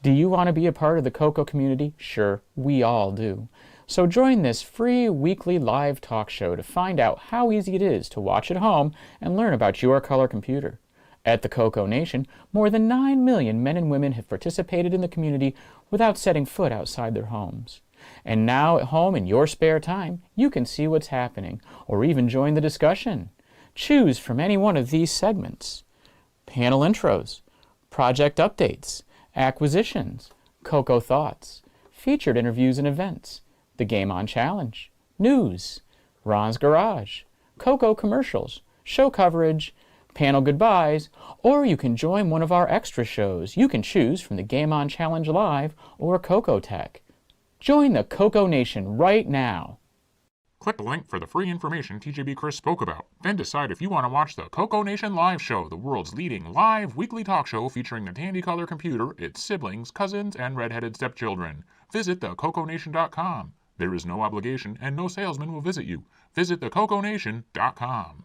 Do you want to be a part of the Coco community? Sure, we all do. So join this free weekly live talk show to find out how easy it is to watch at home and learn about your color computer. At the CoCoNation, more than 9 million men and women have participated in the community without setting foot outside their homes. And now at home in your spare time, you can see what's happening, or even join the discussion. Choose from any one of these segments: panel intros, project updates, acquisitions, Coco Thoughts, featured interviews and events, the Game On Challenge, news, Ron's Garage, Coco commercials, show coverage, panel goodbyes, or you can join one of our extra shows. You can choose from the Game On Challenge Live or Coco Tech. Join the CoCoNation right now. Click the link for the free information TJB Chris spoke about. Then decide if you want to watch the CoCoNation Live Show, the world's leading live weekly talk show featuring the Tandy Color computer, its siblings, cousins, and red-headed stepchildren. Visit thecoconation.com. There is no obligation and no salesman will visit you. Visit thecoconation.com.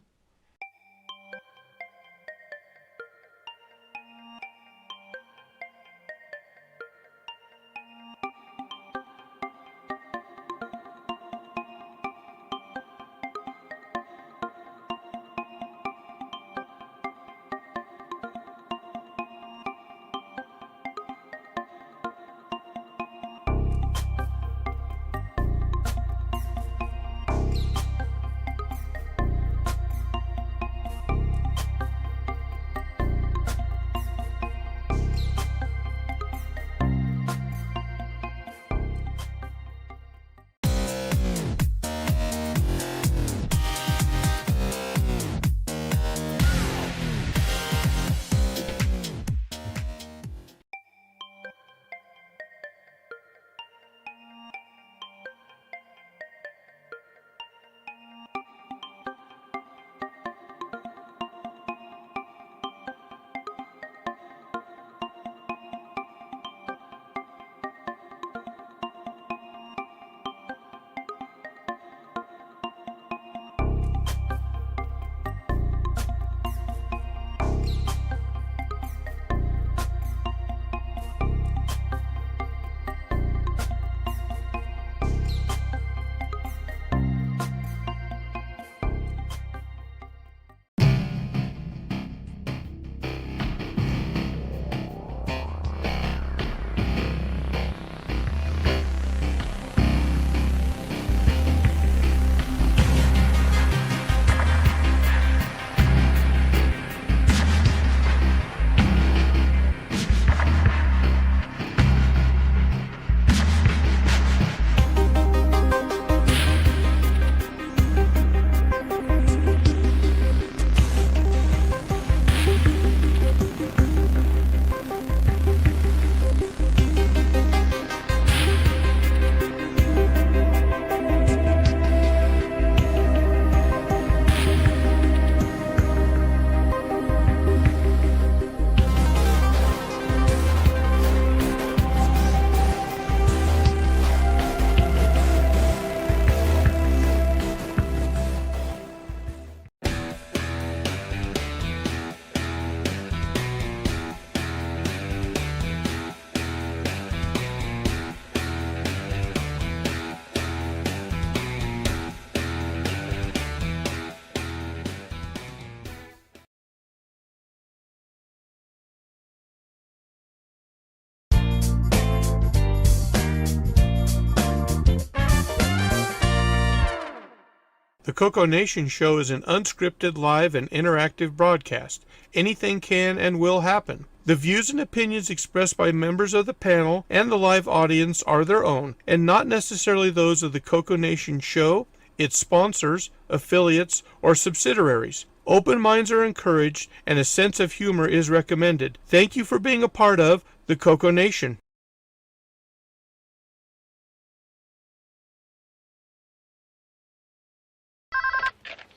The CoCoNation show is an unscripted, live, and interactive broadcast. Anything can and will happen. The views and opinions expressed by members of the panel and the live audience are their own, and not necessarily those of the CoCoNation show, its sponsors, affiliates, or subsidiaries. Open minds are encouraged, and a sense of humor is recommended. Thank you for being a part of the CoCoNation.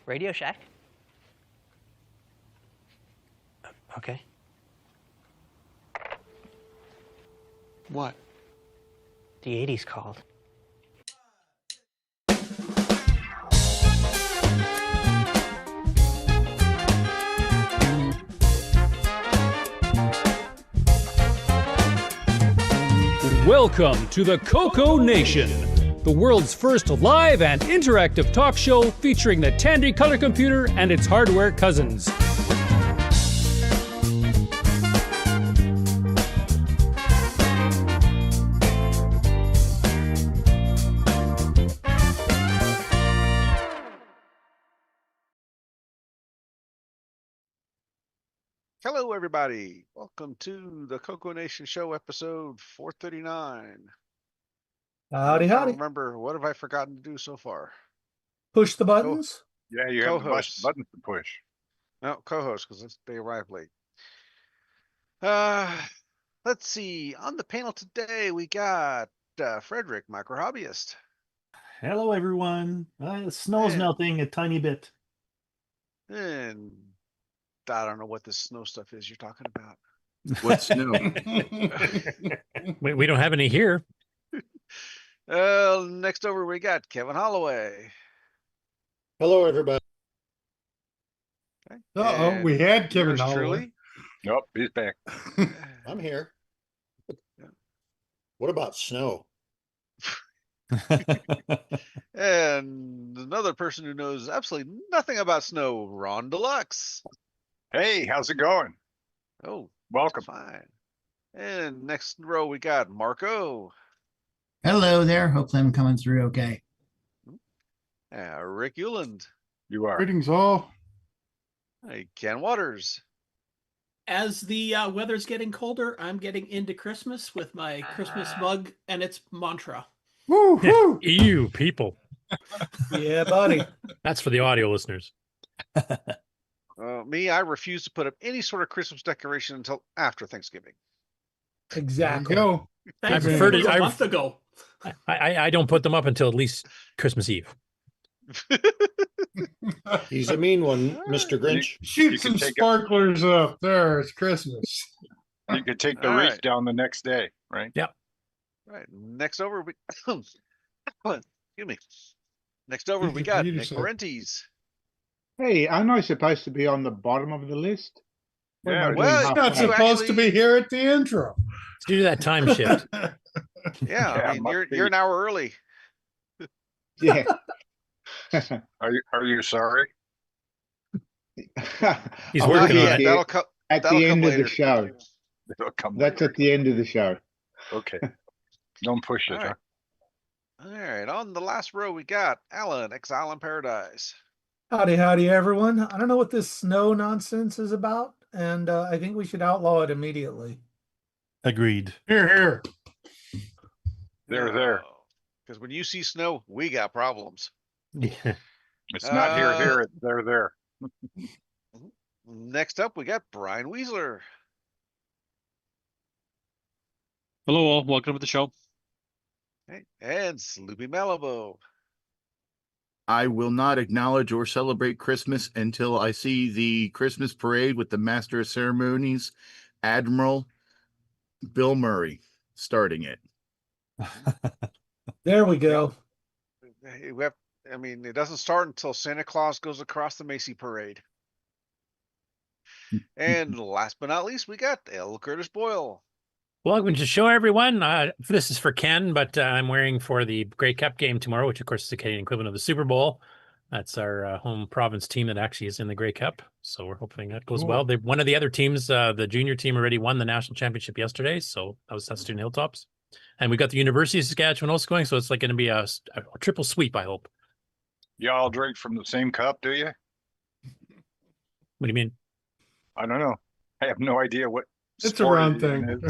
Radio Shack? Okay. What? The 80s called. Welcome to the CoCoNation, the world's first live and interactive talk show featuring the Tandy color computer and its hardware cousins. Hello, everybody. Welcome to the CoCoNation Show, episode 439. Howdy, I'm trying to howdy. remember, what have I forgotten to do so far? Push the buttons. Yeah, you have the Co-hosts. buttons to push. No, co-host, because they arrived late. Let's see. On the panel today, we got Frederick, micro hobbyist. Hello, everyone. The snow's Yeah. melting a tiny bit. And I don't know what this snow stuff is you're talking about. What's new? We don't have any here. Next over, we got Kevin Holloway. Hello, everybody. Okay. Uh-oh, we had Kevin yours Holloway. truly. Nope, he's back. I'm here. Yeah. What about snow? And another person who knows absolutely nothing about snow, Ron Deluxe. Hey, how's it going? Oh, Welcome. fine. And next row, we got Marco. Hello there. Hopefully I'm coming through okay. Rick Euland. You are. Greetings all. Hey, Ken Waters. As the weather's getting colder, I'm getting into Christmas with my Christmas mug, and it's mantra. Woo, woo. Ew, people. Yeah, buddy. That's for the audio listeners. Me, I refuse to put up any sort of Christmas decoration until after Thanksgiving. Exactly. Go. Thanks, prefer to- a month ago. I don't put them up until at least Christmas Eve. He's a mean one, Mr. Grinch. Shoot You some can take sparklers up there. It's Christmas. You could take the All wreath right. down the next day, right? Right. Next over, we excuse me. Next over, we You got can Nick use it. Parentes. Hey, I'm not supposed to be on the bottom of the list. What Yeah, am I well, doing Not halfway? you supposed to actually- be here at the intro. Let's do that time shift. Yeah, Yeah, I mean, must you're be. an hour early. Yeah. Are you sorry? He's I'll working be on at it. the- That'll come. At that'll the come end of later. the show. It'll come That's later. at the end of the show. Okay. Don't push it, All huh? right. All right. On the last row, we got Alan, Exile in Paradise. Howdy, howdy, everyone. I don't know what this snow nonsense is about, and I think we should outlaw it immediately. Agreed. Here, here. There. Because when you see snow, we got problems. Yeah. It's not here, it's there. Next up, we got Brian Weasler. Hello, all. Welcome to the show. Okay, and Sloopy Malibu. I will not acknowledge or celebrate Christmas until I see the Christmas parade with the Master of Ceremonies, Admiral Bill Murray, starting it. There we go. I mean, it doesn't start until Santa Claus goes across the Macy Parade. And last but not least, we got L. Curtis Boyle. Welcome to the show, everyone. This is for Ken, but I'm wearing for the Grey Cup game tomorrow, which of course is the Canadian equivalent of the Super Bowl. That's our home province team that actually is in the Grey Cup. So we're hoping that goes well. One of the other teams, the junior team, already won the national championship yesterday. So that was Saskatoon Hilltops. And we got the University of Saskatchewan also going. So it's like going to be a triple sweep, I hope. Y'all drink from the same cup, do you? What do you mean? I don't know. I have no idea what. It's a sport round it thing. is.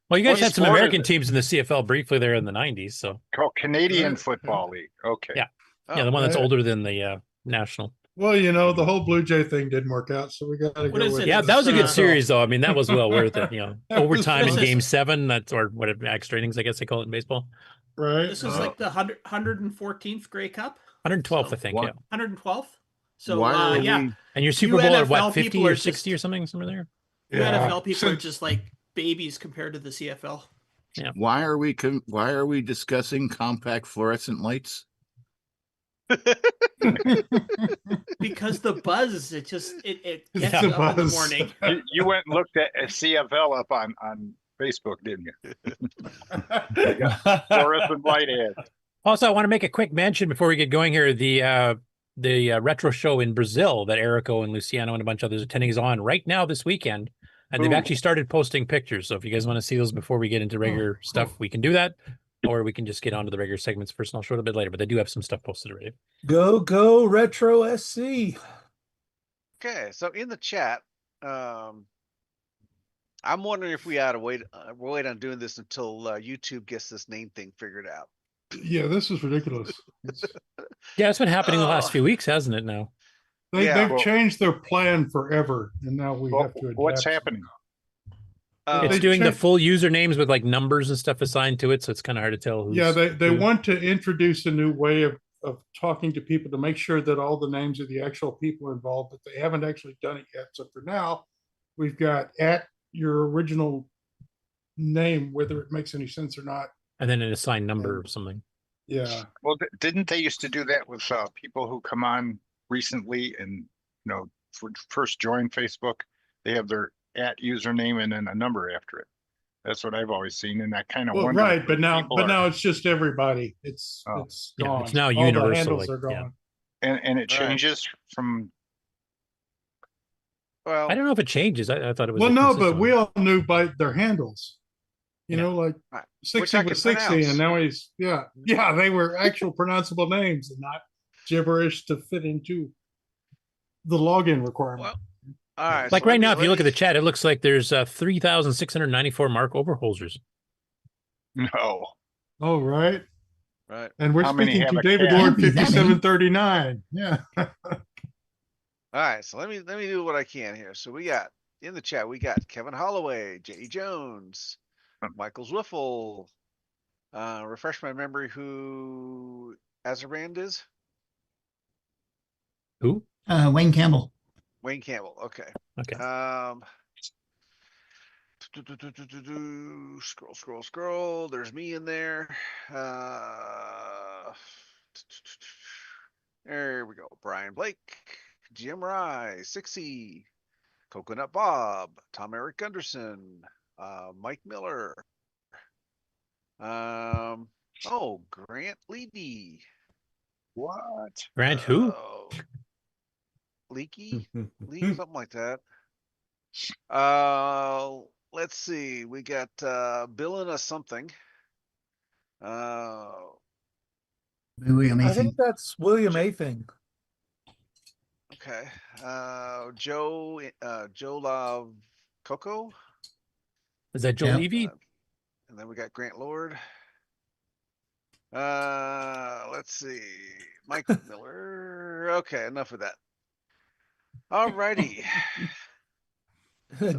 Well, you guys What had some sport is American it? teams in the CFL briefly there in the 90s. So Called Canadian Yeah. Football League. Okay. Yeah. Oh, yeah, the one that's yeah. older than the national. Well, you know, the whole Blue Jay thing didn't work out, so we got to What go is with it? Yeah, It's, that was a good uh, series, though. I mean, that was well worth it. You know, overtime in This is- Game 7, that's or whatever extra innings, I guess they call it in baseball. Right? This is like the 114th Grey Cup, 112th, I think. What? Yeah, 112th. So Why are yeah, we? and your Super Bowl at NFL what, 50 people or are 60 just- or something, somewhere there. you NFL people are just like babies compared to the CFL. Why are we discussing compact fluorescent lights? Because the buzz, it It's gets the you up in the buzz. morning. You went and looked at a CFL up on Facebook, didn't you? Fluorescent light ad. Also, I want to make a quick mention before we get going here. The retro show in Brazil that Erico and Luciano and a bunch of others attending is on right now this weekend. And they've actually started posting pictures. So if you guys want to see those before we get into regular stuff, we can do that. Or we can just get on to the regular segments first and I'll show it a bit later. But they do have some stuff posted already. Go Retro SC. Okay, so in the chat, I'm wondering if we ought to wait on doing this until YouTube gets this name thing figured out. Yeah, this is ridiculous. Yeah, it's been happening the last few weeks, hasn't it now? They've changed their plan forever, and now we have to adapt. What's happening? It's doing the full usernames with like numbers and stuff assigned to it, so it's kind of hard to tell who's... Yeah, they want to introduce a new way of talking to people to make sure that all the names of the actual people involved, but they haven't actually done it yet. So for now, we've got at your original name, whether it makes any sense or not. And then an assigned number or something. Yeah. Well, didn't they used to do that with people who come on recently and, first join Facebook? They have their at username and then a number after it. That's what I've always seen. And I kind of wonder. Right. But now it's just everybody. It's gone. Yeah, it's now all universal. the handles like, are gone. yeah. And it changes from. Well, I don't know if it changes. I thought it was. Well, no, but we all knew by their handles. Like Right. 60 was 60, and now he's they were actual pronounceable names and not gibberish to fit into the login requirement. Well, all right. Like right now, if you look at the chat, it looks like there's 3,694 Mark Overholzers. No. Oh, right. Right. And we're How many speaking have to a David cat? Lord 5739. Yeah. All right, so let me do what I can here. So we got in the chat, we got Kevin Holloway, J. Jones, Michael Zwiffel. Refresh my memory who Azarand is. Who? Wayne Campbell. Wayne Campbell. Okay. Okay. Scroll. There's me in there. There we go. Brian Blake, Jim Rye, 6E, Coconut Bob, Tom Eric Gunderson, Mike Miller. Grant Leedy. What? Grant who? Leaky, something like that. Let's see. We got Bill and a something. William I Mason. think that's William Athing. Okay. Joe Love Coco. Is that Joe Yeah. Levy? And then we got Grant Lord. Let's see. Mike Miller. Okay, enough of that. All righty.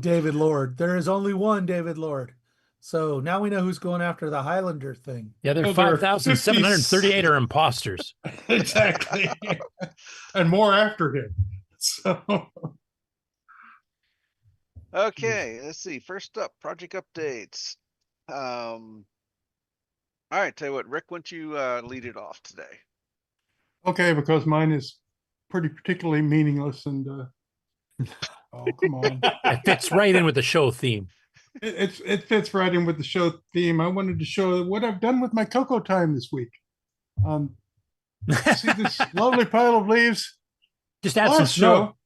David Lord. There is only one David Lord. So now we know who's going after the Highlander thing. Yeah, there are Well, there are 5,738 are imposters. Exactly. And more after him. So Okay, let's see. First up, project updates. All right, tell you what, Rick, why don't you lead it off today? okay, because mine is pretty particularly meaningless and oh, come on. It fits right in with the show theme. It fits right in with the show theme. I wanted to show what I've done with my Coco time this week. See this lovely pile of leaves? Just add some snow.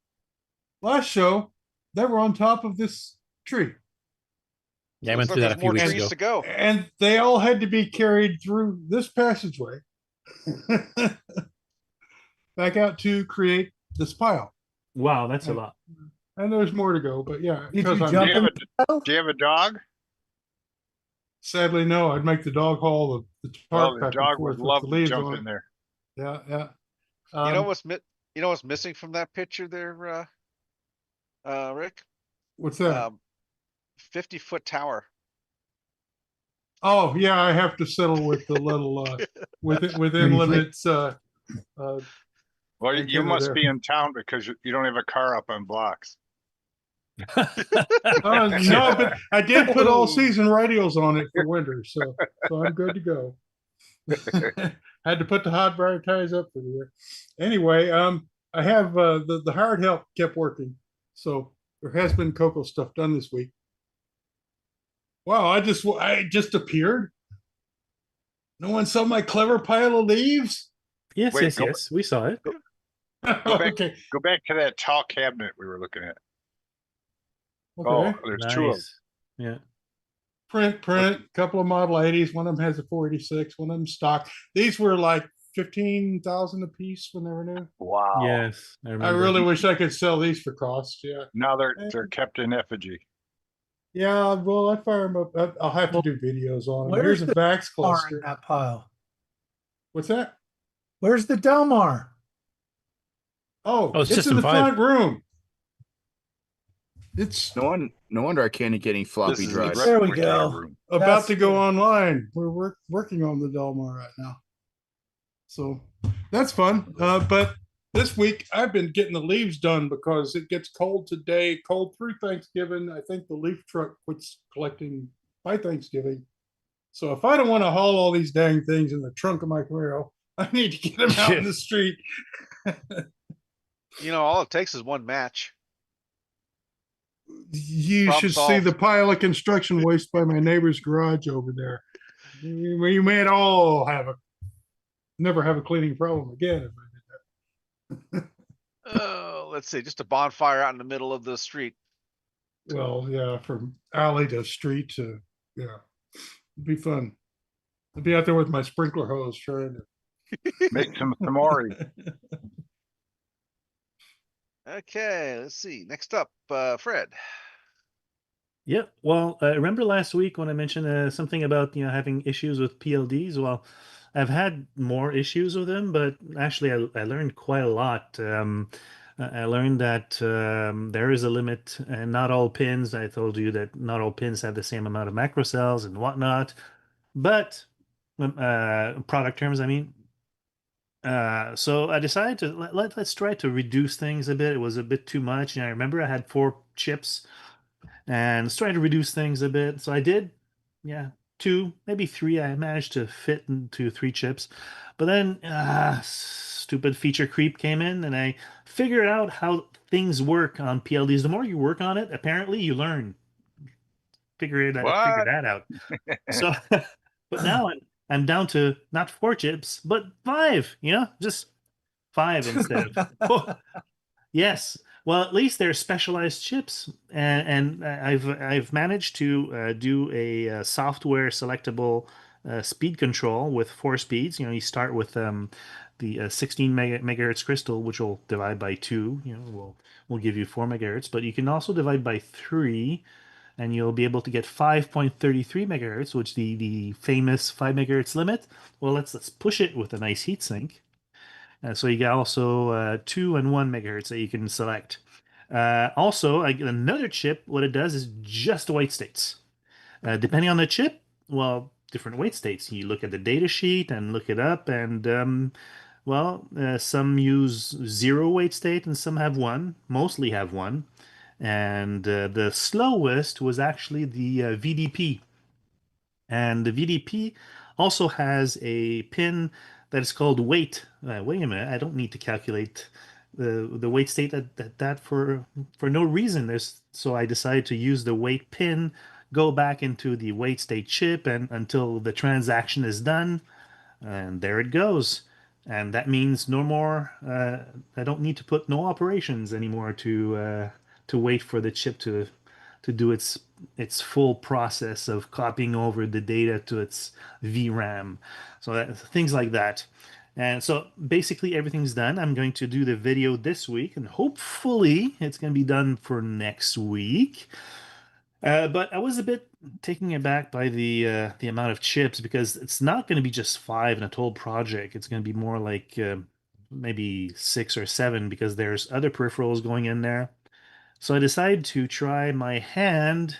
Last show, they were on top of this tree. Yeah, I went through that a few weeks ago. To go. And they all had to be carried through this passageway back out to create this pile. Wow, that's a lot. And there's more to go, but yeah. Did because you I'm- jump in? Do you have a dog? Sadly, no. I'd make the dog haul the tarp Well, the back and dog forth would with love the to leaves jump on in it. there. Yeah. You know what's missing from that picture there, Rick? What's that? 50-foot tower. Oh yeah, I have to settle with the little within limits. Well, you antenna must there. be in town because you don't have a car up on blocks. No, but I did put all season radials on it for winter, so I'm good to go. Had to put the hot bright ties up for the year. Anyway, I have the hired help kept working, so there has been Coco stuff done this week. Wow, I just appeared. No one saw my clever pile of leaves. Yes, Wait, yes, yes. We saw it. Go back. Okay. Go back to that tall cabinet we were looking at. Okay. Oh, there's two of them. Nice. Yeah. Print. Couple of Model 80s. One of them has a 486. One of them stock. These were like 15,000 a piece when they were new. Wow. Yes, I I remember. really wish I could sell these for cost. Yeah. Now they're kept in effigy. Yeah. Well, I fire them up. I'll have to do videos on them. Where's Here's a the Vax Delmar in cluster. that pile? What's that? Where's the Delmar? Oh, Oh, it's in System the 5. front room. It's No wonder I can't get any floppy This is drives. the There we replicator go. room. about That's to go good. online. We're working on the Delmar right now. So that's fun. But this week I've been getting the leaves done because it gets cold today, cold through Thanksgiving. I think the leaf truck quits collecting by Thanksgiving. So if I don't want to haul all these dang things in the trunk of my Camaro, I need to get them out in the street. You know, all it takes is one match. You Problem should see solved. the pile of construction waste by my neighbor's garage over there. We may all never have a cleaning problem again if I did that. Let's see, just a bonfire out in the middle of the street. Well, yeah, from alley to street to, yeah, it'd be fun. I'd be out there with my sprinkler hose trying to Make some tamari. Okay, let's see. Next up, Fred. Yep. Well, remember last week when I mentioned something about having issues with PLDs? Well, I've had more issues with them, but actually I learned quite a lot. I learned that there is a limit, and not all pins. I told you that not all pins have the same amount of macro cells and whatnot, but product terms, I mean. So I decided to let's try to reduce things a bit. It was a bit too much, and I remember I had 4 chips and was trying to reduce things a bit. So I did, yeah, 2, maybe 3. I managed to fit into 3 chips, but then stupid feature creep came in, and I figured out how things work on PLDs. The more you work on it, apparently you learn. Figure that out. So, but now I'm down to not 4 chips, but 5. Just 5 instead of 4. Yes. Well, at least they're specialized chips, and I've managed to do a software selectable speed control with 4 speeds. You start with the 16 megahertz crystal, which will divide by 2. Will give you 4 megahertz, but you can also divide by 3, and you'll be able to get 5.33 megahertz, which the famous 5 megahertz limit. Well, let's push it with a nice heatsink. So you got also 2 and 1 megahertz that you can select. Also, another chip, what it does is just weight states. Depending on the chip, well, different weight states. You look at the data sheet and look it up, and some use 0 weight state and some have 1, mostly have 1. And the slowest was actually the VDP. And the VDP also has a pin that is called weight. Wait a minute, I don't need to calculate the weight state that for no reason. So I decided to use the weight pin, go back into the weight state chip, and until the transaction is done, and there it goes. And that means no more. I don't need to put no operations anymore to wait for the chip to do its full process of copying over the data to its VRAM. So things like that. And so basically everything's done. I'm going to do the video this week, and hopefully it's going to be done for next week. But I was a bit taken aback by the amount of chips, because it's not going to be just 5 in a total project. It's going to be more like maybe 6 or 7, because there's other peripherals going in there. So I decided to try my hand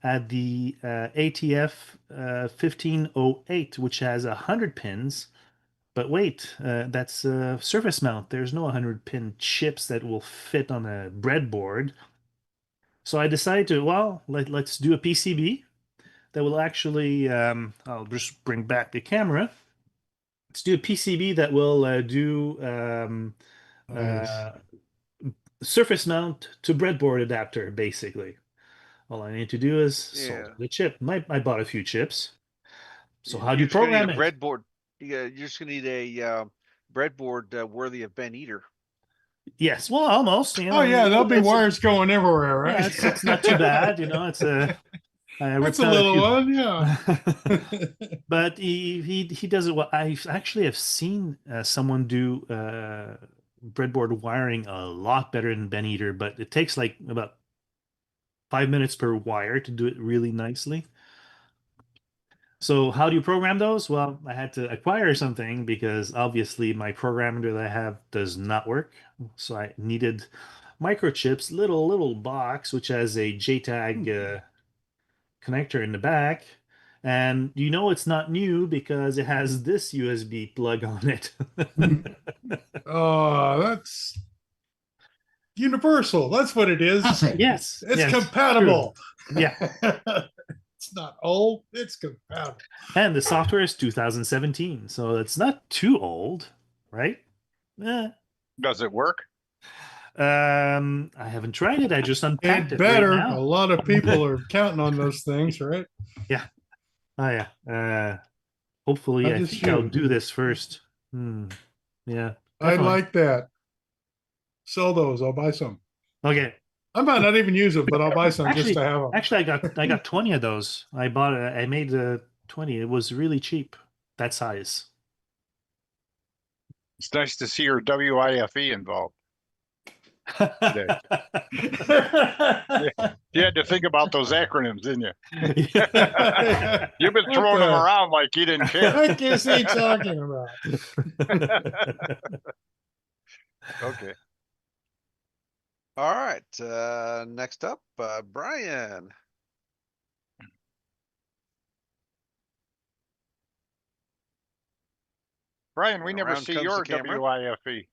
at the ATF 1508, which has 100 pins. But wait, that's surface mount. There's no 100 pin chips that will fit on a breadboard. So I decided to, let's do a PCB that will actually, I'll just bring back the camera. Let's do a PCB that will do Nice. surface mount to breadboard adapter, basically. All I need to do is Yeah. solder the chip. I bought a few chips. So how do You're you just gonna need program a it? breadboard. Yeah, you're just gonna need a breadboard worthy of Ben Eater. Yes, well, almost. You know, Oh yeah, there'll be it's wires going everywhere, right? yeah, it's not too bad. You know, it's a I That's ripped a out little few, one, yeah. but he does it well. I actually have seen someone do breadboard wiring a lot better than Ben Eater, but it takes like about 5 minutes per wire to do it really nicely. So how do you program those? Well, I had to acquire something because obviously my programmer that I have does not work. So I needed microchips, little box which has a JTAG connector in the back. And you know it's not new because it has this USB plug on it. Oh, that's universal. That's what it is. Yes, It's yes, compatible. true. Yeah. It's not old, it's compatible. And the software is 2017, so it's not too old, right? Does it work? I haven't tried it. I just unpacked It it better. right now. A lot of people are counting on those things, right? Yeah. Oh yeah. Hopefully, Not I just think I'll you. do this first. Yeah. I Definitely. like that. Sell those. I'll buy some. Okay. I might not even use them, but I'll buy some just to have them. Actually, I got 20 of those. I made 20. It was really cheap. That size. It's nice to see your WIFE involved today. You had to think about those acronyms, didn't you? You've been throwing them around like you didn't care. What is he talking about? Okay. All right. Next up, Brian. Brian, we And never around see comes your the camera. WIFE.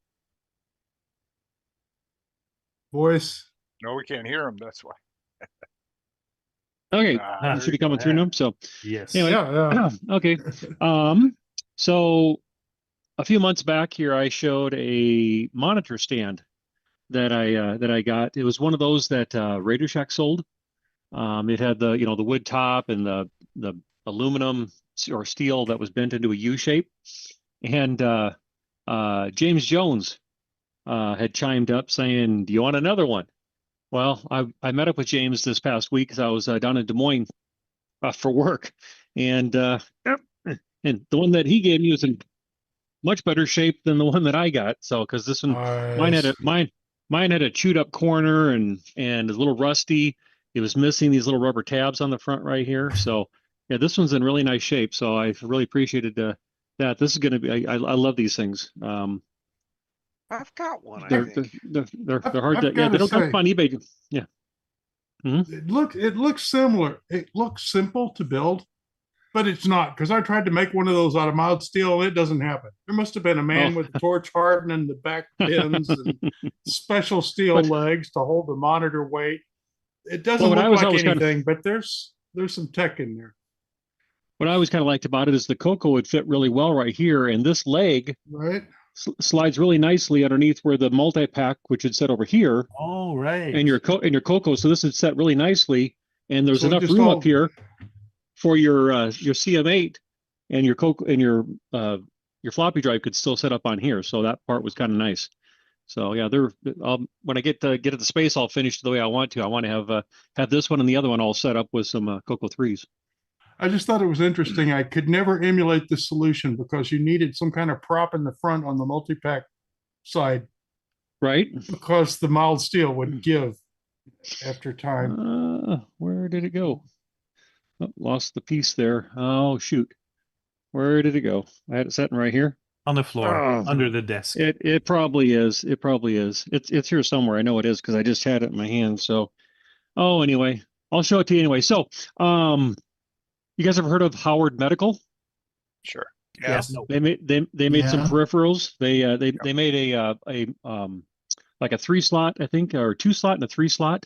Voice. No, we can't hear him. That's why. Okay, there should be you go. coming through now. So, yes. Anyway, Yeah. okay. So a few months back here, I showed a monitor stand that I got. It was one of those that Radio Shack sold. It had the the wood top and the aluminum or steel that was bent into a U shape. And James Jones had chimed up saying, "Do you want another one?" Well, I met up with James this past week because I was down in Des Moines for work, and the one that he gave me was in much better shape than the one that I got. So because this one, mine had a chewed up corner and a little rusty. It was missing these little rubber tabs on the front right here. So yeah, this one's in really nice shape. So I really appreciated that. This is going to be. I love these things. I've got one. I They're think they're hard to. I've Yeah, they gotta don't come say, up on eBay. Yeah. It looks similar. It looks simple to build, but it's not, because I tried to make one of those out of mild steel and it doesn't happen. There must have been a man with a torch hardening the back pins and special steel legs to hold the monitor weight. It doesn't look like anything, but there's some tech in there. What I always kind of liked about it is the Coco would fit really well right here, and this leg slides really nicely underneath where the multi-pack, which would set over here. Oh, right. And your Coco, so this would set really nicely, and there's enough room up here for your CM8 and your Coco and your floppy drive could still set up on here. So that part was kind of nice. So yeah, when I get the space all finished the way I want to have this one and the other one all set up with some Coco 3s. I just thought it was interesting. I could never emulate this solution because you needed some kind of prop in the front on the multi-pack side. Right. Because the mild steel would give after time. Where did it go? Oh, lost the piece there. Oh, shoot. Where did it go? I had it sitting right here. On the floor, under the desk. It probably is. It probably is. It's here somewhere. I know it is because I just had it in my hand. So, anyway, I'll show it to you anyway. So, you guys ever heard of Howard Medical? Sure. Yes. They made some peripherals. They made a like a 3-slot, I think, or 2-slot and a 3-slot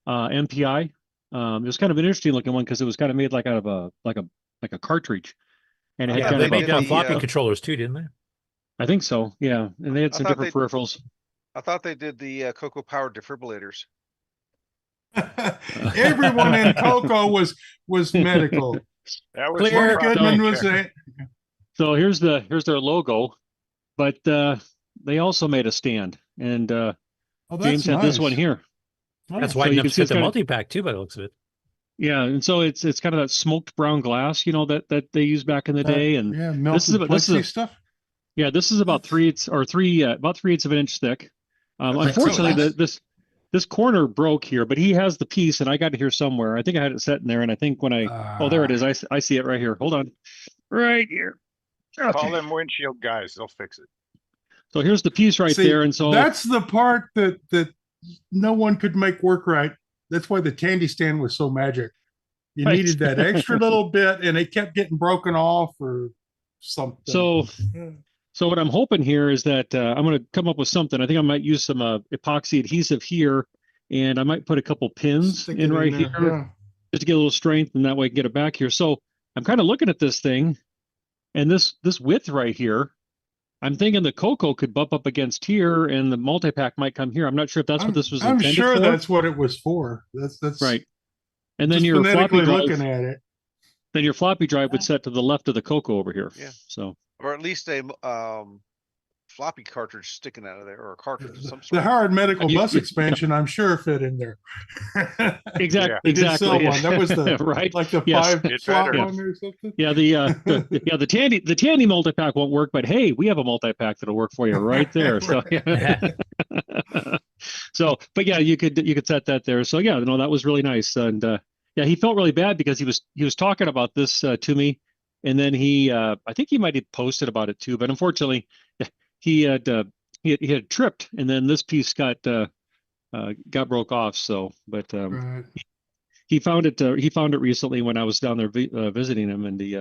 MPI. It was kind of an interesting looking one because it was kind of made like out of a cartridge, and it had kind they of made floppy controllers too, didn't they? I think so. Yeah, and they had some different peripherals. I thought they did the Coco powered defibrillators. Everyone in Coco was medical. That was Clear. Mark Goodman was So- a So here's their logo, but they also made a stand, and oh, that's James had this one nice. here. That's So wide you enough can to see fit it's the got a- multi-pack too, by the looks of it. Yeah, and so it's kind of that smoked brown glass, that they used back in the day, and Yeah, this is melted about this is plexi a, stuff. yeah, this is about about 3/8 of an inch thick. That's Unfortunately, acrylic. this corner broke here, but he has the piece, and I got it here somewhere. I think I had it set in there, and I think when oh, there it is. I see it right here. Hold on, right here. Call Okay. them windshield guys. They'll fix it. So here's the piece right See, there, and so that's the part that no one could make work right. That's why the candy stand was so magic. You Right. needed that extra little bit, and it kept getting broken off or something. So what I'm hoping here is that I'm going to come up with something. I think I might use some epoxy adhesive here, and I might put a couple pins Stick in it right there, here yeah. just to get a little strength, and that way I can get it back here. So I'm kind of looking at this thing, and this width right here, I'm thinking the Coco could bump up against here, and the multi-pack might come here. I'm not sure if that's what this was I'm intended sure for. that's what it was for. That's Right. And then just your floppy phonetically drive, looking at it. then your floppy drive would set to the left of the Coco over here. Yeah. So Or at least a floppy cartridge sticking out of there, or a cartridge of some The sort. Howard Medical You- Bus you- expansion, I'm sure, fit in there. Exactly. They did sell Exactly. one. That was the right. like the Yes. 5 It slot better. one or something. Yeah, the Tandy multi-pack won't work, but hey, we have a multi-pack that'll work for you right there. So yeah. So, but yeah, you could set that there. So yeah, no, that was really nice. And yeah, he felt really bad because he was talking about this to me, and then I think he might have posted about it too, but unfortunately, he had tripped, and then this piece got broke off. So, but Right. he found it recently when I was down there visiting him, and he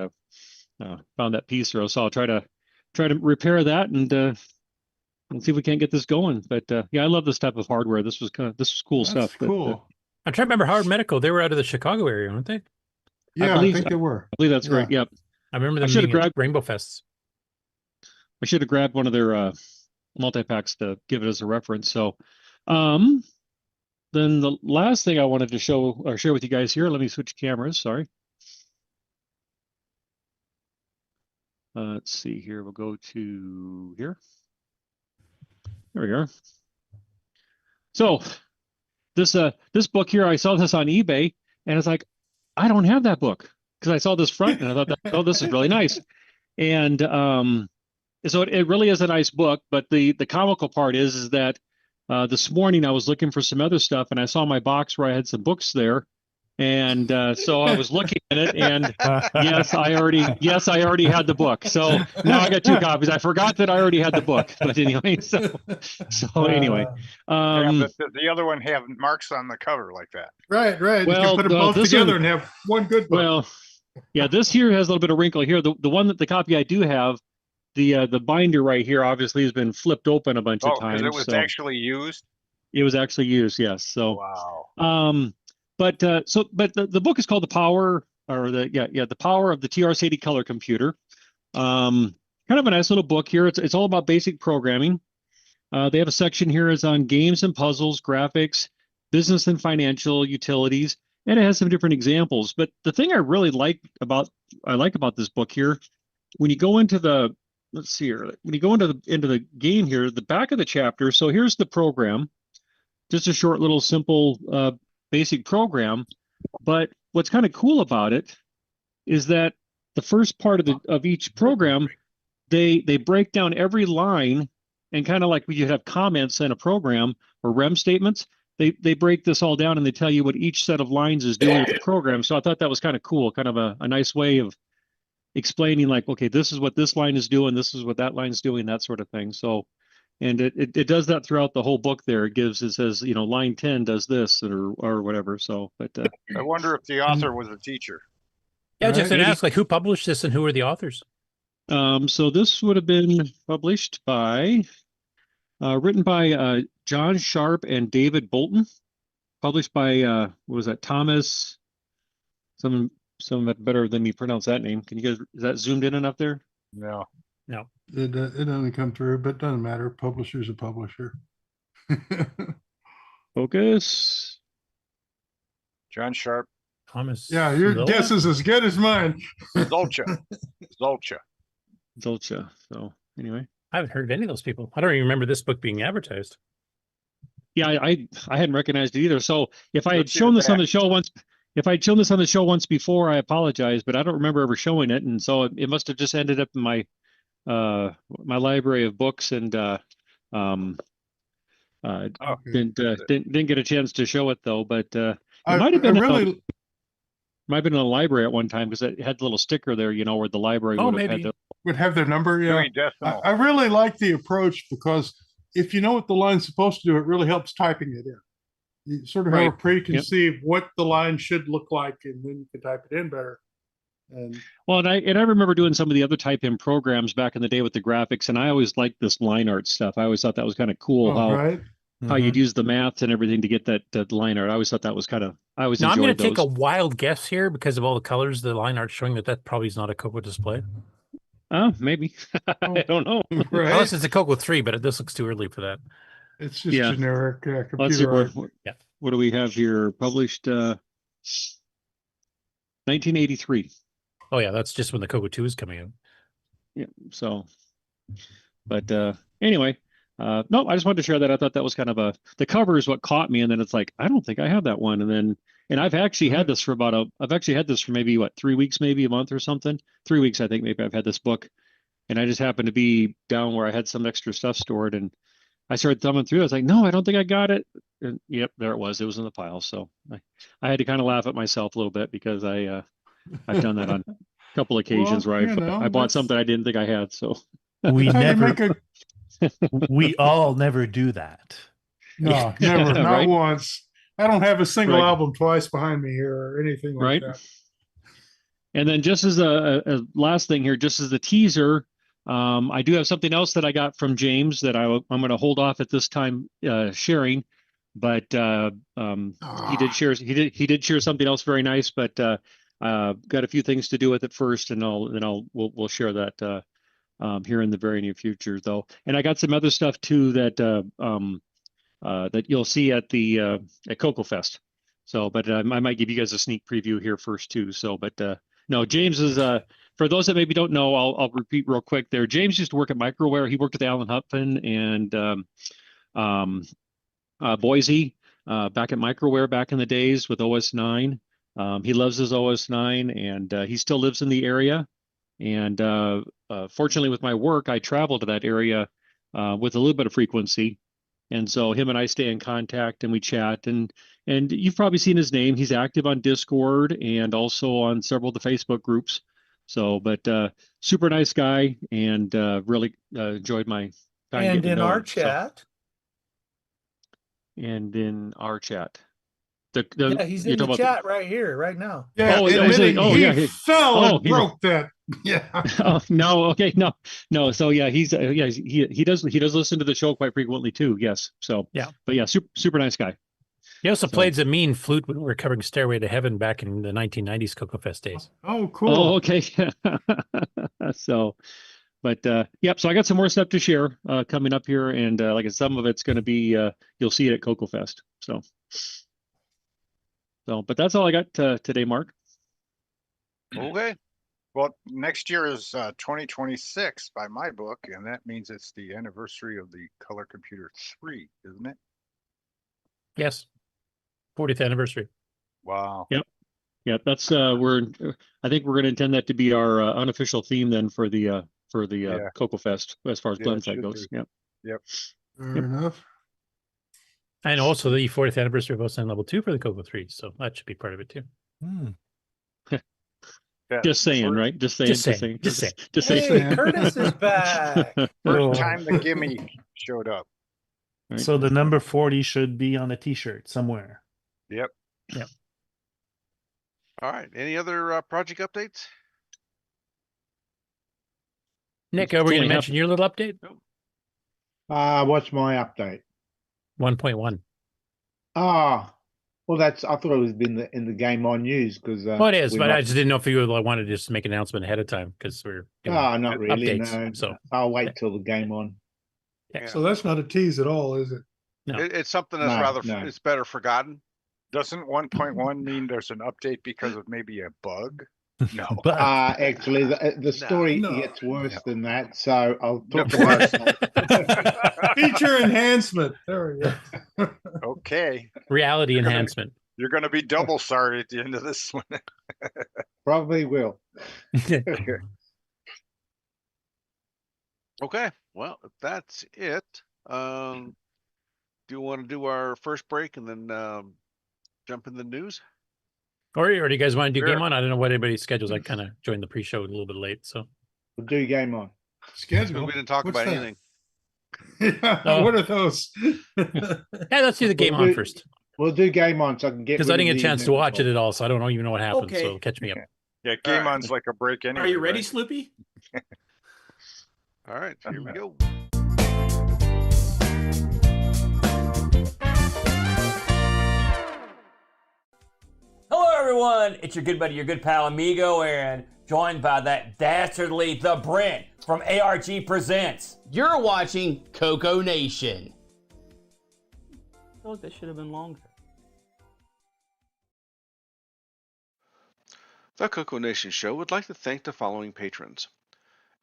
found that piece there. So I'll try to repair that and see if we can't get this going. But yeah, I love this type of hardware. This was cool That's stuff. But, cool. I'm trying to remember Howard Medical. They were out of the Chicago area, weren't they? Yeah, I believe think so. they were. I believe that's Yeah. right. Yep. I remember I them should have being at grabbed Rainbow Fests. I should have grabbed one of their multi-packs to give it as a reference. So then the last thing I wanted to show or share with you guys here, let me switch cameras. Sorry. Let's see here. We'll go to here. There we are. So this book here, I saw this on eBay, and it's like, I don't have that book because I saw this front and I thought, oh, this is really nice. And so it really is a nice book. But the comical part is that this morning I was looking for some other stuff, and I saw my box where I had some books there. And so I was looking at it, and yes, I already had the book. So now I got 2 copies. I forgot that I already had the book, but anyway. So anyway, Does the other one have marks on the cover like that? Right. You Well, can put them both this together one- and have one good book. well, yeah, this here has a little bit of wrinkle here. The copy I do have, the binder right here obviously has been flipped open a bunch Oh, of times. because it was so actually used. it was actually used, yes. So Wow. but the book is called The Power, or the Power of the TRS-80 Color Computer. Kind of a nice little book here. It's all about basic programming. They have a section here is on games and puzzles, graphics, business and financial utilities, and it has some different examples. But the thing I really like about this book here, when you go into the let's see here, when you go into the game here, the back of the chapter. So here's the program, just a short little simple basic program. But what's kind of cool about it is that the first part of each program, they break down every line, and kind of like when you have comments in a program or REM statements, they break this all down and they tell you what each set of lines is doing with the program. So I thought that was kind of cool, kind of a nice way of explaining, like, okay, this is what this line is doing, this is what that line's doing, that sort of thing. So, and it does that throughout the whole book there. It says, line 10 does this or whatever. So, but I wonder if the author was a teacher. Yeah, I was just going to Maybe. ask, like, who published this and who are the authors? So this would have been published by, written by John Sharp and David Bolton, published by, what was that, Thomas, some better than me pronounce that name. Can you guys, is that zoomed in enough there? No. It doesn't come through, but it doesn't matter. Publisher's a publisher. Focus. John Sharp. Thomas. Yeah, your Zola? guess is as good as mine. Zolcha. Zolcha. Zolcha. So anyway. I haven't heard of any of those people. I don't even remember this book being advertised. Yeah, I hadn't recognized it either. So if I had Let's see shown the this on back. the show once, if I'd shown this on the show once before, I apologize, but I don't remember ever showing it, and so it must have just ended up in my my library of books, and didn't get a chance to show it though. But it might have been might have been in a library at one time because it had the little sticker there, you know, where the library would have their number. Yeah, I really like the approach because if you know what the line's supposed to do, it really helps typing it in. You sort of have a preconceived what the line should look like, and then you can type it in better. Well, and I remember doing some of the other type in programs back in the day with the graphics, and I always liked this line art stuff. I always thought that was kind of cool how you'd use the math and everything to get that line art. I always thought that was kind of Now I'm going to take a wild guess here because of all the colors, the line art showing that probably is not a Coco display. Maybe. I don't know. Right? Unless it's a Coco 3, but this looks too early for that. It's just generic computer Let's see, art. What do we have here? Published 1983. Oh yeah, that's just when the Coco 2 is coming out. Yeah. So, but anyway, no, I just wanted to share that. I thought that was kind of the cover is what caught me, and then it's like I don't think I have that one, and I've actually had this for I've actually had this for maybe 3 weeks, maybe a month or something. 3 weeks, I think maybe I've had this book, and I just happened to be down where I had some extra stuff stored, and I started thumbing through. I was like, no, I don't think I got it. And yep, there it was. It was in the pile. So I had to kind of laugh at myself a little bit because I've done that on a couple occasions where I bought something I didn't think I had. So we we all never do that. No, never, not Right? once. I don't have a single album twice behind me here or anything like that. And then just as a last thing here, just as the teaser, I do have something else that I got from James that I'm going to hold off at this time sharing, but he did share something else very nice, but got a few things to do with it first, and we'll share that here in the very near future though. And I got some other stuff too that that you'll see at the at Coco Fest. So, but I might give you guys a sneak preview here first too. So, but no, James is for those that maybe don't know, I'll repeat real quick there. James used to work at Microware. He worked with Alan Hutphin and Boise back at Microware back in the days with OS 9. He loves his OS 9, and he still lives in the area. And fortunately, with my work, I travel to that area with a little bit of frequency. And so him and I stay in contact and we chat, and you've probably seen his name. He's active on Discord and also on several of the Facebook groups. So, but super nice guy, and really enjoyed my time. And in our chat. And in our chat. Yeah, he's in the chat right here, right now. Yeah, he fell and broke that. Yeah. Oh, no. Okay. No. So yeah, he does listen to the show quite frequently too. Yes. So yeah, but yeah, super nice guy. He also played the mean flute when we were covering Stairway to Heaven back in the 1990s Coco Fest days. Oh, cool. Oh, okay. So, but yep. So I got some more stuff to share coming up here, and like I said, some of it's going to be you'll see it at Coco Fest. So, but that's all I got today, Mark. Okay. Well, next year is 2026 by my book, and that means it's the anniversary of the Color Computer 3, isn't it? Yes. 40th anniversary. Wow. Yep. That's I think we're going to intend that to be our unofficial theme then for the Coco Fest as far as Blendsight goes. Yep. Fair enough. And also the 40th anniversary of OSN Level 2 for the Coco 3, so that should be part of it too. Just saying, right? Just saying. Hey, Curtis is back. First time the gimme showed up. Right. So the number 40 should be on a t-shirt somewhere. Yep. All right. Any other project updates? Nick, are we going to mention your little update? What's my update? 1.1. Well, I thought it was in the Game On news because. Well, it is, but I just didn't know if you wanted to just make an announcement ahead of time because we're. Not really. Updates, no. So I'll wait till the Game On. So that's not a tease at all, is it? No. It's something that's it's better forgotten. Doesn't 1.1 mean there's an update because of maybe a bug? No. Actually, the story No. gets worse than that. So I'll talk No. about that. Feature enhancement. There we go. Okay. Reality You're gonna- enhancement. You're going to be double sorry at the end of this one. Probably will. Okay, well, if that's it. Do you want to do our first break and then jump in the news? Or do you guys want to do Sure. game on? I don't know what anybody's schedules. I kind of joined the pre-show a little bit late, so. We'll do game on. Schedule. We didn't talk What's about that? anything. Yeah, Oh. What are those? Yeah, let's do the game We'll on do- first. We'll do game on so I can get. Because I rid didn't of get a the chance to watch it inevitable. at all, so I don't even know what happened. Okay. So catch me up. Yeah, game right. on's like a break anyway. Are you ready, right? Sloopy? All right, here we go. Hello, everyone. It's your good buddy, your good pal, Amigo, and joined by that dastardly The Brent from ARG Presents. You're watching CoCoNation. I feel like this should have been longer. The CoCoNation Show would like to thank the following patrons: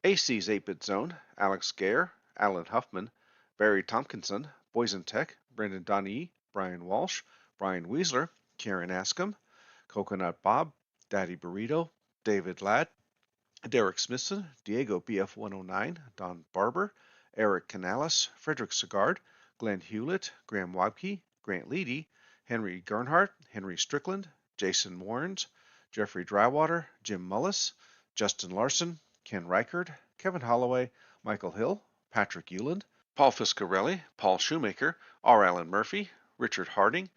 AC's 8-Bit Zone, Alex Gare, Alan Huffman, Barry Tompkinson, Boysen Tech, Brendan Donnie, Brian Walsh, Brian Weasler, Karen Askham, Coconut Bob, Daddy Burrito, David Ladd, Derek Smithson, Diego BF109, Don Barber, Eric Canales, Frederick Segard, Glenn Hewlett, Graham Wabke, Grant Leedy, Henry Gernhardt, Henry Strickland, Jason Warrens, Jeffrey Drywater, Jim Mullis, Justin Larson, Ken Reichard, Kevin Holloway, Michael Hill, Patrick Euland, Paul Fiscarelli, Paul Shoemaker, R. Allen Murphy, Richard Harding,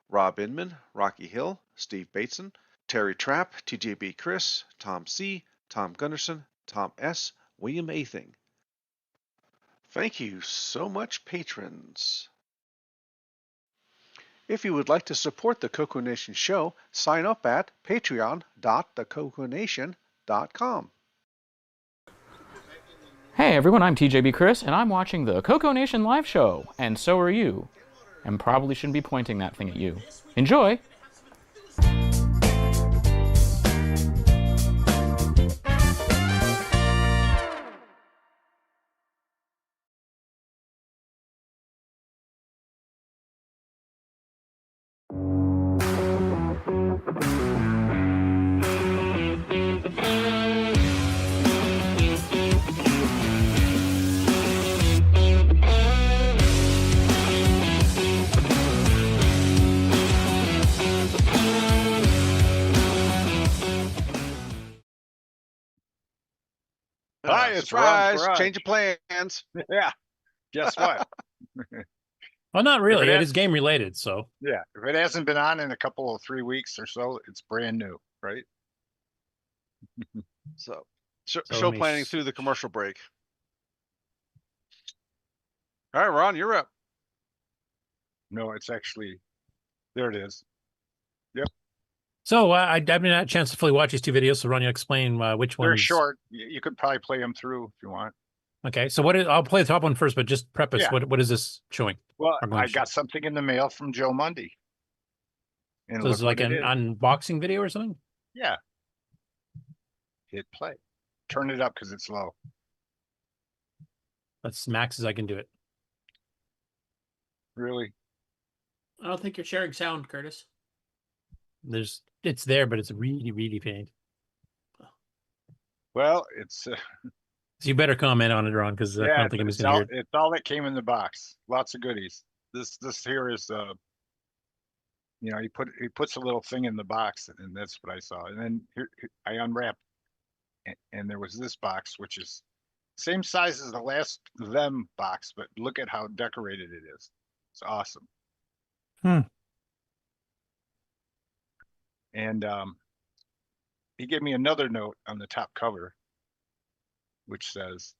Rob Inman, Rocky Hill, Steve Bateson, Terry Trapp, TJB Chris, Tom C., Tom Gunderson, Tom S., William Athing. Thank you so much, patrons. If you would like to support the CoCoNation show, sign up at patreon.thecoconation.com. Hey everyone, I'm TJB Chris, and I'm watching the CoCoNation live show, and so are you. And probably shouldn't be pointing that thing at you. Enjoy! Hi, it's surprise! Ron Farage. Change of plans. Yeah. Guess what? Well, not really. If it It is game related, so. Yeah. If it hasn't been on in a couple of 3 weeks or so, it's brand new, right? So, So show let me planning through the commercial break. All right, Ron, you're up. No, it's actually, there it is. Yep. So I haven't had a chance to fully watch these two videos, so Ron, you explain which They're ones. short. You could probably play them through if you want. Okay, so I'll play the top one first, but just preface, Yeah. what is this showing? Well, Or going I to got something in the mail from Joe Mundy. And So this is look like what an it is. unboxing video or something? Yeah. Hit play. Turn it up because it's low. That's max as I can do it. Really? I don't think you're sharing sound, Curtis. It's there, but it's really, really faint. Well, it's So you better comment on it, Ron, because I don't think I'm just it's gonna all, hear it. it's all that came in the box. Lots of goodies. This here is you know, he puts a little thing in the box, and that's what I saw. And then here I unwrapped, and there was this box, which is same size as the last them box, but look at how decorated it is. It's awesome. And he gave me another note on the top cover, which says,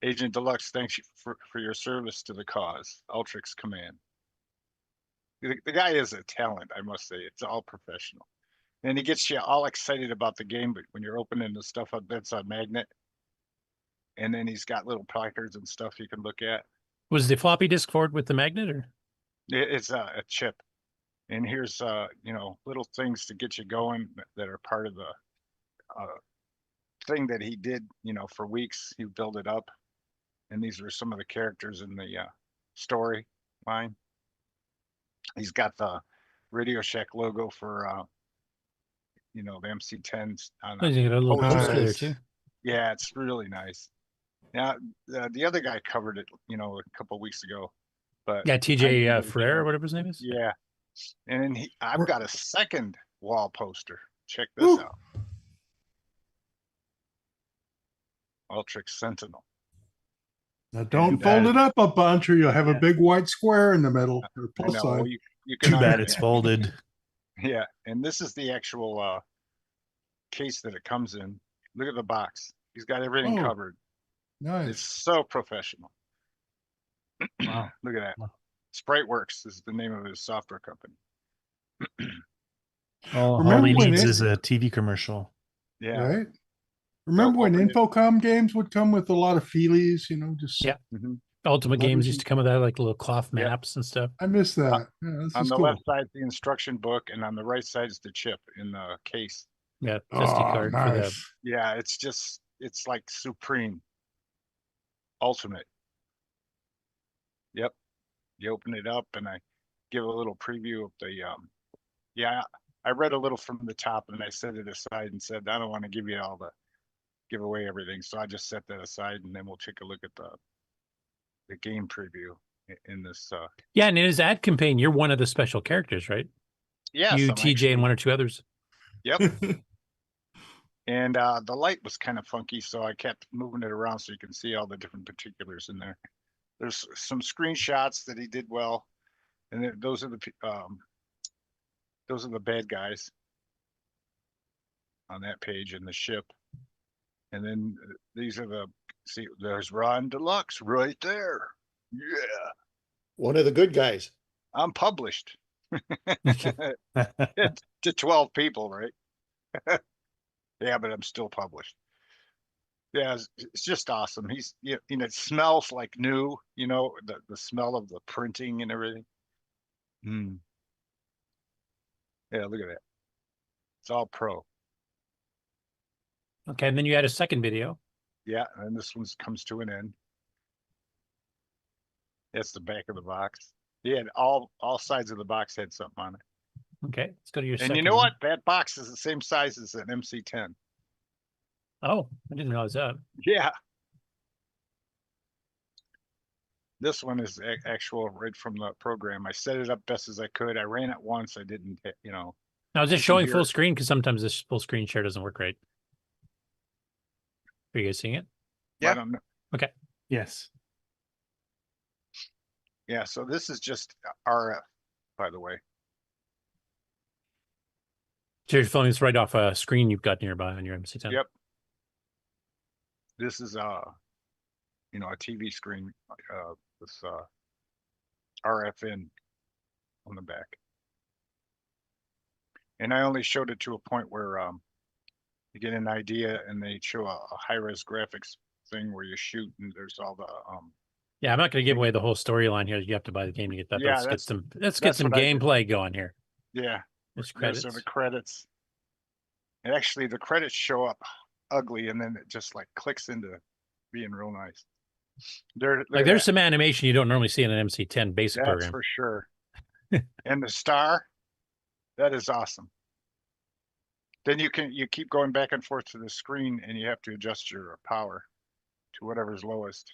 Agent Deluxe, thanks you for your service to the cause. Ultrix Command. The guy is a talent, I must say. It's all professional. And he gets you all excited about the game, but when you're opening the stuff up, that's on magnet. And then he's got little placards and stuff you can look at. Was the floppy disk forward with the magnet, or? It's a chip. And here's little things to get you going that are part of the thing that he did, for weeks. He built it up, and these are some of the characters in the story line. He's got the Radio Shack logo for the MC10s on Oh, you got a little poster there too. Yeah, it's really nice. Now the other guy covered it, a couple of weeks ago, but Yeah, T.J. Ferrer, or whatever his name is. Yeah, and then I've got a second wall poster. Check this out. Ultrix Sentinel. Now don't fold it up a bunch, or you'll have a big white square in the middle or I plus know. sign. Well, you can Too bad it's folded. Yeah, and this is the actual case that it comes in. Look at the box. He's got everything covered. Nice. It's so professional. Wow. Look at that. SpriteWorks is the name of his software company. All Remember he when needs it- is a TV commercial. Yeah. Right? Remember when Infocom games would come with a lot of feelies, just Ultimate Games leveraging- used to come with that, like little cloth maps and stuff. I miss that. Yeah, this On is the cool. left side is the instruction book, and on the right side is the chip in the case. Yeah, SD card for the. Yeah, it's like supreme, ultimate. Yep. You open it up, and I give a little preview of the. I read a little from the top, and I set it aside and said, I don't want to give you give away everything, so I just set that aside, and then we'll take a look at the game preview in this. Yeah, and in his ad campaign, you're one of the special characters, right? Yes, you, I'm TJ, and one or two others. Yep. And the light was kind of funky, so I kept moving it around so you can see all the different particulars in there. There's some screenshots that he did well, and those are the bad guys on that page in the ship. And then these are there's Ron Deluxe right there. Yeah. One of the good guys. I'm published. To 12 people, right? Yeah, but I'm still published. Yeah, it's just awesome. It smells like new, the smell of the printing and everything. Yeah, look at that. It's all pro. Okay, and then you had a second video. Yeah, and this one comes to an end. That's the back of the box. Yeah, all sides of the box had something on it. Okay, let's go to your And second you know one. what? That box is the same size as an MC10. Oh, I didn't realize that. Yeah. This one is actual right from the program. I set it up best as I could. I ran it once. I didn't, Now, is this you showing can full hear- screen? Because sometimes this full screen share doesn't work right. Are you guys seeing it? I don't know. Okay. Yes. Yeah, so this is just RF, by the way. So you're filming this right off a screen you've got nearby on your MC10. Yep. This is a TV screen with RF in on the back. And I only showed it to a point where you get an idea, and they show a high-res graphics thing where you shoot, and there's all the Yeah, I'm not going to give away the whole storyline here. You have to buy the game to get that. Yeah, let's get some what I did. gameplay going here. Yeah. There's Those credits. are the credits. And actually, the credits show up ugly, and then it just like clicks into being real nice. There's some animation you don't normally see in an MC10 basic That's program. for sure. And the star, that is awesome. Then you keep going back and forth to the screen, and you have to adjust your power to whatever's lowest.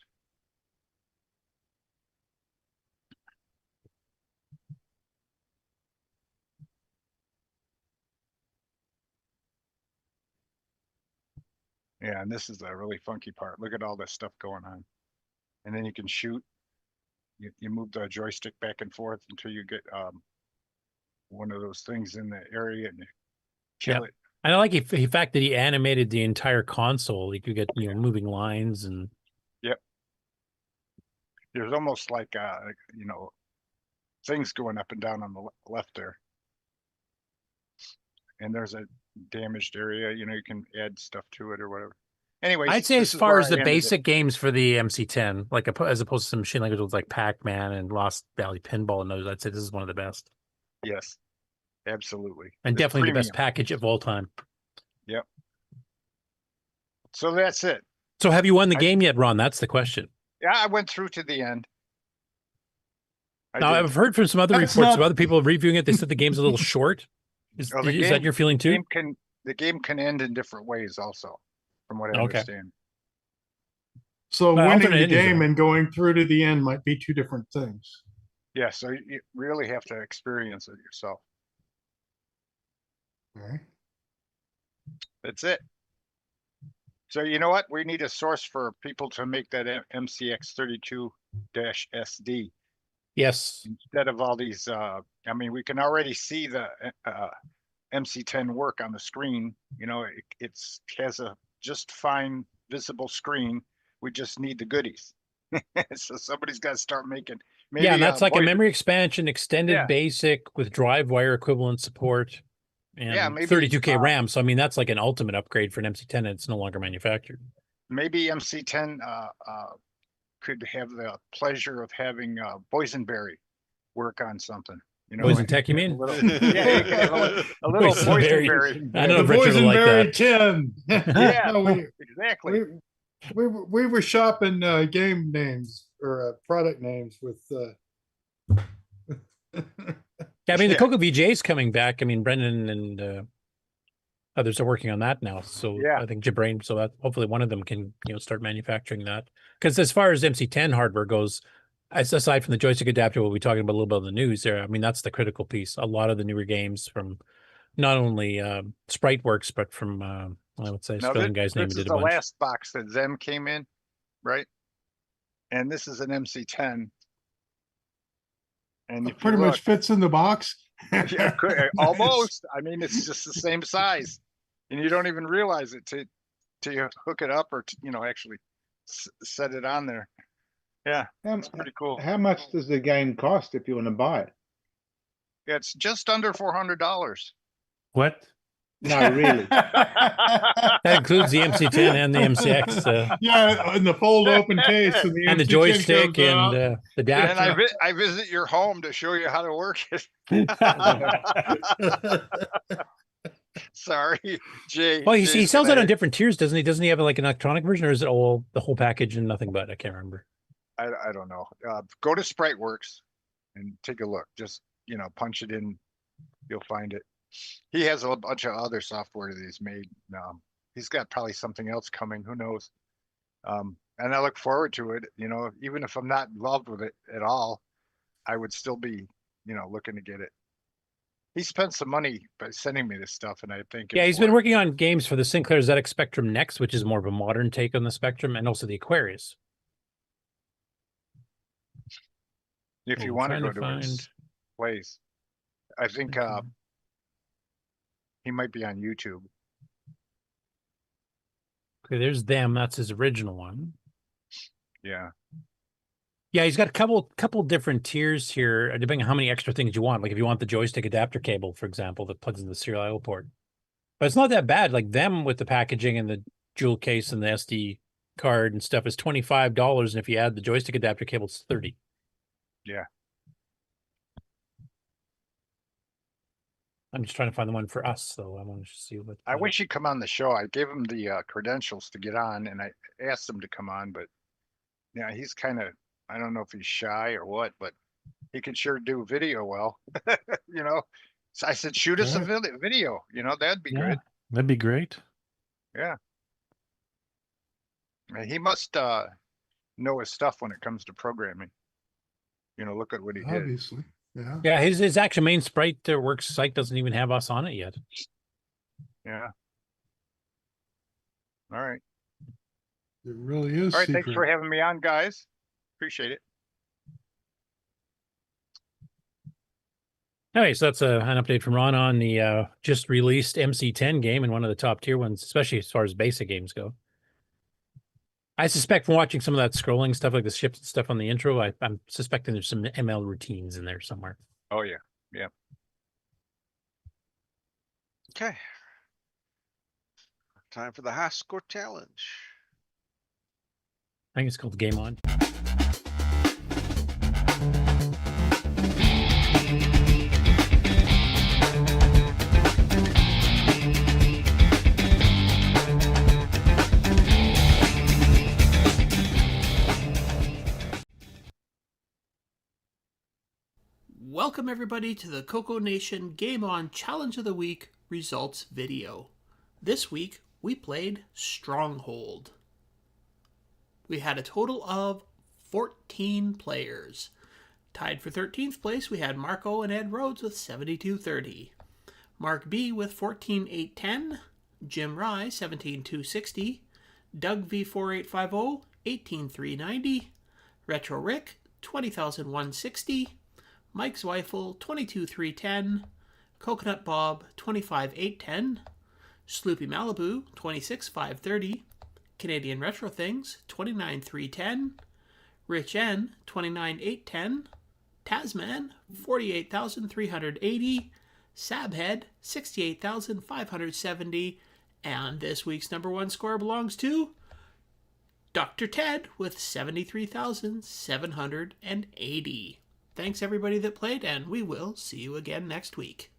Yeah, and this is a really funky part. Look at all this stuff going on. And then you can shoot. You move the joystick back and forth until you get one of those things in the area, and you kill it. And I like the fact that he animated the entire console. You could get moving lines and. Yep. There's almost like things going up and down on the left there. And there's a damaged area. You can add stuff to it or whatever. Anyway, I'd say as far as the basic games for the MC10, like as opposed to some machine languages like Pac-Man and Lost Valley Pinball and those, I'd say this is one of the best. Yes. Absolutely. And It's definitely the best premium. package of all time. Yep. So that's it. So have you won the game yet, Ron? That's the question. Yeah, I went through to the end. Now, I've heard from some other That's reports of not- other people reviewing it. They said the game's a little short. Is, Oh, the is that your feeling too? The game can end in different ways also, from what I Okay. understand. So But winning alternate the endings game are- and going through to the end might be two different things. Yeah, so you really have to experience it yourself. All right. That's it. So you know what? We need a source for people to make that MCX 32-SD Yes. instead of all these. I mean, we can already see the MC10 work on the screen. You know, it has a just fine visible screen. We just need the goodies. So somebody's got to start making. Maybe, Yeah, and that's like a voice- memory expansion, extended Yeah. basic with drive wire equivalent support, and Yeah, maybe, 32K RAM. So I mean, that's like an ultimate upgrade for an MC10, and it's no longer manufactured. Maybe MC10 could have the pleasure of having Boysenberry work on something. You know, Boysen Tech, you mean? a little, yeah, you could have a little Boysenberry. I don't know if Richard will like that. 10. Yeah, No, exactly. we were shopping game names or product names with. Yeah, I mean, the Coco VJ is coming back. I mean, Brendan and others are working on that now. So Yeah. I think Jabrain, so that hopefully one of them can, start manufacturing that. Because as far as MC10 hardware goes, aside from the joystick adapter, we'll be talking about a little bit of the news there. I mean, that's the critical piece. A lot of the newer games from not only Spriteworks, but from, I would say, Now, Australian guy's name this who is did a the bunch. last box that Zem came in, right? And this is an MC10. And if you Pretty much look- fits in the box. Yeah, almost. I mean, it's just the same size, and you don't even realize it till you hook it up or actually set it on there. Yeah, it's pretty cool. How much does the game cost if you want to buy it? It's just under $400. What? No, really. That includes the MC10 and the MCX. Yeah, and the fold open case and the, And the MC10 joystick comes out. and the And adapter. I visit your home to show you how to work it. Sorry, Jay. Well, he Jay's sells it gonna- on different tiers, doesn't he? Doesn't he have like an electronic version, or is it all the whole package and nothing but? I can't remember. I don't know. Go to Spriteworks and take a look. Just punch it in, you'll find it. He has a bunch of other software that he's made. He's got probably something else coming. Who knows? And I look forward to it. Even if I'm not involved with it at all, I would still be, looking to get it. He spent some money by sending me this stuff, and I think Yeah, it's he's been worth- working on games for the Sinclair ZX Spectrum Next, which is more of a modern take on the Spectrum, and also the Aquarius. If you I'm want to trying go to to his place, I think he might be on YouTube. Okay, there's them. That's his original one. Yeah. Yeah, he's got a couple different tiers here, depending on how many extra things you want. Like if you want the joystick adapter cable, for example, that plugs in the serial IO port. But it's not that bad. Like them with the packaging and the jewel case and the SD card and stuff is $25, and if you add the joystick adapter cable, it's $30. Yeah. I'm just trying to find the one for us, though. I want to see what. I wish he'd come on the show. I gave him the credentials to get on, and I asked him to come on, but yeah, he's kind of, I don't know if he's shy or what, but he can sure do video well. So I said, shoot us a video. That'd be Yeah, good. that'd be great. Yeah. And he must know his stuff when it comes to programming. Look at what he did. Obviously. Yeah. Yeah, his actual main Spriteworks site doesn't even have us on it yet. Yeah. All right. It really is. All right. Thanks secret. for having me on, guys. Appreciate it. Anyway, so that's an update from Ron on the just released MC10 game and one of the top tier ones, especially as far as basic games go. I suspect from watching some of that scrolling stuff, like the ships and stuff on the intro, I'm suspecting there's some ML routines in there somewhere. Oh, yeah. Yeah. Okay. Time for the high score challenge. I think it's called Game On. Welcome everybody to the CoCoNation Game On Challenge of the Week results video. This week we played Stronghold. We had a total of 14 players. Tied for 13th place we had Marco and Ed Rhodes with 7230. Mark B with 14810, Jim Rye 17260, Doug V4850 18390, Retro Rick 20160, Mike Zweifel 22310, Coconut Bob 25810, Sloopy Malibu 26530, Canadian Retro Things 29310, Rich N 29810, Tasman 48380, Sabhead 68570, and this week's number one score belongs to Dr. Ted with 73,780. Thanks everybody that played, and we will see you again next week.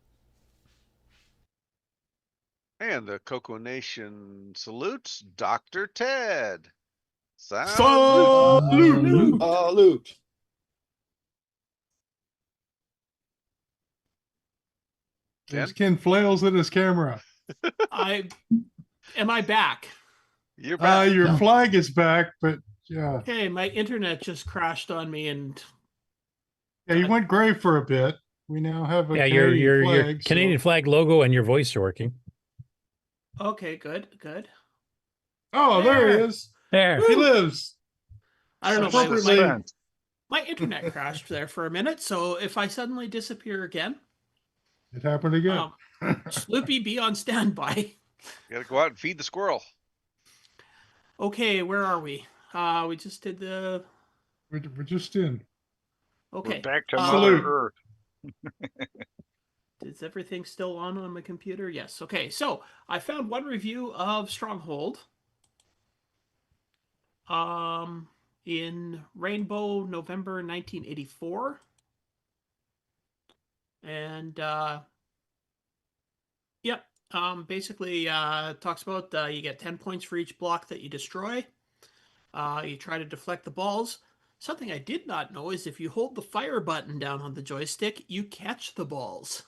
And the CoCoNation salutes Dr. Ted. Salute! Salute! There's Ken flails at his camera. Am I back? You're back. Your flag is back, but yeah. Okay, my internet just crashed on me, and Yeah, you went gray for a bit. We now have a your flag, Canadian flag logo and your voice are working. okay, good. Oh, there he is. There. He lives. I don't know Appropriately. why my internet crashed there for a minute, so if I suddenly disappear again, It happened again. Sloopy, be on standby. You gotta go out and feed the squirrel. Okay, where are we? We just did the... We're just in. Okay. We're back to Mother Earth. Is everything still on my computer? Yes. Okay, so I found one review of Stronghold in Rainbow, November 1984. And basically talks about you get 10 points for each block that you destroy. You try to deflect the balls. Something I did not know is if you hold the fire button down on the joystick, you catch the balls.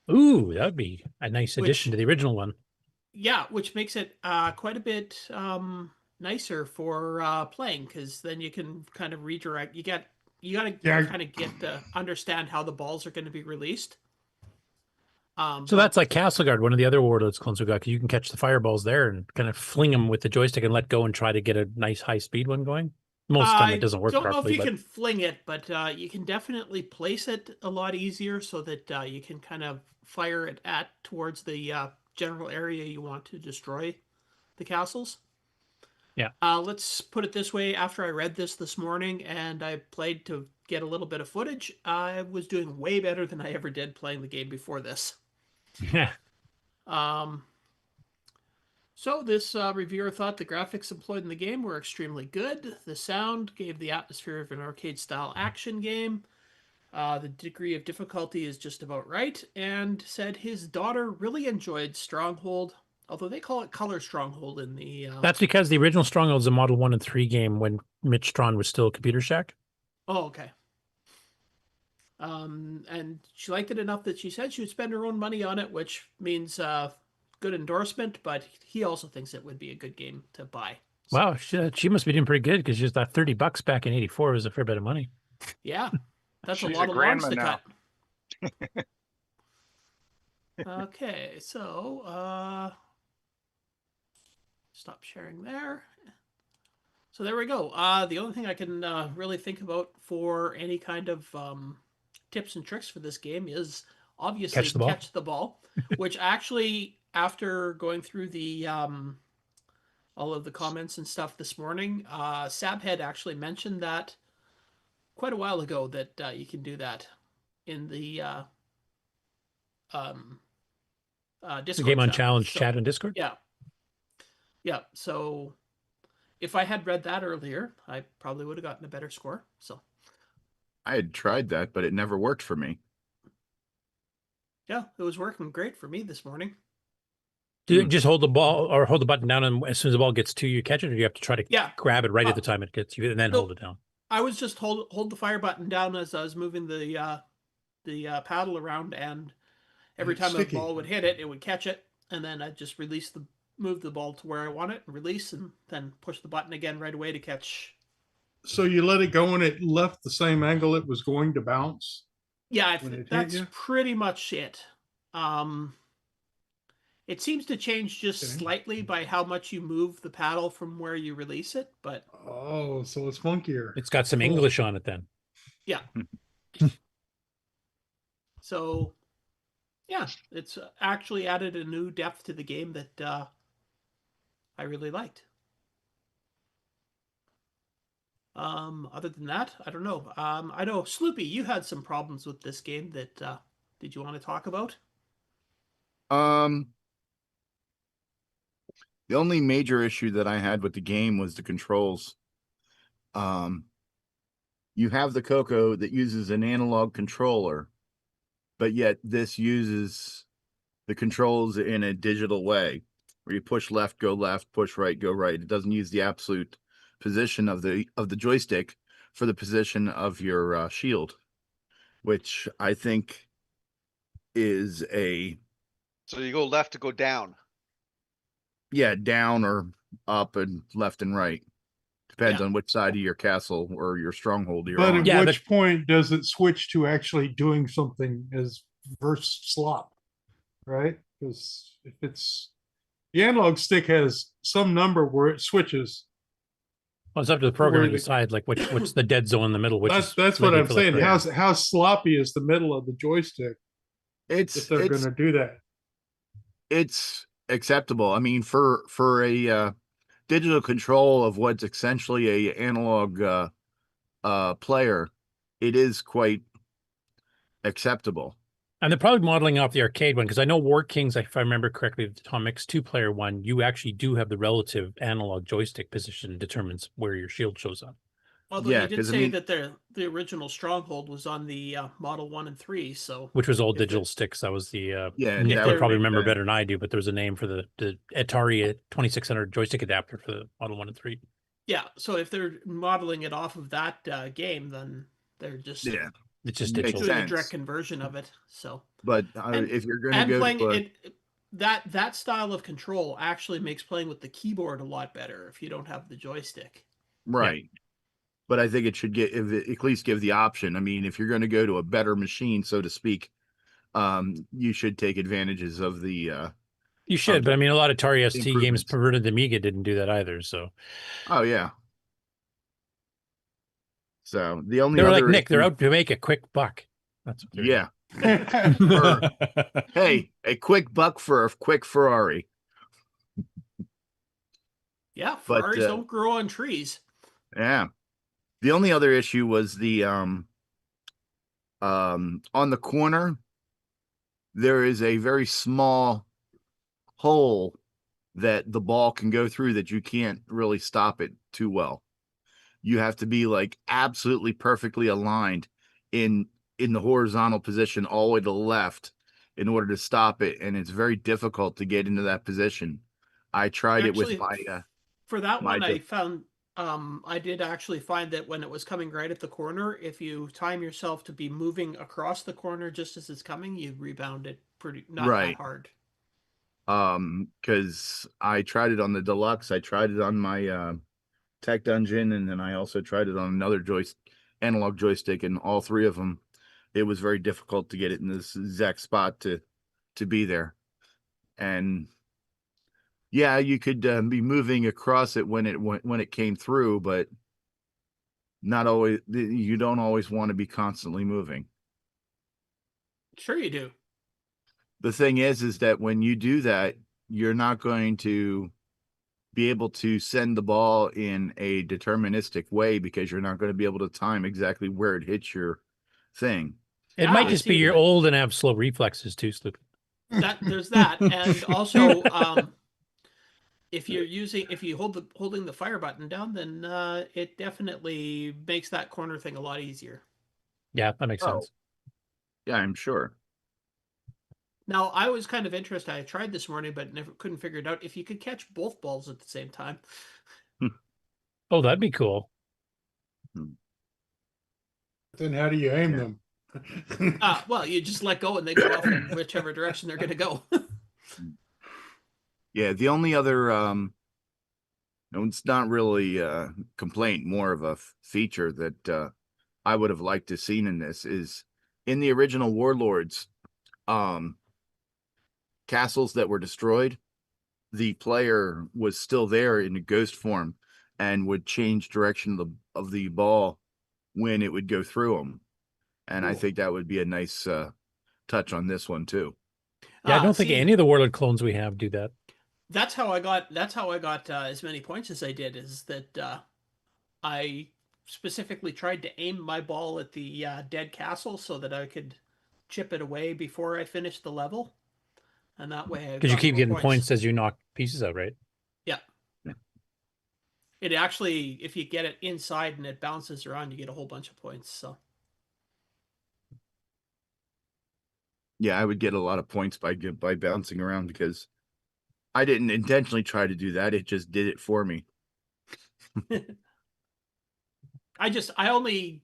Ooh, that would be a nice addition to the original one. Yeah, which makes it quite a bit nicer for playing, because then you can kind of redirect. You got to kind of get to understand how the balls are going to be released. So that's like Castleguard, one of the other Warlords clones we got, because you can catch the fireballs there and kind of fling them with the joystick and let go and try to get a nice high-speed one going. Most of the time it doesn't work properly. I don't know if you can fling it, but you can definitely place it a lot easier so that you can kind of fire it towards the general area you want to destroy the castles. Yeah. Let's put it this way. After I read this morning and I played to get a little bit of footage, I was doing way better than I ever did playing the game before this. Yeah. So this reviewer thought the graphics employed in the game were extremely good. The sound gave the atmosphere of an arcade-style action game. The degree of difficulty is just about right, and said his daughter really enjoyed Stronghold, although they call it Color Stronghold in the... That's because the original Stronghold is a Model 1 and 3 game when Mitch Strawn was still Computer Shack. Oh, okay. And she liked it enough that she said she would spend her own money on it, which means good endorsement, but he also thinks it would be a good game to buy. So, wow, she must be doing pretty good, because just that $30 back in '84 was a fair bit of money. Yeah, that's She's a lot a of lawns grandma to now. cut. Okay, so stop sharing there. So there we go. The only thing I can really think about for any kind of tips and tricks for this game is obviously catch the ball, which actually, after going through the all of the comments and stuff this morning, Sabhead actually mentioned that quite a while ago, that you can do that in the Discord. The Game on chat. Challenge chat on Discord? Yeah. So if I had read that earlier, I probably would have gotten a better score. So I had tried that, but it never worked for me. yeah, it was working great for me this morning. Do you just hold the ball or hold the button down, and as soon as the ball gets to you, catch it, or do you have to try to grab it right at the time it gets you and then hold it down? I was just hold the fire button down as I was moving the the paddle around, and every It's time sticky. a ball would hit it, it would catch it, and then I'd just move the ball to where I want it, and release, and then push the button again right away to catch. So you let it go and it left the same angle it was going to bounce? Yeah, when it hit that's you? pretty much it. It seems to change just Okay. slightly by how much you move the paddle from where you release it, but Oh, so it's funkier. It's got some Cool. English on it then. yeah. So, yeah, it's actually added a new depth to the game that I really liked. Other than that, I don't know. I know, Sloopy, you had some problems with this game that did you want to talk about? The only major issue that I had with the game was the controls. You have the Coco that uses an analog controller, but yet this uses the controls in a digital way, where you push left, go left, push right, go right. It doesn't use the absolute position of the joystick for the position of your shield, which I think is a So you go left to go down. yeah, down or up and left and right. Depends Yeah. on which side of your castle or your stronghold you're But on. at which point does it switch to actually doing something as versus slot, right? Because if it's the analog stick has some number where it switches. Well, it's up to the programmer to decide like what's the dead zone in the middle, which That's what I'm saying. How sloppy is the middle of the joystick? If they're going to do that, it's acceptable. I mean, for a digital control of what's essentially a analog player, it is quite acceptable. And they're probably modeling off the arcade one, because I know War Kings, if I remember correctly, the Tom Mix 2-player one, you actually do have the relative analog joystick position determines where your shield shows up. Although you did say that the original Stronghold was on the Model 1 and 3, so... Which was all digital sticks. That was the... Nick that would probably make remember sense. better than I do, but there was a name for the Atari 2600 joystick adapter for the Model 1 and 3. Yeah, so if they're modeling it off of that game, then they're just... Yeah. It's just Makes doing sense. a direct conversion of it, so... But if you're going to go playing to it, that style of control actually makes playing with the keyboard a lot better if you don't have the joystick. right. Yeah. But I think it should at least give the option. I mean, if you're going to go to a better machine, so to speak, you should take advantages of the. You should, but I mean, a lot of Atari ST games perverted the Amiga didn't do that either. So. Oh yeah. So the only they were like Nick, they're out to make a quick buck. That's what yeah. Hey, a quick buck for a quick Ferrari. Yeah, Ferraris don't grow on trees. Yeah. The only other issue was the on the corner, there is a very small hole that the ball can go through that you can't really stop it too well. You have to be like absolutely perfectly aligned in the horizontal position all the way to the left in order to stop it, and it's very difficult to get into that position. I tried it with my for that one I found I did actually find that when it was coming right at the corner, if you time yourself to be moving across the corner just as it's coming, you rebound it not that hard. Because I tried it on the Deluxe, I tried it on my Tech Dungeon, and then I also tried it on another analog joystick, and all three of them, it was very difficult to get it in this exact spot to be there. And yeah, you could be moving across it when it came through, but not always. You don't always want to be constantly moving. Sure you do. The thing is that when you do that, you're not going to be able to send the ball in a deterministic way, because you're not going to be able to time exactly where it hits your thing. It might just be you're old and have slow reflexes too, Sloopy. There's that, and also if you holding the fire button down, then it definitely makes that corner thing a lot easier. Yeah, that makes sense. Yeah, I'm sure. Now, I was kind of interested. I tried this morning, but couldn't figure it out. If you could catch both balls at the same time. Oh, that'd be cool. Then how do you aim them? Well, you just let go and they go off in whichever direction they're going to go. Yeah, the only other no, it's not really a complaint, more of a feature that I would have liked to seen in this is in the original Warlords castles that were destroyed, the player was still there in a ghost form and would change direction of the ball when it would go through them. And I Cool. think that would be a nice touch on this one too. Yeah, I don't think any of the Warlord clones we have do that. That's how I got as many points as I did, is that I specifically tried to aim my ball at the dead castle so that I could chip it away before I finished the level. And that way I Because you got keep more getting points as you knock pieces out, right? Yeah. It actually, if you get it inside and it bounces around, you get a whole bunch of points. So Yeah, I would get a lot of points by bouncing around because I didn't intentionally try to do that. It just did it for me. I only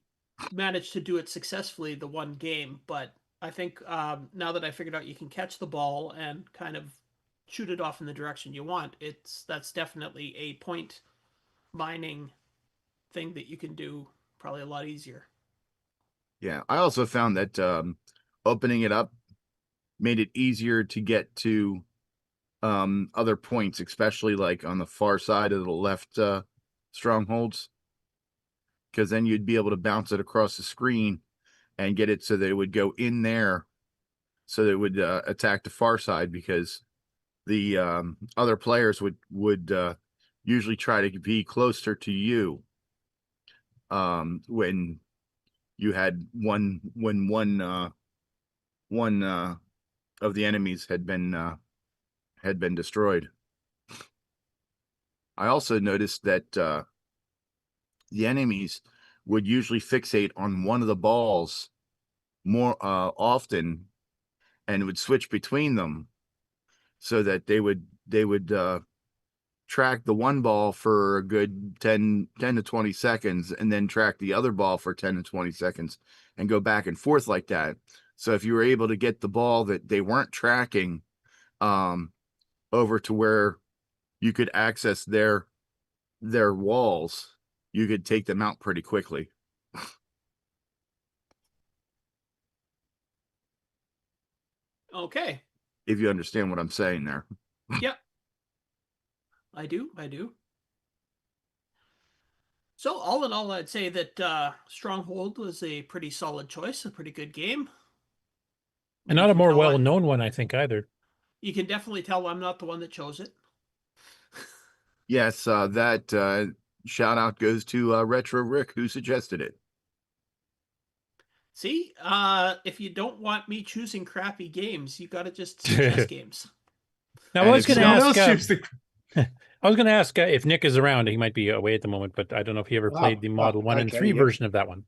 managed to do it successfully the one game, but I think now that I figured out you can catch the ball and kind of shoot it off in the direction you want, that's definitely a point mining thing that you can do probably a lot easier. Yeah, I also found that opening it up made it easier to get to other points, especially like on the far side of the left strongholds, because then you'd be able to bounce it across the screen and get it so that it would go in there, so that it would attack the far side, because the other players would usually try to be closer to you when you had one of the enemies had been destroyed. I also noticed that the enemies would usually fixate on one of the balls more often and would switch between them, so that they would track the one ball for a good 10 to 20 seconds and then track the other ball for 10 to 20 seconds and go back and forth like that. So if you were able to get the ball that they weren't tracking over to where you could access their walls, you could take them out pretty quickly. Okay. If you understand what I'm saying there. Yep. I do. So all in all, I'd say that Stronghold was a pretty solid choice, a pretty good game. And not a more well-known one, I think, either. You can definitely tell I'm not the one that chose it. Yes, that shout out goes to Retro Rick, who suggested it. See, if you don't want me choosing crappy games, you got to just suggest games. Now, I was going to ask. I was going to ask if Nick is around. He might be away at the moment, but I don't know if he ever played the Model 1 and 3 version of that one.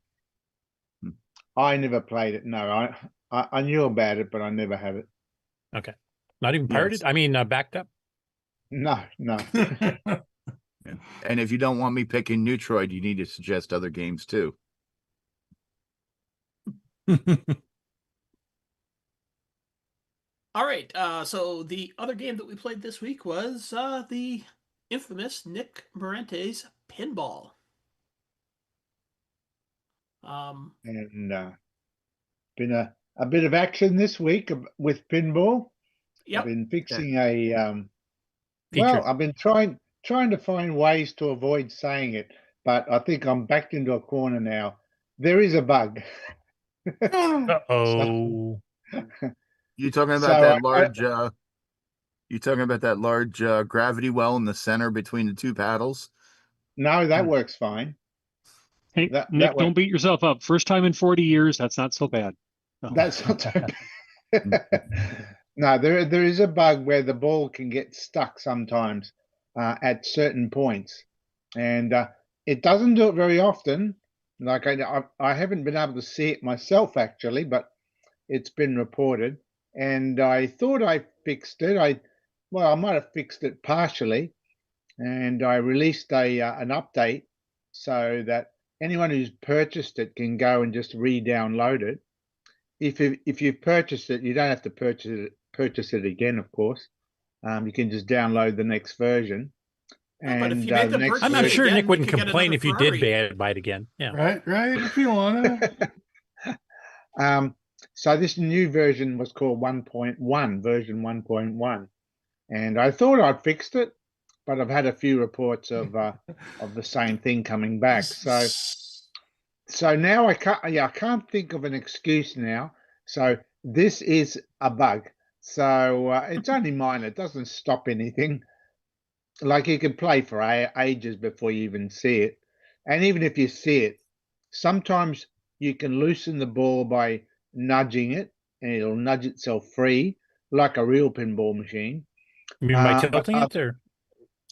I never played it. No, I knew about it, but I never had it. Okay. Not even pirated? Yes. I mean, backed up? No. And if you don't want me picking Neutroid, you need to suggest other games too. All right. So the other game that we played this week was the infamous Nick Morente's Pinball. And been a bit of action this week with pinball. Yep. I've been fixing well, I've been trying to find ways to avoid saying it, but I think I'm backed into a corner now. There is a bug. Uh-oh. You talking about that large you talking about that large gravity well in the center between the two paddles? No, that works fine. Hey, Nick, don't beat yourself up. First time in 40 years, that's not so bad. No. That's not so bad. No, there is a bug where the ball can get stuck sometimes at certain points, and it doesn't do it very often. Like I haven't been able to see it myself actually, but it's been reported, and I thought I fixed it. I might have fixed it partially, and I released an update so that anyone who's purchased it can go and just re-download it. if you purchased it, you don't have to purchase it again, of course. You can just download the next version. No, but if And you make the them next purchase I'm it sure again, Nick you wouldn't could get complain another if you did Ferrari. buy it again. Yeah. Right. If you wanna. So this new version was called 1.1, version 1.1, and I thought I'd fixed it, but I've had a few reports of the same thing coming back. So now I can't think of an excuse now. So this is a bug. So it's only minor. It doesn't stop anything. Like you can play for ages before you even see it, and even if you see it, sometimes you can loosen the ball by nudging it, and it'll nudge itself free like a real pinball machine. You mean by But tilting it, or?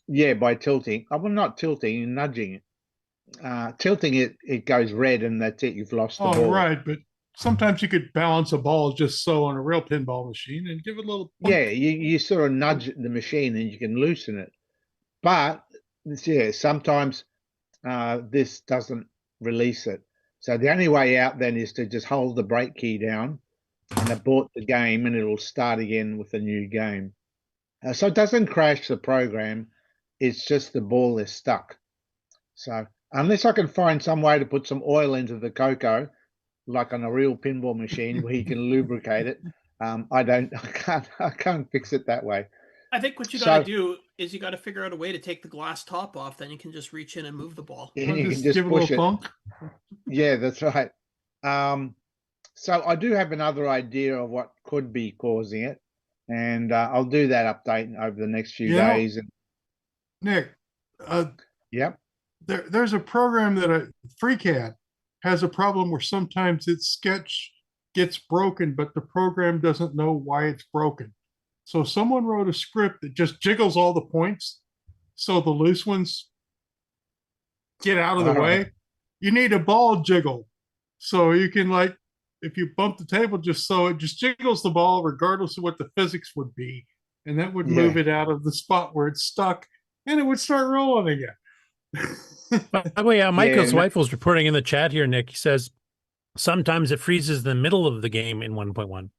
yeah, by tilting. Well, not tilting, nudging it. Tilting it, it goes red, and that's it. You've lost the Oh, ball. right. But sometimes you could balance a ball just so on a real pinball machine and give it a little. Yeah, you sort of nudge the machine, and you can loosen it. But yeah, sometimes this doesn't release it. So the only way out then is to just hold the brake key down and abort the game, and it'll start again with a new game. So it doesn't crash the program. It's just the ball is stuck. So unless I can find some way to put some oil into the Coco, like on a real pinball machine where you can lubricate it, I can't fix it that way. I think what you got to do is you got to figure out a way to take the glass top off. Then you can just reach in and move the ball. And you can just push it. Yeah, that's right. So I do have another idea of what could be causing it, and I'll do that update over the next few days. And Nick, yep, there's a program that FreeCAD has a problem where sometimes its sketch gets broken, but the program doesn't know why it's broken. So someone wrote a script that just jiggles all the points so the loose ones get out of the way. You need a ball jiggle. So you can, like, if you bump the table just so it just jiggles the ball regardless of what the physics would be. And that would move it out of the spot where it's stuck, and it would start rolling again. By the way, Michael's wife was reporting in the chat here, Nick. He says sometimes it freezes in the middle of the game in 1.1.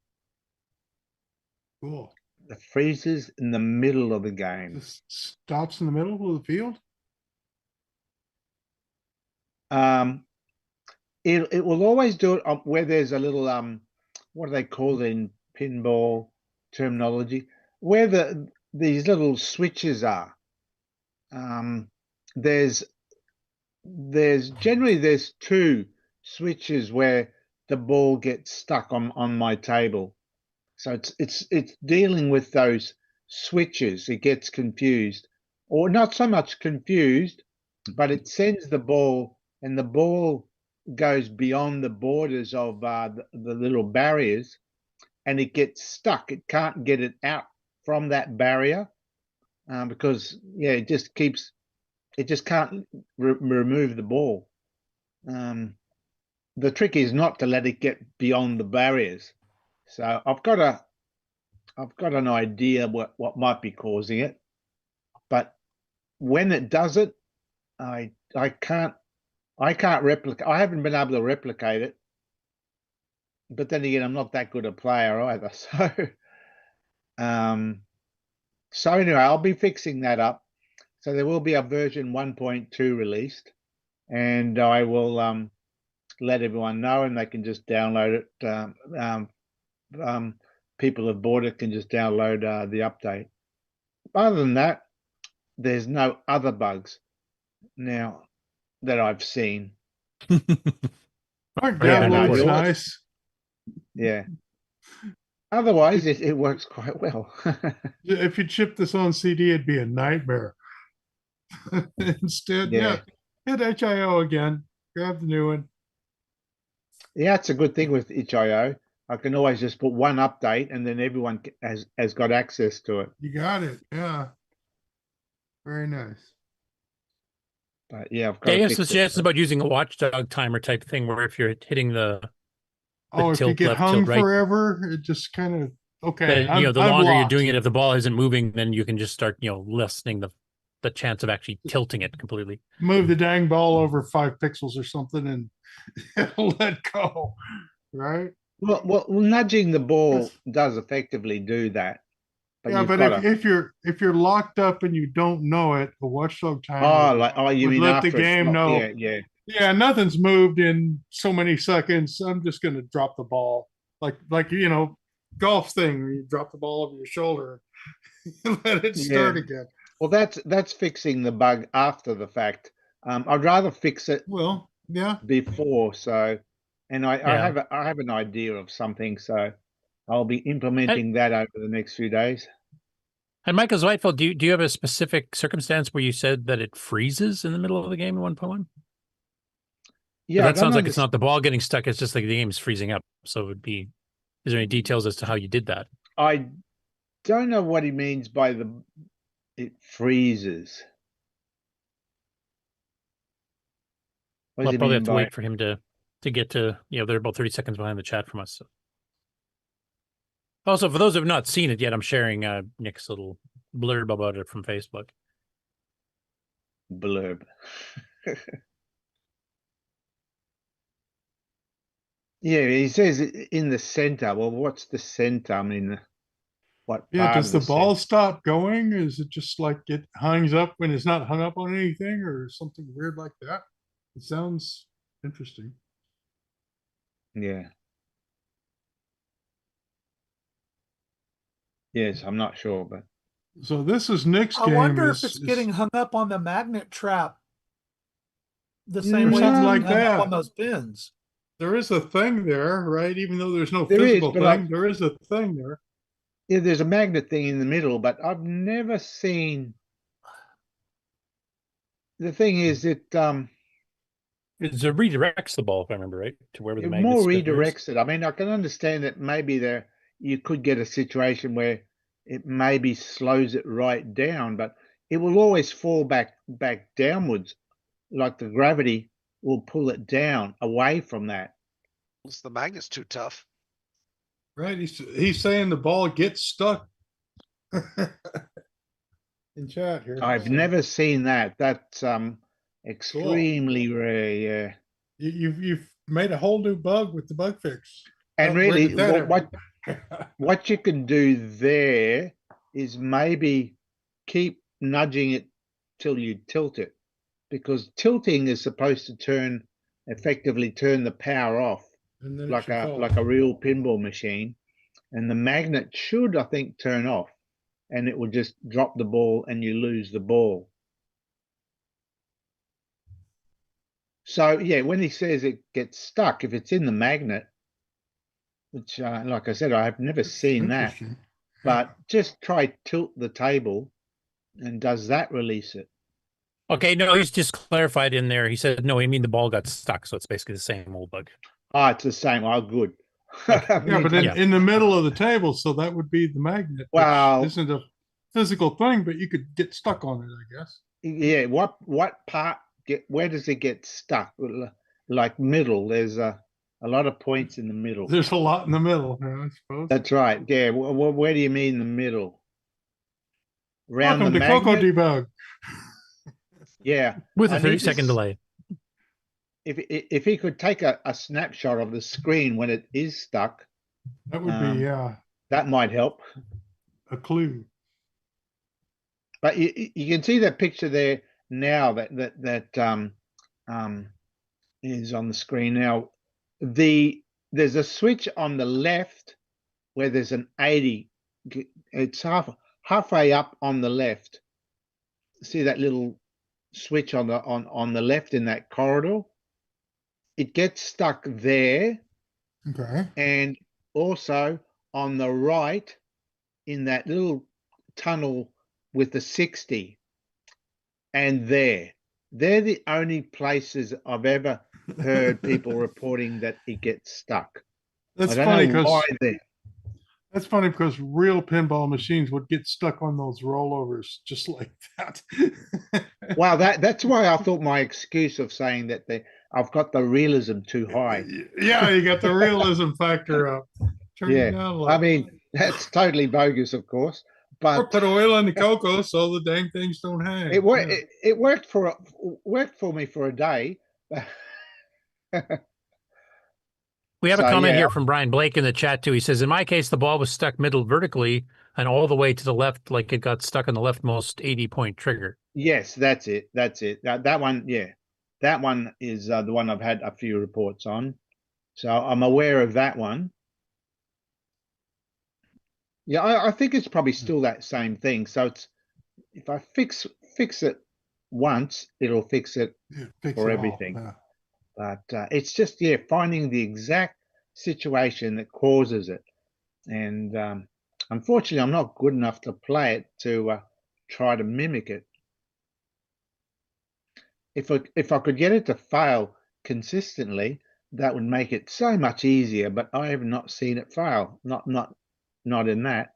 Cool. It freezes in the middle of the game. Just stops in the middle of the field? It will always do it where there's a little what do they call it in pinball terminology? Where these little switches are. There's generally two switches where the ball gets stuck on my table. So it's dealing with those switches. It gets confused, or not so much confused, but it sends the ball, and the ball goes beyond the borders of the little barriers, and it gets stuck. It can't get it out from that barrier because it just can't remove the ball. The trick is not to let it get beyond the barriers. So I've got an idea what might be causing it, but when it does it, I can't replicate. I haven't been able to replicate it. But then again, I'm not that good a player either. So anyway, I'll be fixing that up. So there will be a version 1.2 released, and I will let everyone know, and they can just download it. People who've bought it can just download the update. Other than that, there's no other bugs now that I've seen. Download's nice. Yeah. Otherwise, it works quite well. If you chip this on CD, it'd be a nightmare. Instead, hit HIO again. Grab the new one. Yeah, it's a good thing with itch.io. I can always just put one update, and then everyone has got access to it. You got it. Yeah. Very nice. But yeah, I've got. They have suggestions about using a watchdog timer type thing, where if you're hitting the if tilt you get left, hung tilt right, forever, it just kind of okay. the longer you're doing it, if the ball isn't moving, then you can just start lessening the chance of actually tilting it completely. Move the dang ball over 5 pixels or something, and it'll let go. Right? Well, nudging the ball does effectively do that. Yeah, you've but got if you're locked up and you don't know it, the watchdog timer you would mean let the after it's game not- know. Yeah, nothing's moved in so many seconds. I'm just going to drop the ball, like golf thing where you drop the ball over your shoulder and let it start again. Well, that's fixing the bug after the fact. I'd rather fix it. Well, yeah. Before, so, and I have an idea of something, so I'll be implementing that over the next few days. And Michael Zweifeld, do you have a specific circumstance where you said that it freezes in the middle of the game in 1.1? Yeah, that sounds like it's not the ball getting stuck. It's just like the game's freezing up. So it would be. Is there any details as to how you did that? I don't know what he means by it freezes. We'll probably have to wait for him to get to. They're about 30 seconds behind the chat from us. So. Also, for those who have not seen it yet, I'm sharing Nick's little blurb about it from Facebook. Blurb. Yeah, he says in the center. Well, what's the center? I mean, what? Yeah, does the ball stop going? Is it just like it hangs up when it's not hung up on anything, or something weird like that? It sounds interesting. Yeah. Yes, I'm not sure, but so this is Nick's I game. wonder if it's getting hung up on the magnet trap the same way something it's like hung that up on those pins. There is a thing there, right? Even though there's no There physical is, but thing, there is a thing there. Yeah, there's a magnet thing in the middle, but I've never seen. The thing is, it redirects the ball, if I remember right, to wherever the magnet more spinner is. redirects it. I mean, I can understand that maybe you could get a situation where it maybe slows it right down, but it will always fall back downwards, like the gravity will pull it down away from that. The magnet's too tough. Right, he's saying the ball gets stuck. In chat here. I've never seen that. That's extremely rare. Yeah. You've made a whole new bug with the bug fix. And really, what you can do there is maybe keep nudging it till you tilt it, because tilting is supposed to effectively turn the power off, like a real pinball machine, and the magnet should, I think, turn off, and it will just drop the ball and you lose the ball. So yeah, when he says it gets stuck, if it's in the magnet, which like I said, I have never seen that, but just try tilt the table, and does that release it? Okay, no, he's just clarified in there. He said, no, I mean the ball got stuck, so it's basically the same old bug. Ah, it's the same. Oh, good. Yeah, but in the middle of the table, so that would be the magnet. Wow. Which isn't a physical thing, but you could get stuck on it, I guess. Yeah, what part where does it get stuck? Like middle, there's a lot of points in the middle. There's a lot in the middle, I suppose. That's right. Yeah, where do you mean the middle? Around Welcome the to magnet? Coco Debug. Yeah. With a 30-second delay. If he could take a snapshot of the screen when it is stuck, that would be that might help. A clue. But you can see that picture there now that is on the screen now. There's a switch on the left where there's an 80. It's halfway up on the left. See that little switch on the left in that corridor? It gets stuck there. Okay. And also on the right in that little tunnel with the 60. And they're the only places I've ever heard people reporting that it gets stuck. That's funny because real pinball machines would get stuck on those rollovers just like that. Wow, that's why I thought my excuse of saying that I've got the realism too high. Yeah, you got the realism factor up. Turn it down a little. I mean, that's totally bogus, of course. But or put oil in the cocoa so the dang things don't hang. It worked. Yeah. It worked worked for me for a day. We have a So, comment yeah. here from Brian Blake in the chat too. He says, in my case, the ball was stuck middle vertically and all the way to the left, like it got stuck on the leftmost 80-point trigger. Yes, that's it. That's it. That one, yeah. That one is the one I've had a few reports on. So I'm aware of that one. Yeah, I think it's probably still that same thing. So it's if I fix it once, it'll fix it Fix for it all, everything. yeah. But it's just, yeah, finding the exact situation that causes it. And unfortunately, I'm not good enough to play it to try to mimic it. If I could get it to fail consistently, that would make it so much easier. But I have not seen it fail. Not in that.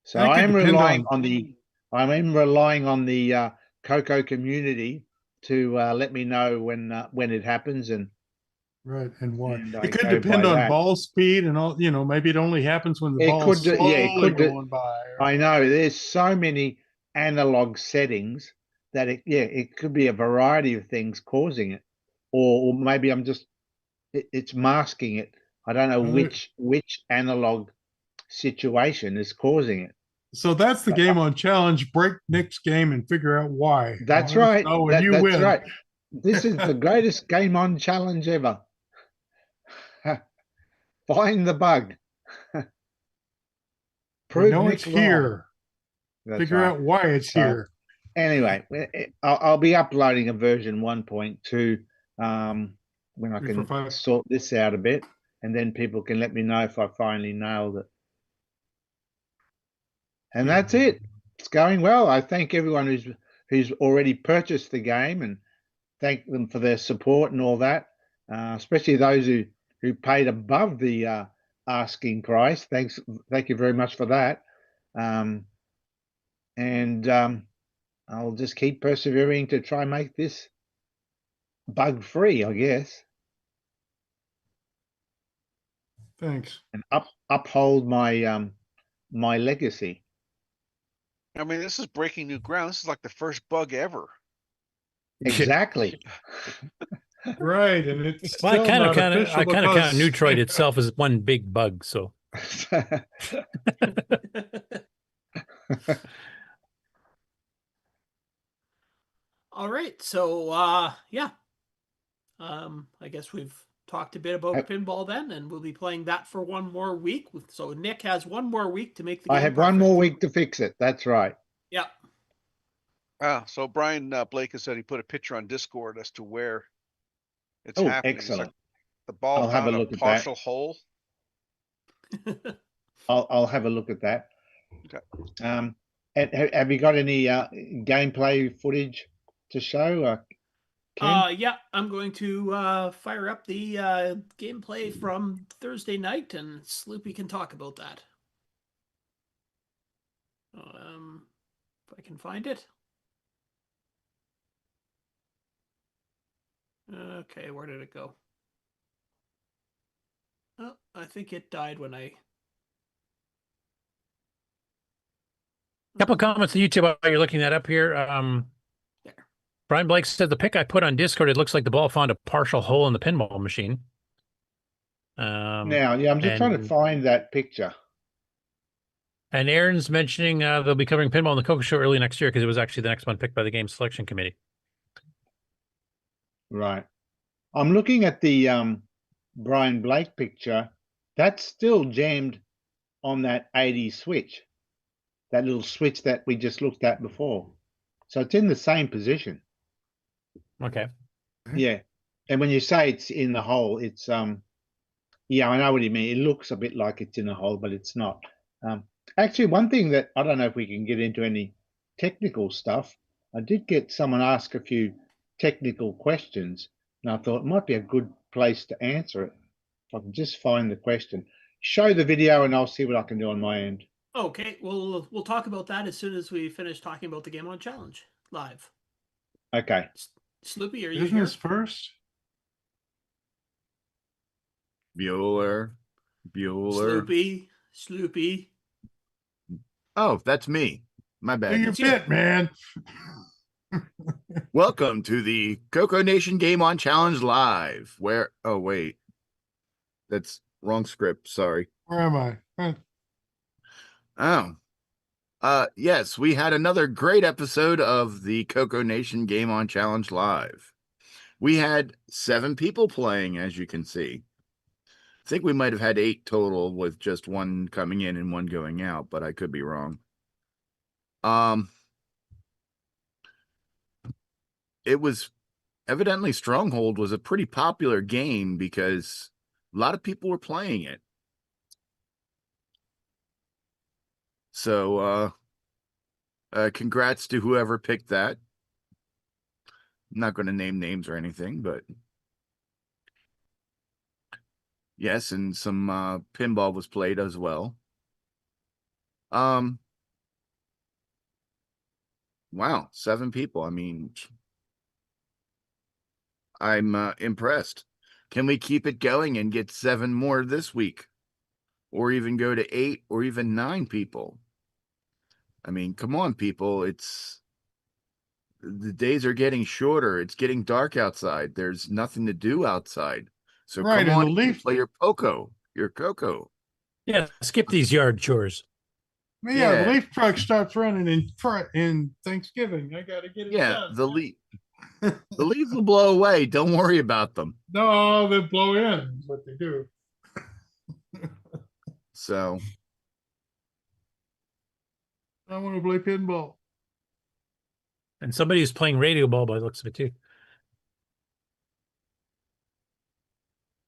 So That I could am depend relying on- on the Coco community to let me know when it happens, and Right, and why? and I It could go depend by on that. ball speed and all. You know, maybe it only happens when the It ball's could do, yeah, it slowly could do. going by. I know there's so many analog settings that it could be a variety of things causing it, or maybe I'm just it's masking it. I don't know Well, which analog situation is causing it. So that's the game on challenge. Break Nick's game and figure out why. That's Let us right. know when you That's win. right. This is the greatest game on challenge ever. Find the bug. We Prove know Nick it's wrong. here. That's Figure right. out why it's So, here. Anyway, I'll be uploading a version 1.2 when I 3, 4, can 5. sort this out a bit, and then people can let me know if I finally nailed it. And that's it. It's going well. I thank everyone who's already purchased the game, and thank them for their support and all that, especially those who paid above the asking price. Thank you very much for that. I'll just keep persevering to try and make this bug free, I guess, Thanks. and uphold my my legacy. I mean, this is breaking new ground. This is like the first bug ever. Exactly. Right, and it's Well, still I kind not of official count because Neutroid itself as one big bug. So All right, so yeah, I guess we've talked a bit about pinball then, and we'll be playing that for one more week. So Nick has one more week to make the game. I have one more week to fix it. That's right. Yeah. So Brian Blake has said he put a picture on Discord as to where it's Oh, happening. It's excellent. like the ball I'll have found a a look at that. partial hole. I'll have a look at that. Okay. And have you got any gameplay footage to show? Ken? Yeah, I'm going to fire up the gameplay from Thursday night, and Sloopy can talk about that. If I can find it. Okay, where did it go? Oh, I think it died when I... couple of comments on YouTube while you're looking that up here. Brian Blake said the pic I put on Discord, it looks like the ball found a partial hole in the pinball machine. Now, yeah, I'm just trying to find that picture. And Aaron's mentioning they'll be covering pinball in the Coco Show early next year because it was actually the next one picked by the game selection committee. Right. I'm looking at the Brian Blake picture. That's still jammed on that 80 switch. That little switch that we just looked at before. So it's in the same position. Okay. Yeah. And when you say it's in the hole, it's yeah, I know what you mean. It looks a bit like it's in a hole, but it's not. Actually, one thing that I don't know if we can get into any technical stuff. I did get someone ask a few technical questions, and I thought it might be a good place to answer it. If I can just find the question. Show the video and I'll see what I can do on my end. Okay, we'll talk about that as soon as we finish talking about the game on challenge live. Okay. Sloopy, are you Business here? first? Bueller. Sloopy. Oh, that's me. My bad. Do your bit, man. Welcome to the CoCoNation Game on Challenge Live, where, oh, wait. That's wrong script. Sorry. Where am I? Yes, we had another great episode of the CoCoNation Game On Challenge Live. We had 7 people playing, as you can see. I think we might have had 8 total with just one coming in and one going out, but I could be wrong. It was evidently Stronghold was a pretty popular game because a lot of people were playing it. So, congrats to whoever picked that. I'm not going to name names or anything, but yes, and some pinball was played as well. Wow, 7 people. I mean, I'm impressed. Can we keep it going and get 7 more this week? Or even go to 8 or even 9 people? I mean, come on, people. The days are getting shorter. It's getting dark outside. There's nothing to do outside. So Right, come and on, the leaf- play your Coco. Your Coco. Yeah, skip these yard chores. Yeah, the leaf truck starts running in front in Thanksgiving. I got to get it done. The leaves will blow away. Don't worry about them. No, they blow in. Is what they do. So I want to play pinball. And somebody who's playing radio ball by the looks of it too.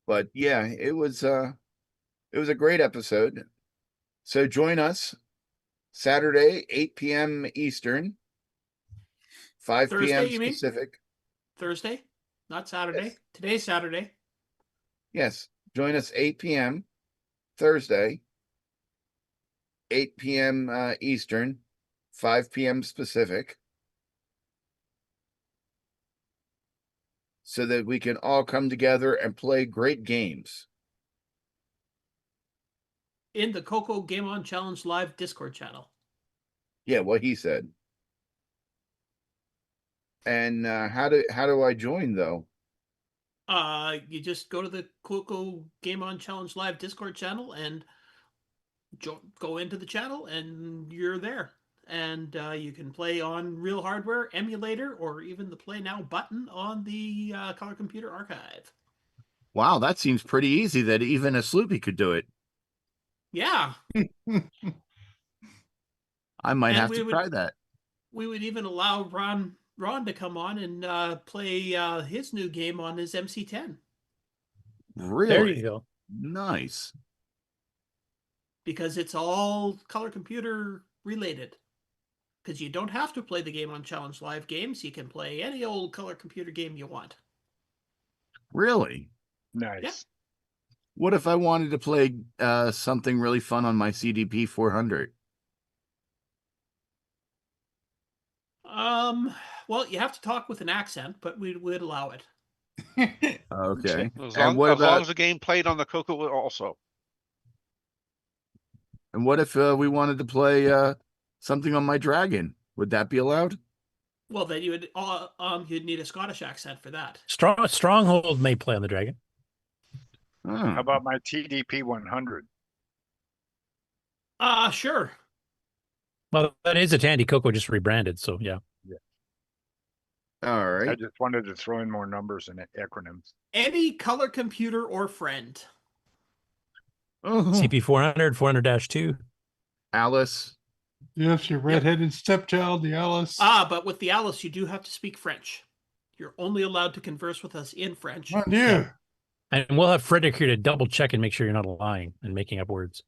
But yeah, it was a great episode. So join us Saturday, 8 p.m. Eastern, 5 p.m. Thursday, you mean? Pacific. Thursday, not Saturday. Today's Saturday. Yes, join us 8 p.m. Thursday, 8 p.m. Eastern, 5 p.m. Pacific, so that we can all come together and play great games. In the Coco Game On Challenge Live Discord channel. Yeah, what he said. And how do I join though? You just go to the Coco Game On Challenge Live Discord channel and go into the channel, and you're there. And you can play on real hardware, emulator, or even the Play Now button on the Color Computer Archive. Wow, that seems pretty easy that even a Sloopy could do it. Yeah. I might have to try that. We would even allow Ron to come on and play his new game on his MC10. Really? There you go. Nice. Because it's all color computer related. Because you don't have to play the Game on Challenge Live games. You can play any old color computer game you want. Really? Nice. Yeah. What if I wanted to play something really fun on my CDP 400? Well, you have to talk with an accent, but we would allow it. Okay. As And long what as the game played on the Coco also. And what if we wanted to play something on my Dragon? Would that be allowed? Well, then you would you'd need a Scottish accent for that. Stronghold may play on the Dragon. How about my TDP 100? Sure. Well, that is a Tandy Coco just rebranded, so yeah. All right. I just wanted to throw in more numbers and acronyms. Any color computer or friend. CP 400, 400-2. Alice. Yes, your redheaded stepchild, the Alice. But with the Alice, you do have to speak French. You're only allowed to converse with us in French. Mon Dieu. And we'll have Frederick here to double check and make sure you're not lying and making up words.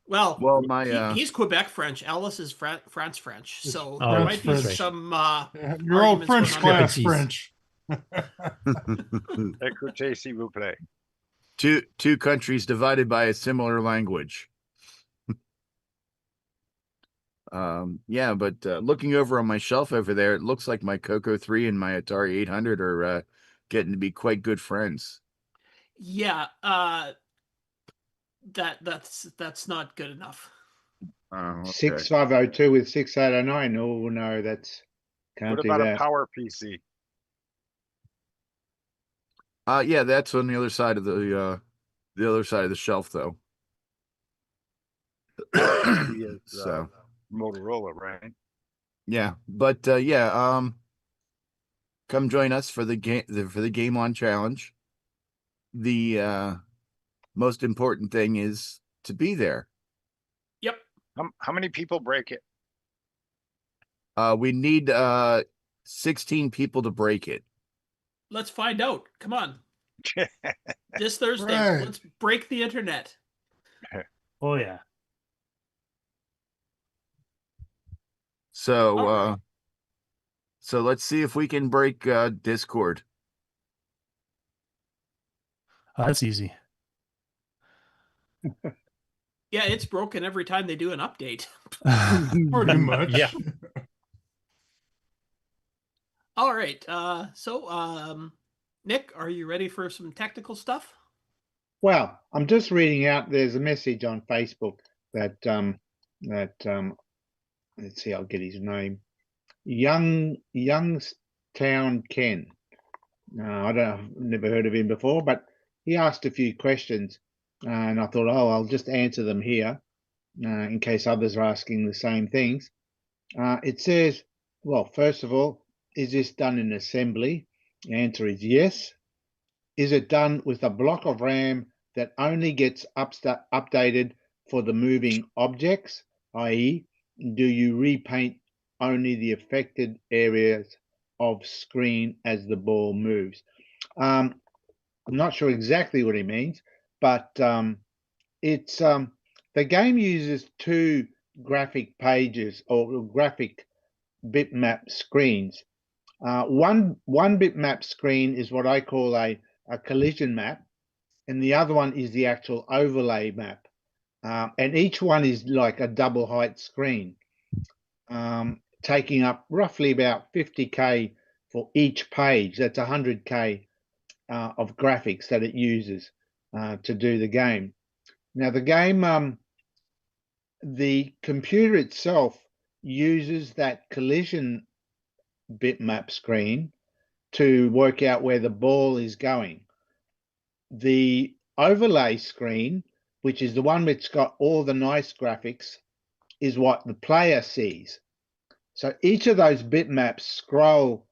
Well, my he's Quebec French. Alice is France French. So Oh, there that's might be French. some Your old arguments French going on there. class French. Écoutez, s'il vous plaît. Two countries divided by a similar language. Yeah, but looking over on my shelf over there, it looks like my Coco 3 and my Atari 800 are getting to be quite good friends. Yeah, that's not good enough. Okay. 6502 with 6809. Oh no, that's can't What do about that. a power PC? Yeah, that's on the other side of the the other side of the shelf, though. So Motorola, right? yeah, but come join us for the Game On Challenge. The most important thing is to be there. Yep. How many people break it? We need 16 people to break it. Let's find out. Come on. This Thursday, Right. let's break the internet. Oh yeah. So All right. so let's see if we can break Discord. That's easy. Yeah, it's broken every time they do an update. Pretty much. Yeah. All right. So Nick, are you ready for some technical stuff? Well, I'm just reading out. There's a message on Facebook that let's see, I'll get his name. Youngstown Ken. I've never heard of him before, but he asked a few questions, and I thought, oh, I'll just answer them here in case others are asking the same things. It says, well, first of all, is this done in assembly? The answer is yes. Is it done with a block of RAM that only gets updated for the moving objects, i.e., do you repaint only the affected areas of screen as the ball moves? I'm not sure exactly what he means, but it's the game uses two graphic pages or graphic bitmap screens. One bitmap screen is what I call a collision map, and the other one is the actual overlay map. And each one is like a double height screen, taking up roughly about 50K for each page. That's 100K of graphics that it uses to do the game. Now the game, the computer itself uses that collision bitmap screen to work out where the ball is going. The overlay screen, which is the one that's got all the nice graphics, is what the player sees. So each of those bitmaps scroll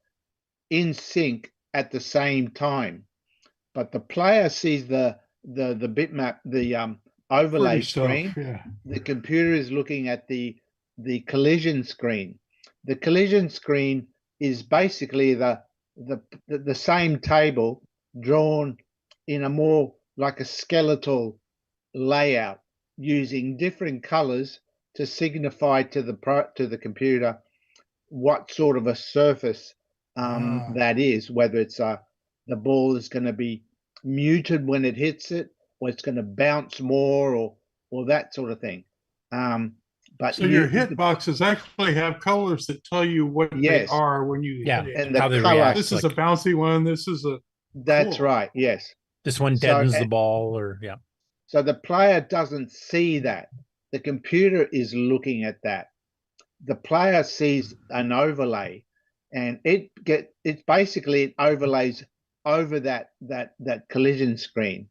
in sync at the same time, but the player sees the bitmap, the overlay screen. Yeah. The computer is looking at the collision screen. The collision screen is basically the same table drawn in a more like a skeletal layout, using different colors to signify to the computer what sort of a surface that is, whether it's the ball is going to be muted when it hits it, or it's going to bounce more, or that sort of thing. But So your hit boxes actually have colors that tell you what they are when you hit it. and the color. This is a bouncy one. This is a. That's cool. right. Yes. This one deadens the ball, or yeah. So the player doesn't see that. The computer is looking at that. The player sees an overlay, and it basically it overlays over that collision screen.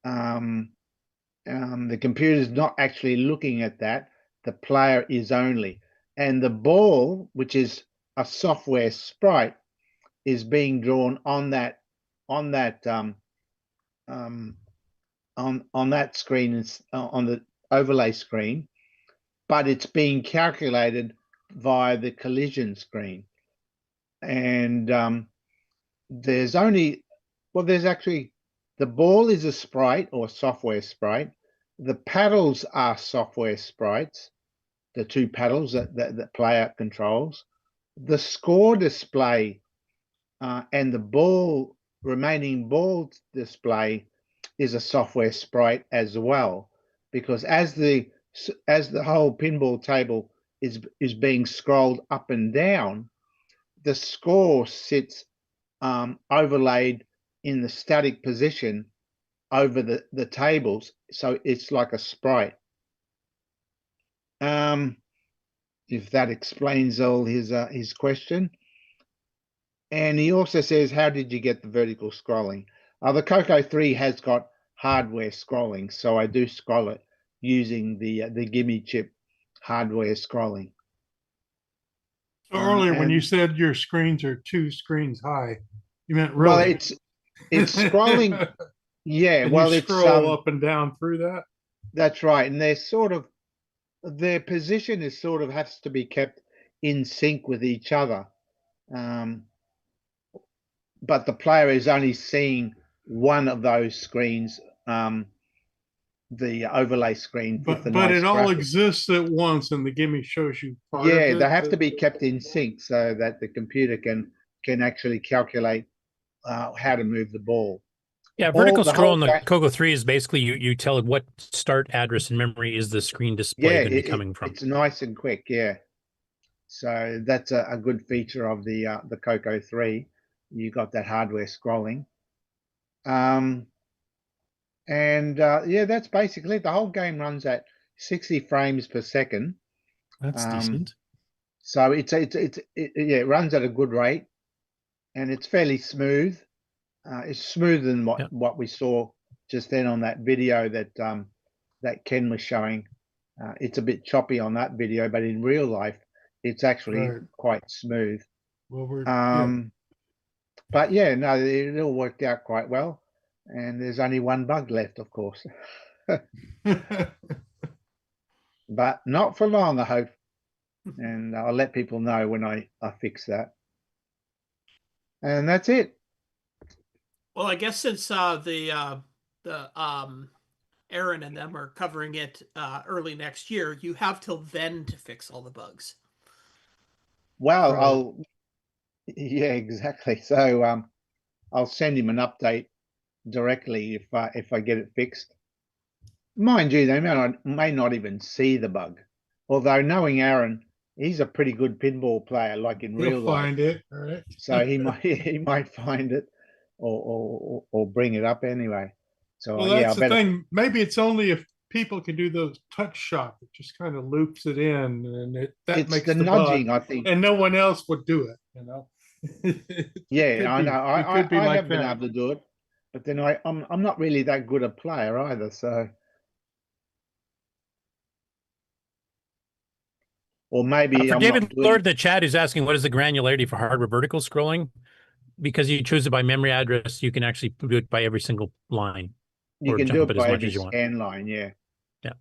The computer is not actually looking at that. The player is only, and the ball, which is a software sprite, is being drawn on that screen, on the overlay screen, but it's being calculated via the collision screen. And there's actually, the ball is a sprite or software sprite. The paddles are software sprites, the two paddles that the player controls. The score display and the remaining ball display is a software sprite as well, because as the whole pinball table is being scrolled up and down, the score sits overlaid in the static position over the tables, so it's like a sprite. If that explains all his question. And he also says, how did you get the vertical scrolling? The Coco 3 has got hardware scrolling. So I do scroll it using the Gimme chip hardware scrolling. So earlier, when you and- said your screens are 2 screens high, you meant really? Well, it's scrolling. Yeah, And well, you it's scroll up and down through that. That's right, and they're sort of their position is sort of has to be kept in sync with each other. But the player is only seeing one of those screens, the overlay screen with the But nice it all graphics. exists at once, and the gimme shows you part Yeah, of it. they have to be kept in sync so that the computer can actually calculate how to move the ball. Yeah, vertical the scroll whole in the ga- Coco 3 is basically you tell it what start address in memory is the screen display Yeah, going to be coming from. it's nice and quick. Yeah, so that's a good feature of the Coco 3. You got that hardware scrolling. Yeah, that's basically it. The whole game runs at 60 frames per second. That's decent. So it runs at a good rate, and it's fairly smooth. It's smoother than what we saw just then on that video that Ken was showing. It's a bit choppy on that video, but in real life, it's actually quite smooth. Well, But yeah, no, it all worked out quite well, and there's only one bug left, of course. But not for long, I hope. And I'll let people know when I fix that. And that's it. Well, I guess since Aaron and them are covering it early next year, you have till then to fix all the bugs. Well, yeah, exactly. So I'll send him an update directly if I get it fixed. Mind you, they may not even see the bug. Although knowing Aaron, he's a pretty good pinball player, like in real He'll life. find it, all right? So he might find it or bring it up anyway. So Well, yeah, that's the thing. Maybe it's only if people can do those touch shot that just kind of loops it in, and that it's makes the nudging, I think. And no one else would do it, you know. Yeah, I know. I like have been able to do it, but then I'm not really that good a player either. So, or maybe For I'm David not doing. Lord in the chat is asking what is the granularity for hardware vertical scrolling? Because you choose it by memory address, you can actually do it by every single line. You or can jump do up it as by much every as you want. scan line, yeah. Yeah.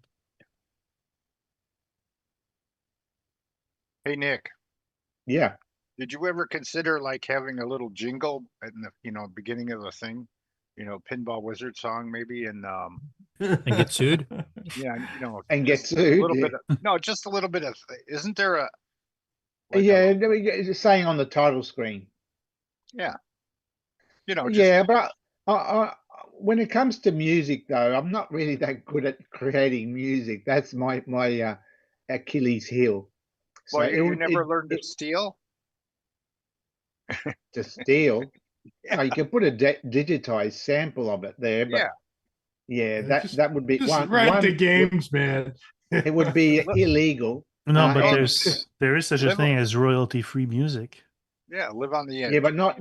Hey, Nick. Yeah. Did you ever consider like having a little jingle in the beginning of the thing? Pinball Wizard song maybe, and get sued? Yeah, and get just sued. A little bit of, just a little bit of. Isn't there a? It's saying on the title screen. Yeah. Yeah, but when it comes to music, though, I'm not really that good at creating music. That's my Achilles heel. Well, you never learned to steal. To steal? No, you can put a digitized sample of it there, but that would be just write the games, man. It would be illegal. No, but there is such a thing as royalty-free music. Yeah, live on the edge. Yeah, but not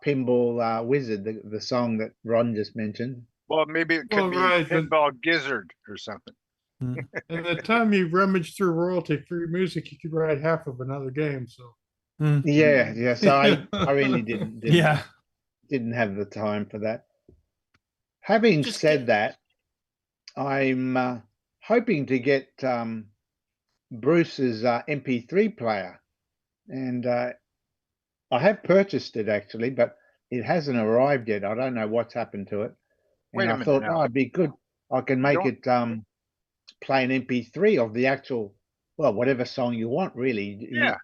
Pinball Wizard, the song that Ron just mentioned. Well, maybe it could be Pinball Gizzard or something. And the time you rummage through royalty-free music, you could write half of another game. So. Yeah. So I really didn't have the time for that. Having said that, I'm hoping to get Bruce's MP3 player, and I have purchased it actually, but it hasn't arrived yet. I don't know what's happened to it. And I thought, it'd be good. I can make it play an MP3 of the actual, whatever song you want, really. Yeah.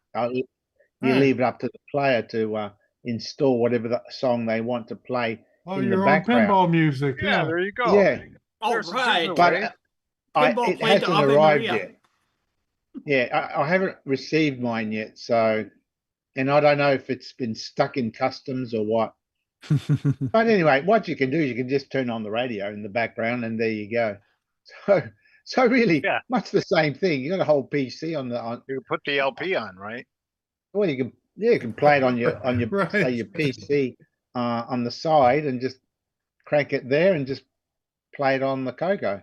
You leave it up to the player to install whatever the song they want to play in the background. Pinball music. Yeah, there you go. Yeah. All right. But Pinball it played hasn't to Ave arrived Maria. yet. Yeah, I haven't received mine yet. So, and I don't know if it's been stuck in customs or what. But anyway, what you can do is you can just turn on the radio in the background, and there you go. So really, much the same thing. You got a whole PC on the. You put the LP on, right? Well, you can play it on your say your PC on the side and just crank it there and just play it on the Coco.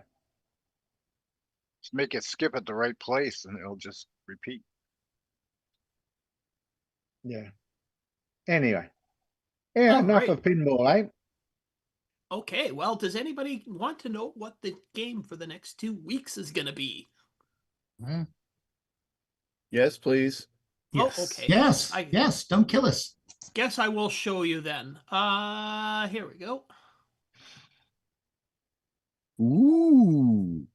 Just make it skip at the right place and it'll just repeat. Yeah. Anyway. Yeah, enough of pinball, eh? Okay, well, does anybody want to know what the game for the next 2 weeks is going to be? Yes, please. Oh, okay. Yes. Yes. Don't kill us. Guess I will show you then. Here we go. Ooh.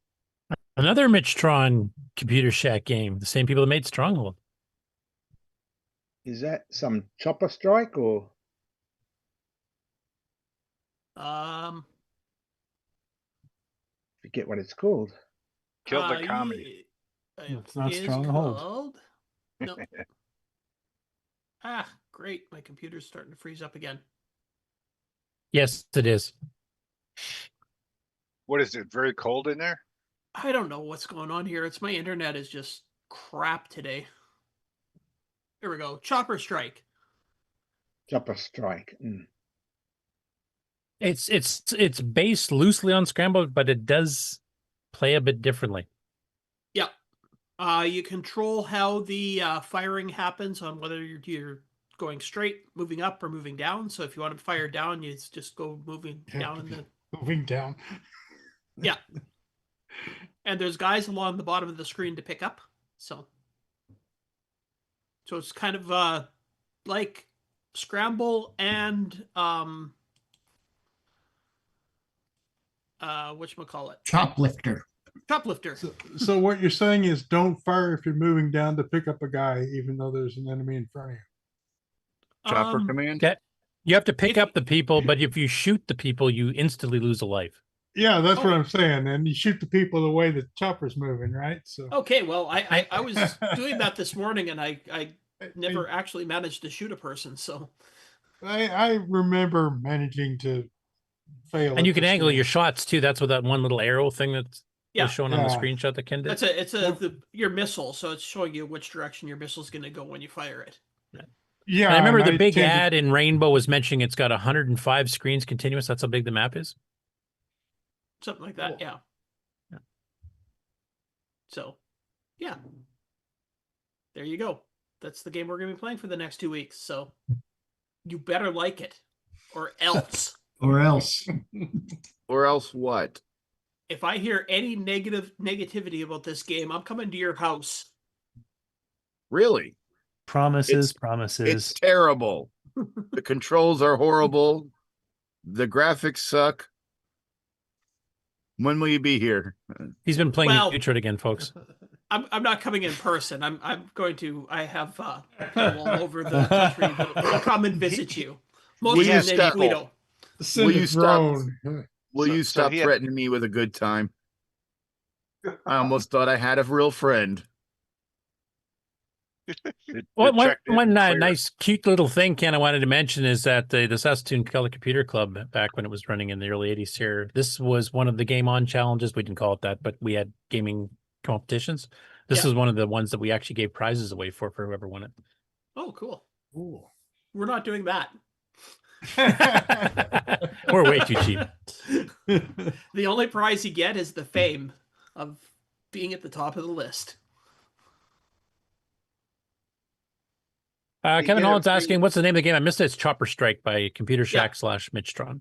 Another Mitchtron Computer Shack game. The same people that made Stronghold. Is that some chopper strike or? Forget what it's called. Kill the comedy. It's not is Stronghold. called- No. Great. My computer's starting to freeze up again. Yes, it is. What is it? Very cold in there? I don't know what's going on here. It's my internet is just crap today. Here we go. Chopper Strike. Chopper strike. It's based loosely on Scramble, but it does play a bit differently. Yeah. You control how the firing happens on whether you're going straight, moving up, or moving down. So if you want to fire down, you just go moving down and then moving down. Yeah. And there's guys along the bottom of the screen to pick up. So it's kind of like Scramble and whatchamacallit? Choplifter. Choplifter. So what you're saying is don't fire if you're moving down to pick up a guy, even though there's an enemy in front of you. Chopper command? You have to pick up the people, but if you shoot the people, you instantly lose a life. Yeah, that's what I'm saying. And you shoot the people the way the chopper's moving, right? So Okay, well, I was doing that this morning, and I never actually managed to shoot a person. So I remember managing to fail. And you can angle your shots too. That's what that one little arrow thing that's was shown on the screenshot that Ken did. it's your missile, so it's showing you which direction your missile's going to go when you fire it. Yeah, and I remember the big ad in Rainbow was mentioning it's got 105 screens continuous. That's how big the map is. Something like that, yeah. So, yeah. There you go. That's the game we're going to be playing for the next 2 weeks. So, you better like it, or else. Or else. Or else what? If I hear any negativity about this game, I'm coming to your house. Really? Promises. It's terrible. The controls are horrible. The graphics suck. When will you be here? He's been playing Detroit again, folks. I'm not coming in person. I'm going to. I have people all over the country that'll come and visit you. Mostly in Guido. Will you stop threatening me with a good time? I almost thought I had a real friend. One nice, cute little thing, Ken, I wanted to mention is that the Saskatoon Color Computer Club, back when it was running in the early 80s here, this was one of the Game On challenges. We didn't call it that, but we had gaming competitions. This was one of the ones that we actually gave prizes away for whoever won it. Oh, cool. Ooh. We're not doing that. We're way too cheap. The only prize you get is the fame of being at the top of the list. Kevin Holland's asking, what's the name of the game? I missed it. It's Chopper Strike by Computer Shack / Mitchtron.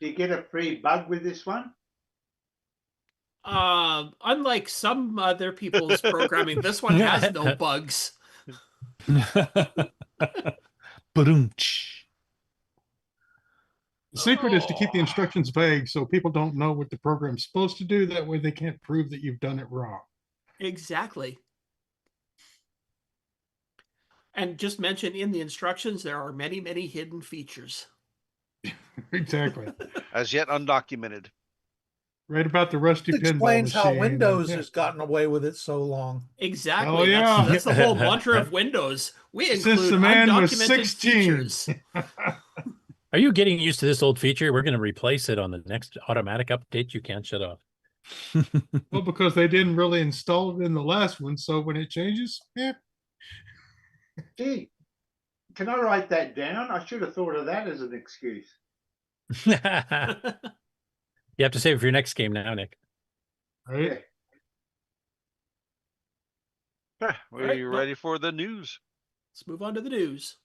Do you get a free bug with this one? Unlike some other people's programming, this one has no bugs. The secret is to keep the instructions vague so people don't know what the program's supposed to do. That way they can't prove that you've done it wrong. Exactly. And just mention in the instructions, there are many, many hidden features. Exactly. As yet undocumented. Right about the rusty It pinball explains how machine. Windows has gotten away with it so long. Exactly. Oh, yeah. That's the whole mantra of Windows. We include Since the man was undocumented 16. features. Are you getting used to this old feature? We're going to replace it on the next automatic update. You can't shut off. Well, because they didn't really install it in the last one, so when it changes, Gee, can I write that down? I should have thought of that as an excuse. Yeah, You have to save it for your next game now, Nick. Right. We ready for the news? Let's move on to the news.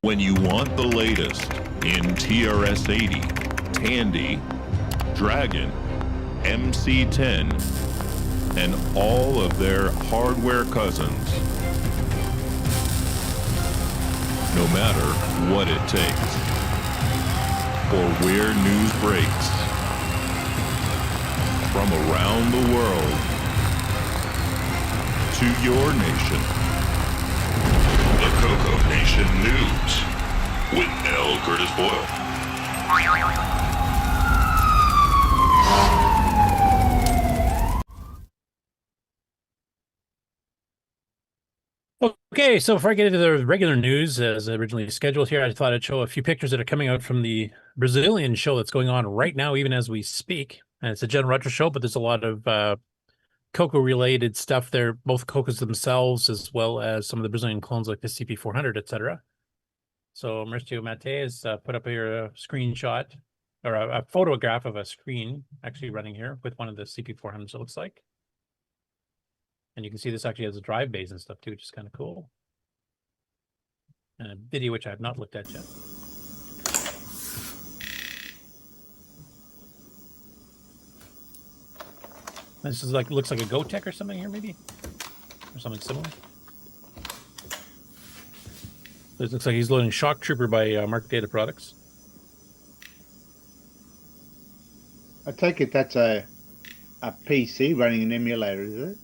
When you want the latest in TRS-80, Tandy, Dragon, MC-10, and all of their hardware cousins, no matter what it takes, or where news breaks, from around the world to your nation. The CoCoNation News with L. Curtis Boyle. Okay, so before I get into the regular news as originally scheduled here, I thought I'd show a few pictures that are coming out from the Brazilian show that's going on right now, even as we speak. And it's a general retro show, but there's a lot of Coco related stuff there, both Cocos themselves, as well as some of the Brazilian clones like the CP400, etc. So Mauricio Mate has put up here a screenshot or a photograph of a screen actually running here with one of the CP400s, it looks like. And you can see this actually has a drive bays and stuff too, which is kind of cool. And a video which I have not looked at yet. This is like, looks like a GoTech or something here, maybe, or something similar. This looks like he's loading Shock Trooper by Mark Data Products. I take it that's a PC running an emulator, is it?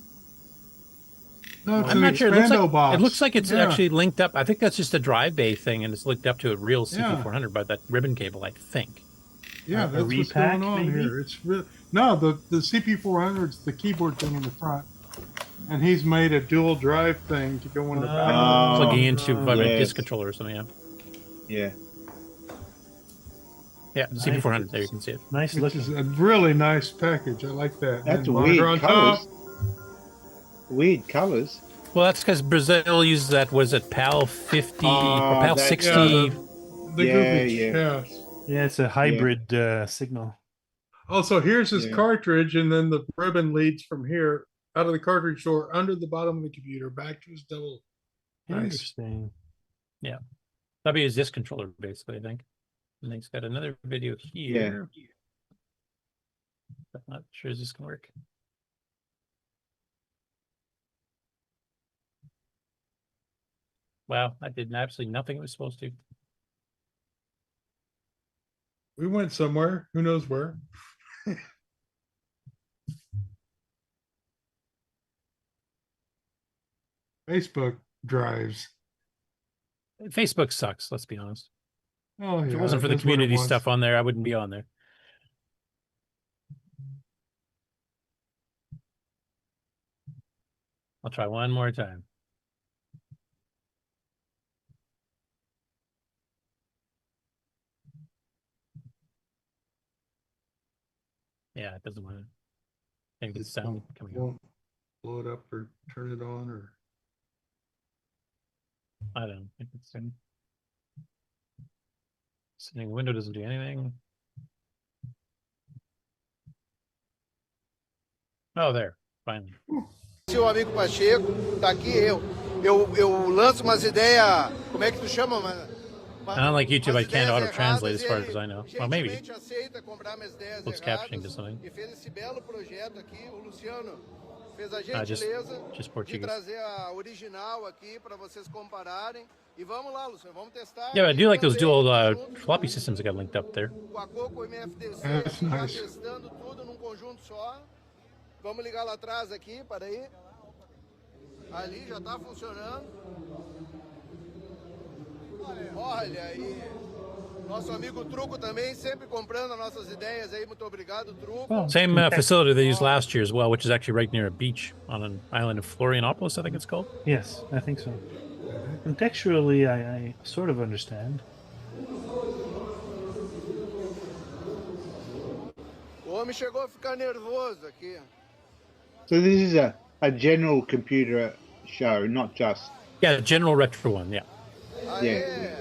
No, it's I'm an not sure. expendable It looks like it's Yeah. actually linked up. I think that's just a drive bay thing, and it's linked up to a real CP400 by that ribbon cable, I think. Yeah, that's what's going on here. It's no, the CP400's the keyboard thing in the front, and he's made a dual drive thing to go in the back. Plugging into a disc controller or something. Yeah. Yeah, CP400. There you can see it. Nice Which looking. is a really nice package. I like that. That's And monitor weird on colors. top. Weird colors. Well, that's because Brazil uses that. Was it PAL 50 or PAL 60? The Yeah, goofy yeah. chest. Yeah, it's a hybrid signal. Also, here's his cartridge, and then the ribbon leads from here out of the cartridge door under the bottom of the computer back to his double. Nice. Interesting. Yeah. That'd be his disc controller, basically, I think. And he's got another video here. I'm not sure is this going to work. Wow, that did absolutely nothing it was supposed to. We went somewhere. Who knows where? Facebook drives. Facebook sucks, let's be honest. Oh, If it yeah, wasn't for the that's what it community was. stuff on there, I wouldn't be on there. I'll try one more time. Yeah, it doesn't want to. Can't get the sound coming out. Won't blow it up or turn it on or. I don't think it's in. Sitting window doesn't do anything. Oh, there. Finally. Se o amigo Pacheco tá aqui, eu lanço umas ideias, como é que tu chama, mano? Unlike YouTube, I can't auto-translate as far as I know. Well, maybe. Closed captioning to something. E fez esse belo projeto aqui, o Luciano fez a gentileza just de Portuguese. trazer a original aqui para vocês compararem. E vamos lá, Luciano, vamos testar. Yeah, I do like those dual floppy systems that got linked up there. Com a Coco MFDC, That's já nice. testando tudo num conjunto só. Vamos ligar lá atrás aqui, para aí. Ali já tá funcionando. Olha aí. Nosso amigo Truco também, sempre comprando as nossas ideias aí. Muito obrigado, Truco. Same facility they used last year as well, which is actually right near a beach on an island of Florianopolis, I think it's called. Yes, I think so. Contextually, I sort of understand. O homem chegou a ficar nervoso aqui. So this is a general computer show, not just. Yeah, the general retro one, yeah. Yeah.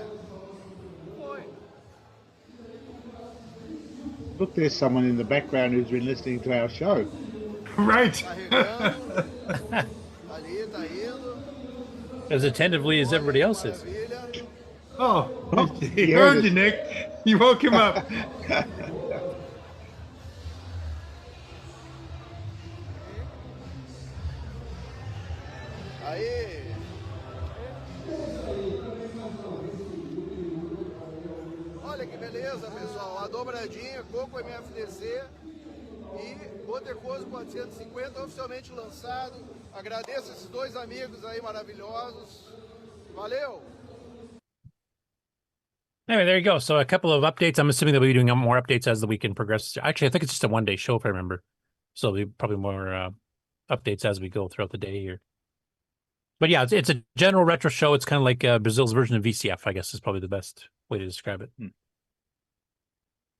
Look, there's someone in the background who's been listening to our show. Right. As attentively as everybody else is. Oh, he heard heard us. you, Nick. You woke him up. Aí. Olha que beleza, pessoal. A dobradinha, Coco MFDC e Outer Coso 450 oficialmente lançado. Agradeço esses dois amigos aí maravilhosos. Valeu! Anyway, there you go. So a couple of updates. I'm assuming they'll be doing more updates as the weekend progresses. Actually, I think it's just a one-day show, if I remember. So there'll be probably more updates as we go throughout the day here. But yeah, it's a general retro show. It's kind of like Brazil's version of VCF, I guess is probably the best way to describe it.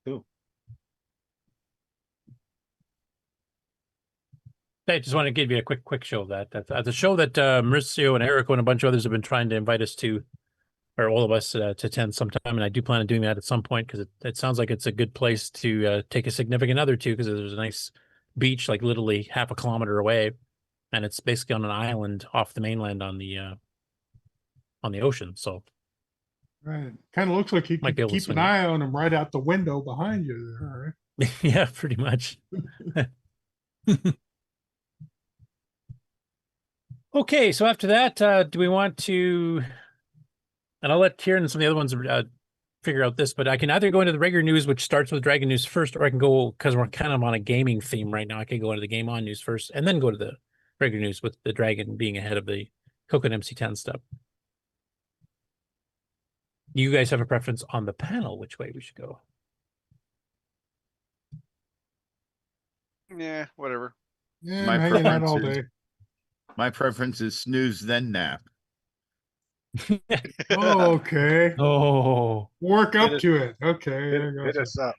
Cool. I just want to give you a quick show of that. That's a show that Mauricio and Erico and a bunch of others have been trying to invite us to, or all of us to attend sometime. And I do plan on doing that at some point because it sounds like it's a good place to take a significant other to, because there's a nice beach, like literally half a kilometer away. And it's basically on an island off the mainland on the ocean. So Right. Kind of looks like you Might be could able to keep an swing it. eye on him right out the window behind you there, right? yeah, pretty much. Okay, so after that, do we want to, and I'll let Kieran and some of the other ones figure out this, but I can either go into the regular news, which starts with Dragon News first, or I can go, because we're kind of on a gaming theme right now, I can go into the Game On news first, and then go to the regular news with the Dragon being ahead of the Coco and MC10 stuff. You guys have a preference on the panel, which way we should go? Yeah, whatever. Yeah, My I'm hanging out preference all is- day. My preference is snooze then nap. Oh, okay. Oh. Work Hit up it- to it. Okay. there Hit goes. us up.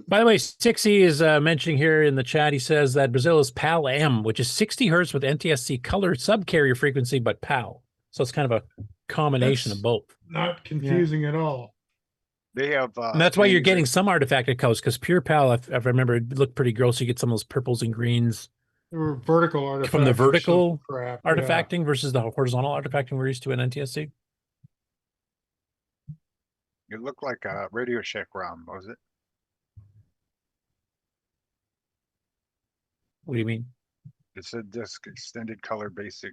By the way, Sixy is mentioning here in the chat, he says that Brazil is PAL-M, which is 60 hertz with NTSC color subcarrier frequency, but PAL. So it's kind of a combination That's of both. Not confusing at all. They have. And that's why you're things getting that- some artifacted colors, because pure PAL, if I remember, it looked pretty gross. You get some of those purples and greens There were vertical artifacts. from the or some vertical crap. Yeah. artifacting versus the horizontal artifacting we're used to in NTSC. It looked like a Radio Shack ROM, was it? What do you mean? It's a disc extended color basic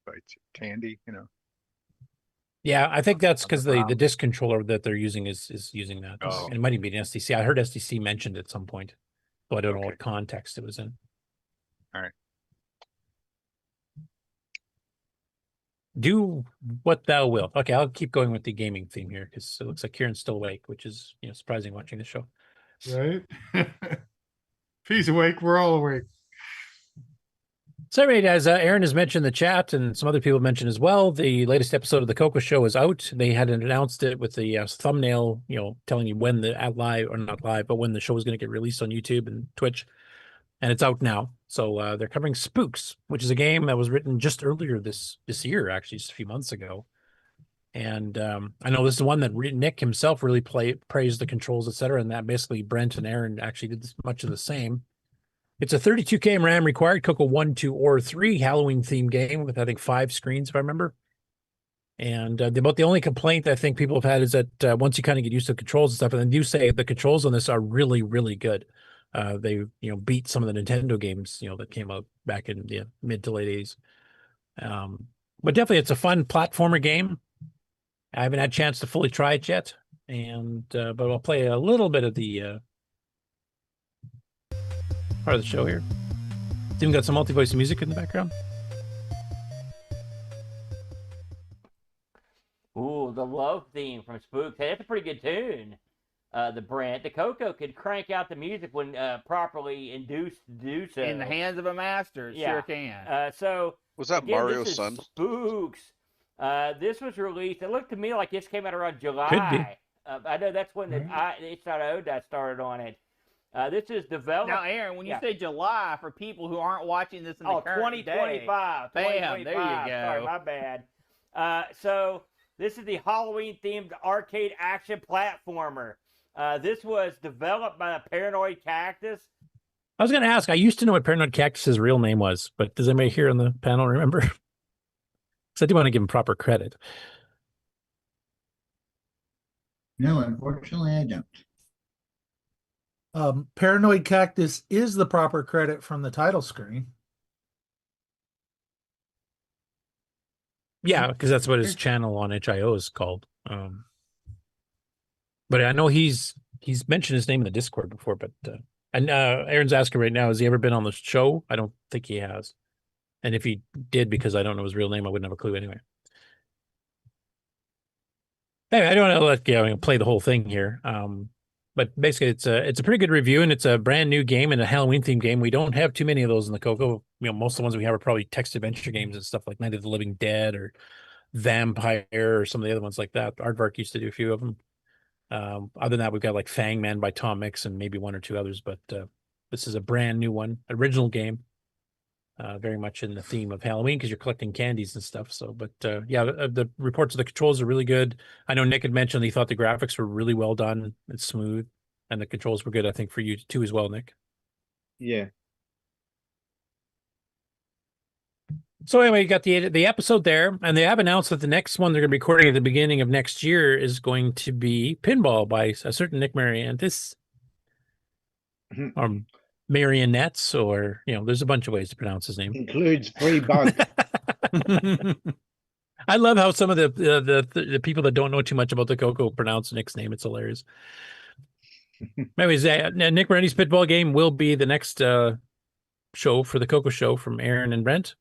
by Tandy, you know. Yeah, I think that's because the ROM. disk controller that they're using is using that. Oh. And it might even be an SDC. I heard SDC mentioned at some point, but I don't know Okay. what context it was in. All right. Do what thou wilt. Okay, I'll keep going with the gaming theme here because it looks like Kieran's still awake, which is surprising watching the show. Right? If he's awake, we're all awake. So anyway, as Aaron has mentioned in the chat and some other people mentioned as well, the latest episode of the Coco Show is out. They hadn't announced it with the thumbnail, telling you when the live or not live, but when the show was going to get released on YouTube and Twitch, and it's out now. So they're covering Spooks, which is a game that was written just earlier this year, actually, just a few months ago. And I know this is one that Nick himself really praised the controls, etc., and that basically Brent and Aaron actually did much of the same. It's a 32K RAM required, Coco 1, 2, or 3 Halloween themed game with, I think, 5 screens, if I remember. And about the only complaint I think people have had is that once you kind of get used to the controls and stuff, and then you say the controls on this are really, really good. They, beat some of the Nintendo games, that came out back in the mid to late 80s. But definitely it's a fun platformer game. I haven't had a chance to fully try it yet. And, but I'll play a little bit of the, part of the show here. It's even got some multi-voice music in the background. Ooh, the love theme from Spooks. Hey, that's a pretty good tune. The Brent. The Coco could crank out the music when properly induced to do so. In the hands of a master, it sure can. So Was that again, Mario's this is son? Spooks. This was released. It looked to me like this came out around July. Could be. I know that's when It's Not Owed that started on it. This is developed. Now, Aaron, when you say July, for people who aren't watching this in the current 2025. day, bam, 2025. there you go. Sorry, my bad. So this is the Halloween-themed arcade action platformer. This was developed by the Paranoid Cactus. I was going to ask, I used to know what Paranoid Cactus's real name was, but does anybody here on the panel remember? Because I do want to give him proper credit. No, unfortunately, I don't. Paranoid Cactus is the proper credit from the title screen. Yeah, because that's what his channel on HIO is called. But I know he's mentioned his name in the Discord before, but and Aaron's asking right now, has he ever been on the show? I don't think he has. And if he did, because I don't know his real name, I wouldn't have a clue anyway. Anyway, I don't want to let play the whole thing here. But basically, it's a pretty good review, and it's a brand new game and a Halloween themed game. We don't have too many of those in the Coco. Most of the ones we have are probably text adventure games and stuff like Night of the Living Dead or Vampire or some of the other ones like that. Aardvark used to do a few of them. Other than that, we've got like Fangman by Tom Mix and maybe one or two others, but this is a brand new one, original game, very much in the theme of Halloween because you're collecting candies and stuff. So, but yeah, the reports of the controls are really good. I know Nick had mentioned he thought the graphics were really well done and smooth, and the controls were good, I think, for you too as well, Nick. Yeah. So anyway, you got the episode there, and they have announced that the next one they're going to be recording at the beginning of next year is going to be Pinball by a certain Nick Mariantis, or Marionettes, or there's a bunch of ways to pronounce his name. Includes free bug. I love how some of the people that don't know too much about the Coco pronounce Nick's name. It's hilarious. Anyways, Nick Mariantis' Pinball game will be the next show for the Coco show from Aaron and Brent.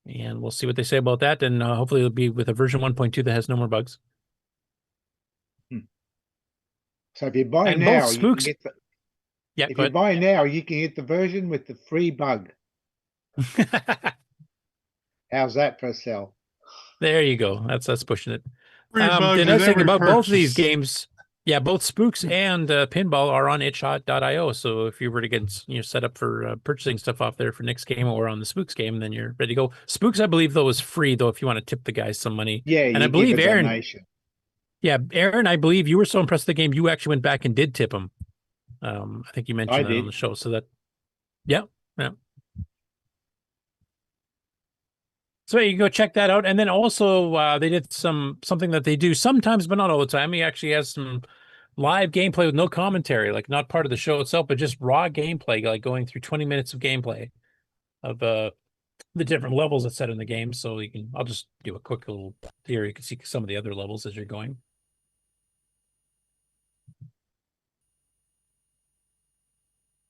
And we'll see what they say about that. And hopefully it'll be with a version 1.2 that has no more bugs. So if you buy And now, both Spooks... you can get Yeah, if you buy now, you can get the version with the free bug. How's that for a sell? There you go. That's pushing it. Free bug the with nice thing every about both of these purchase. games, yeah, both Spooks and Pinball are on itch.io. So if you were to get set up for purchasing stuff off there for Nick's game or on the Spooks game, then you're ready to go. Spooks, I believe, though, is free, though, if you want to tip the guys some money. Yeah, and you I believe give a Aaron. donation. Yeah, Aaron, I believe you were so impressed with the game, you actually went back and did tip him. I think you mentioned that on the show. So that, yeah. So you can go check that out. And then also they did something that they do sometimes, but not all the time. He actually has some live gameplay with no commentary, like not part of the show itself, but just raw gameplay, like going through 20 minutes of gameplay of the different levels that's set in the game. So I'll just do a quick little here. You can see some of the other levels as you're going.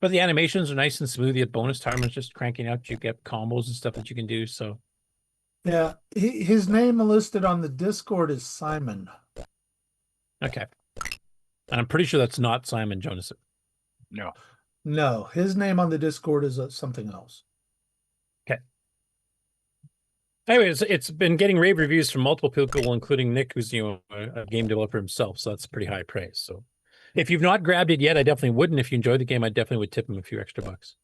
But the animations are nice and smooth. You have bonus timers just cranking out. You get combos and stuff that you can do. So yeah, his name listed on the Discord is Simon. Okay. And I'm pretty sure that's not Simon Jonas. No, his name on the Discord is something else. Okay. Anyways, it's been getting rave reviews from multiple people, including Nick, who's a game developer himself. So that's pretty high praise. So if you've not grabbed it yet, I definitely wouldn't. If you enjoyed the game, I definitely would tip him a few extra bucks.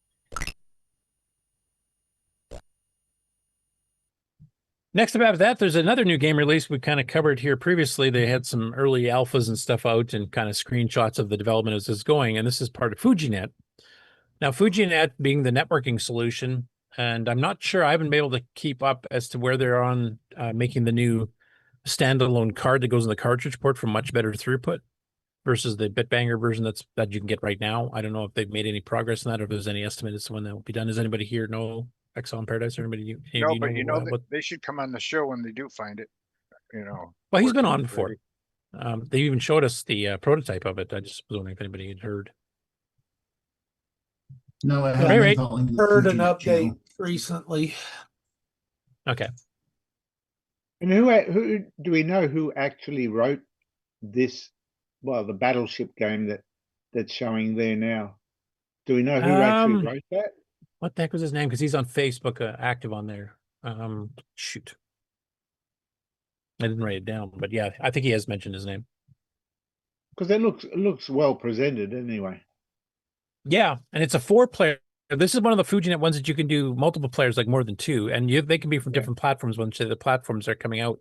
Next about that, there's another new game release we kind of covered here previously. They had some early alphas and stuff out and kind of screenshots of the development as it's going. And this is part of FujiNet. Now, FujiNet being the networking solution, and I'm not sure, I haven't been able to keep up as to where they're on making the new standalone card that goes in the cartridge port for much better throughput versus the Bitbanger version that you can get right now. I don't know if they've made any progress in that or if there's any estimate as to when that will be done. Does anybody here know Exile in Paradise? Or anybody? They should come on the show when they do find it. Well, he's been on before. They even showed us the prototype of it. I just was wondering if anybody had heard. No, I haven't heard an update recently. Okay. And who do we know who actually wrote this? Well, the Battleship game that's showing there now. Do we know who actually wrote that? What the heck was his name? Because he's on Facebook, active on there. Shoot. I didn't write it down, but yeah, I think he has mentioned his name. Because it looks well presented anyway. Yeah, and it's a 4-player. This is one of the FujiNet ones that you can do multiple players, like more than 2, and they can be from different platforms when the platforms are coming out.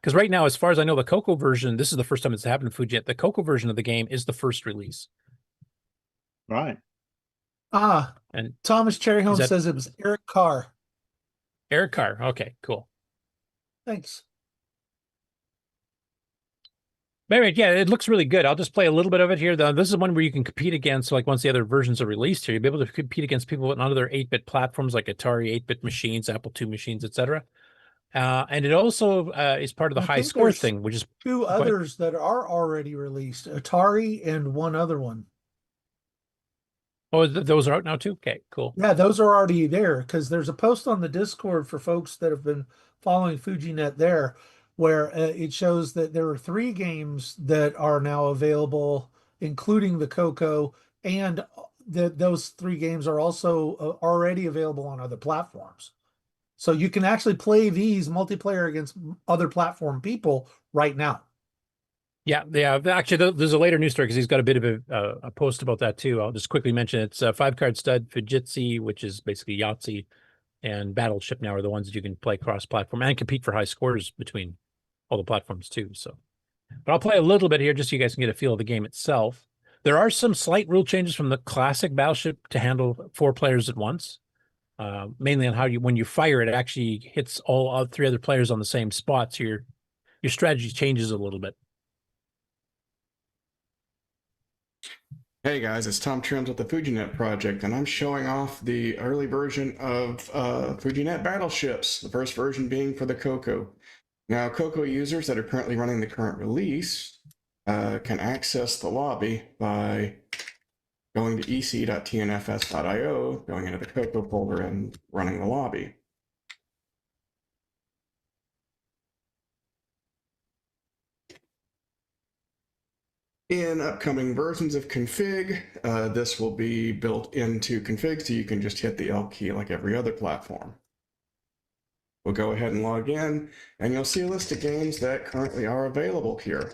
Because right now, as far as I know, the Coco version, this is the first time it's happened in FujiNet. The Coco version of the game is the first release. Right. And Thomas Cherryholm that- says it was Eric Carr. Eric Carr. Okay, cool. Thanks. But anyway, yeah, it looks really good. I'll just play a little bit of it here. This is one where you can compete against, like once the other versions are released here, you'll be able to compete against people on other 8-bit platforms like Atari 8-bit machines, Apple II machines, etc. And it also is part of the high score thing, which is two others that are already released, Atari and one other one. Oh, those are out now too? Okay, cool. Yeah, those are already there because there's a post on the Discord for folks that have been following FujiNet there where it shows that there are 3 games that are now available, including the Coco, and those 3 games are also already available on other platforms. So you can actually play these multiplayer against other platform people right now. Yeah. Actually, there's a later news story because he's got a bit of a post about that too. I'll just quickly mention it's 5-card stud, Fujitsu, which is basically Yahtzee, and Battleship now are the ones that you can play cross-platform and compete for high scores between all the platforms too. So, but I'll play a little bit here just so you guys can get a feel of the game itself. There are some slight rule changes from the classic Battleship to handle 4 players at once. Mainly on how when you fire it actually hits all 3 other players on the same spot. So your strategy changes a little bit. Hey guys, it's Tom Trims with the FujiNet project, and I'm showing off the early version of FujiNet Battleships, the first version being for the Coco. Now, Coco users that are currently running the current release can access the lobby by going to ec.tnfs.io, going into the Coco folder, and running the lobby. In upcoming versions of config, this will be built into config, so you can just hit the L key like every other platform. We'll go ahead and log in, and you'll see a list of games that currently are available here,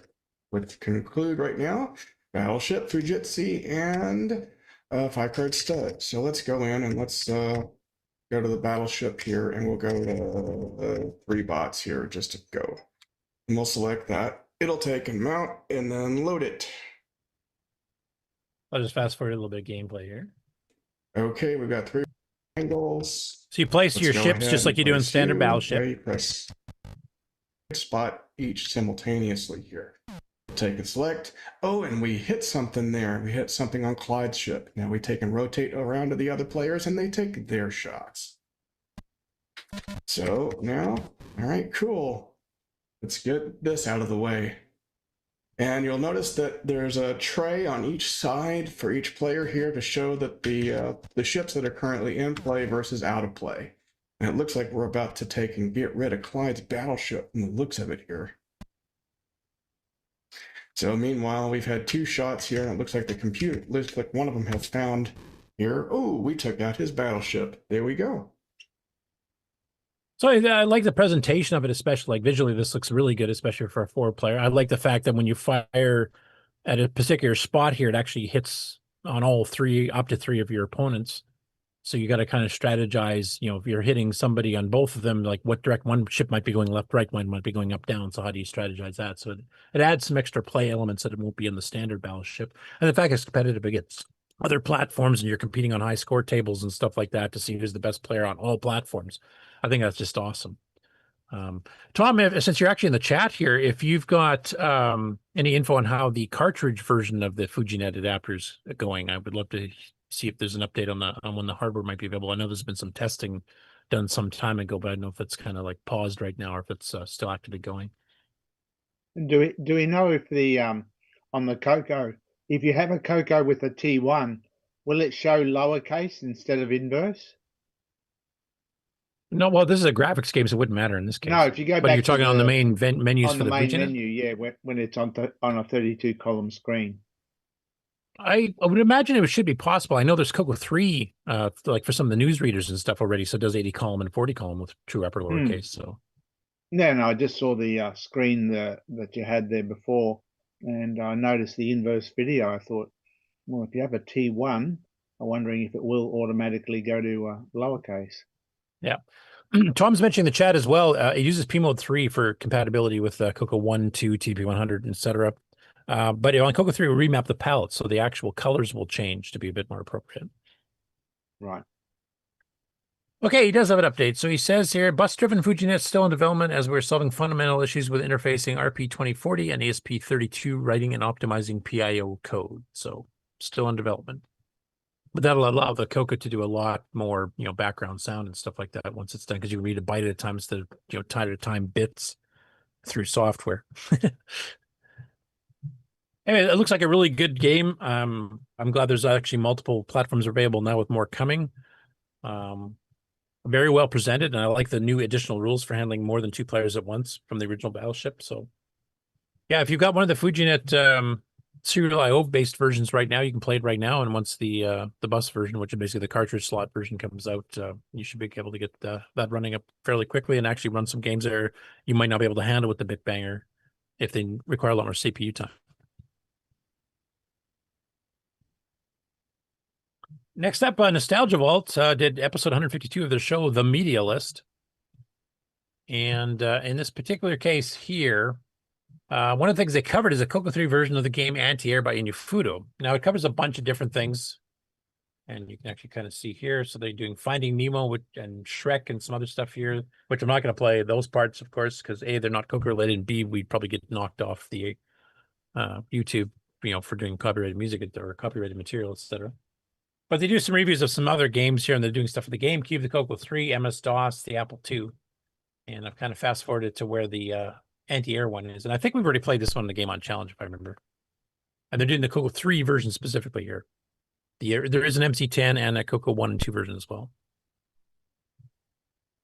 which conclude right now Battleship, Fujitsu, and 5-card stud. So let's go in and let's go to the Battleship here, and we'll go to 3 bots here just to go. And we'll select that. It'll take and mount and then load it. I'll just fast forward a little bit of gameplay here. Okay, we've got 3 angles. So you place your ships just like you do in standard Battleship. Okay, press spot each simultaneously here. Take and select. Oh, and we hit something there. We hit something on Clyde's ship. Now we take and rotate around to the other players and they take their shots. So now, all right, cool. Let's get this out of the way. And you'll notice that there's a tray on each side for each player here to show that the ships that are currently in play versus out of play. And it looks like we're about to take and get rid of Clyde's battleship from the looks of it here. So meanwhile, we've had 2 shots here, and it looks like the computer, looks like one of them has found here. Oh, we took out his battleship. There we go. So I like the presentation of it, especially like visually, this looks really good, especially for a 4-player. I like the fact that when you fire at a particular spot here, it actually hits on all 3, up to 3 of your opponents. So you got to kind of strategize, you know, if you're hitting somebody on both of them, like what direct one ship might be going left, right, one might be going up, down. So how do you strategize that? So it adds some extra play elements that it won't be in the standard Battleship. And the fact it's competitive against other platforms and you're competing on high score tables and stuff like that to see who's the best player on all platforms. I think that's just awesome. Tom, since you're actually in the chat here, if you've got any info on how the cartridge version of the FujiNet adapter's going, I would love to see if there's an update on when the hardware might be available. I know there's been some testing done some time ago, but I don't know if it's kind of like paused right now or if it's still actively going. Do we know if the on the Coco, if you have a Coco with a T1, will it show lowercase instead of inverse? No, well, this is a graphics game, so it wouldn't matter in this case. No, if you go but back you're talking on the main menus on for the the main FujiNet? menu, yeah, when it's on a 32-column screen. I would imagine it should be possible. I know there's Coco 3, like for some of the newsreaders and stuff already, so it does 80 column and 40 column with true upper lowercase. So No, I just saw the screen that you had there before, and I noticed the inverse video. I thought, well, if you have a T1, I'm wondering if it will automatically go to lowercase. Yeah. Tom's mentioning the chat as well. It uses P-Mode 3 for compatibility with Coco 1, 2, TP100, etc. But on Coco 3, we remap the palette, so the actual colors will change to be a bit more appropriate. Right. Okay, he does have an update. So he says here, bus-driven FujiNet still in development as we're solving fundamental issues with interfacing RP2040 and ESP32, writing and optimizing PIO code. So still in development. But that'll allow the Coco to do a lot more, background sound and stuff like that once it's done, because you can read a byte at a time instead of, time at a time bits through software. Anyway, it looks like a really good game. I'm glad there's actually multiple platforms available now with more coming. Very well presented, and I like the new additional rules for handling more than 2 players at once from the original Battleship. So, yeah, if you've got one of the FujiNet serial IO based versions right now, you can play it right now. And once the bus version, which is basically the cartridge slot version, comes out, you should be able to get that running up fairly quickly and actually run some games there you might not be able to handle with the Bitbanger if they require a lot more CPU time. Next up, Nostalgia Vault did episode 152 of their show, The Media List. And in this particular case here, one of the things they covered is a Coco 3 version of the game Anti-Air by Inufudo. Now, it covers a bunch of different things, and you can actually kind of see here. So they're doing Finding Nemo and Shrek and some other stuff here, which I'm not going to play those parts, of course, because A, they're not Coco related, and B, we'd probably get knocked off the YouTube, for doing copyrighted music or copyrighted material, etc. But they do some reviews of some other games here, and they're doing stuff for the GameCube, the Coco 3, MS-DOS, the Apple II. And I've kind of fast-forwarded to where the Anti-Air one is. And I think we've already played this one in the Game On Challenge, if I remember. And they're doing the Coco 3 version specifically here. There is an MC10 and a Coco 1 and 2 version as well.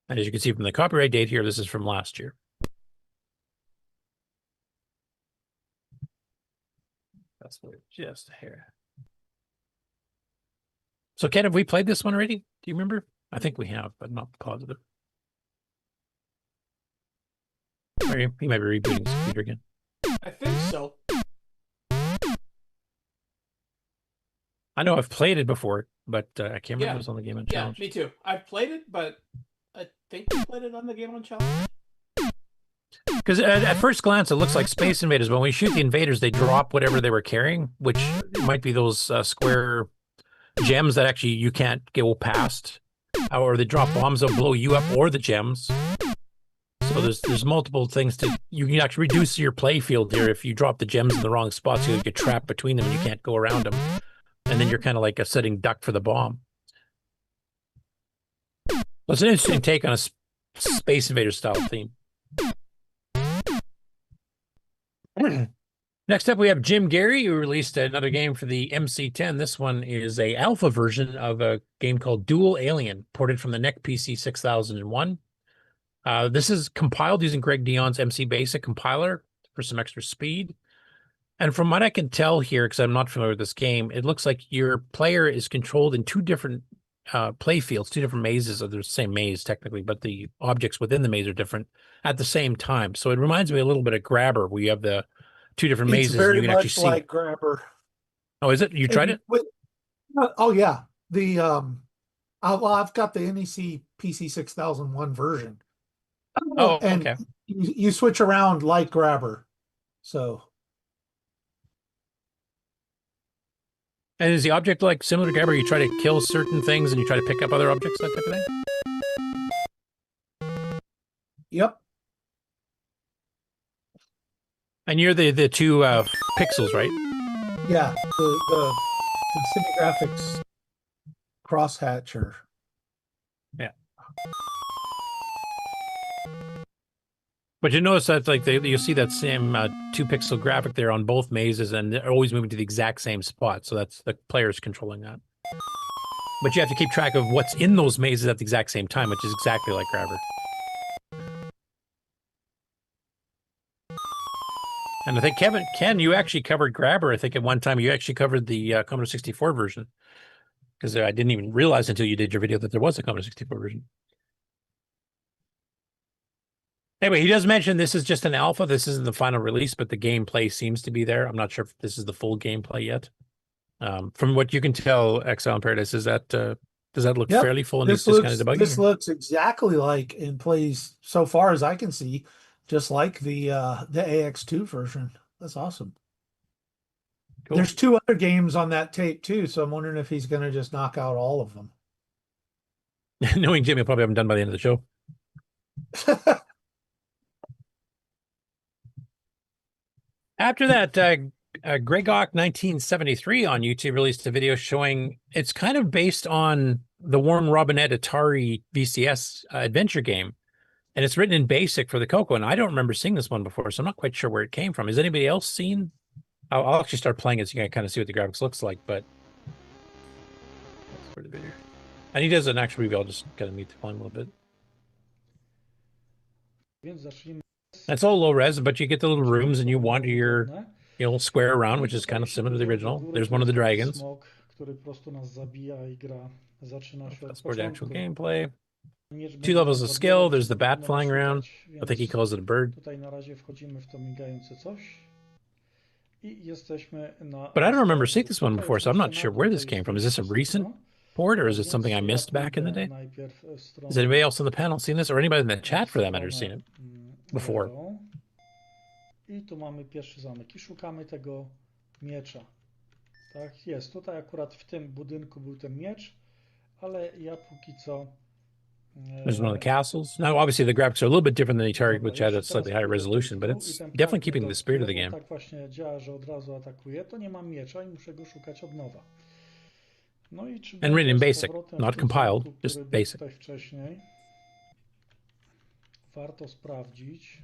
And as you can see from the copyright date here, this is from last year. That's just a hair. So, Ken, have we played this one already? Do you remember? I think we have, but not positive. Or he might be rebooting his computer again. I think so. I know I've played it before, but I can't remember if it was on the Game On Challenge. Yeah, me too. I've played it, but I think we played it on the Game On Challenge. Because at first glance, it looks like Space Invaders, but when we shoot the invaders, they drop whatever they were carrying, which might be those square gems that actually you can't go past, or they drop bombs that blow you up or the gems. So there's multiple things you can actually reduce your play field here. If you drop the gems in the wrong spots, you get trapped between them and you can't go around them. And then you're kind of like a sitting duck for the bomb. So it's an interesting take on a Space Invader style theme. Next up, we have Jim Gary, who released another game for the MC10. This one is a alpha version of a game called Dual Alien, ported from the NEC PC 6001. This is compiled using Greg Dion's MC Basic compiler for some extra speed. And from what I can tell here, because I'm not familiar with this game, it looks like your player is controlled in 2 different play fields, 2 different mazes of the same maze, technically, but the objects within the maze are different at the same time. So it reminds me a little bit of Grabber, where you have the 2 different mazes. It's very and you can much actually see. like Grabber. Oh, is it? You tried it? Oh yeah, I've got the NEC PC 6001 version. Oh, and okay. You switch around like Grabber, so. And is the object like similar to Grabber? You try to kill certain things and you try to pick up other objects, that type of thing? Yep. And you're the 2 pixels, right? Yeah, the Cinegraphics crosshatcher. Yeah. But you notice that you see that same 2-pixel graphic there on both mazes, and they're always moving to the exact same spot. So that's the players controlling that. But you have to keep track of what's in those mazes at the exact same time, which is exactly like Grabber. And I think Ken, you actually covered Grabber. I think at one time you actually covered the Commodore 64 version, because I didn't even realize until you did your video that there was a Commodore 64 version. Anyway, he does mention this is just an alpha. This isn't the final release, but the gameplay seems to be there. I'm not sure if this is the full gameplay yet. From what you can tell, Exile in Paradise, is that Does that look Yep. fairly full and This needs this kind of debugging? This looks exactly like and plays, so far as I can see, just like the AX2 version. That's awesome. Cool. There's 2 other games on that tape too, so I'm wondering if he's going to just knock out all of them. Knowing Jimmy, will probably have them done by the end of the show. After that, Gregok 1973 on YouTube released a video showing it's kind of based on the Warren Robinette Atari VCS adventure game. And it's written in BASIC for the Coco. And I don't remember seeing this one before, so I'm not quite sure where it came from. Has anybody else seen? I'll actually start playing it so you can kind of see what the graphics looks like. But that's for the video. And he does an actual review. I'll just kind of meet the point a little bit. That's all low res, but you get the little rooms and you wander your little square around, which is kind of similar to the original. There's one of the dragons. That's for the actual gameplay. 2 levels of skill. There's the bat flying around. I think he calls it a bird. But I don't remember seeing this one before, so I'm not sure where this came from. Is this a recent port, or is it something I missed back in the day? Has anybody else on the panel seen this, or anybody in the chat for that matter seen it before? I tu mamy pierwszy zamek i szukamy tego miecza. Tak, jest. Tutaj akurat w tym budynku był ten miecz, ale ja póki co... There's one of the castles. Now, obviously, the graphics are a little bit different than the Atari, which had a slightly higher resolution, but it's definitely keeping the spirit of the game. Tak właśnie działa, że od razu atakuje, to nie mam miecza i muszę go szukać od nowa. No i czy and written in BASIC, not compiled, just BASIC. Wcześniej. Warto sprawdzić.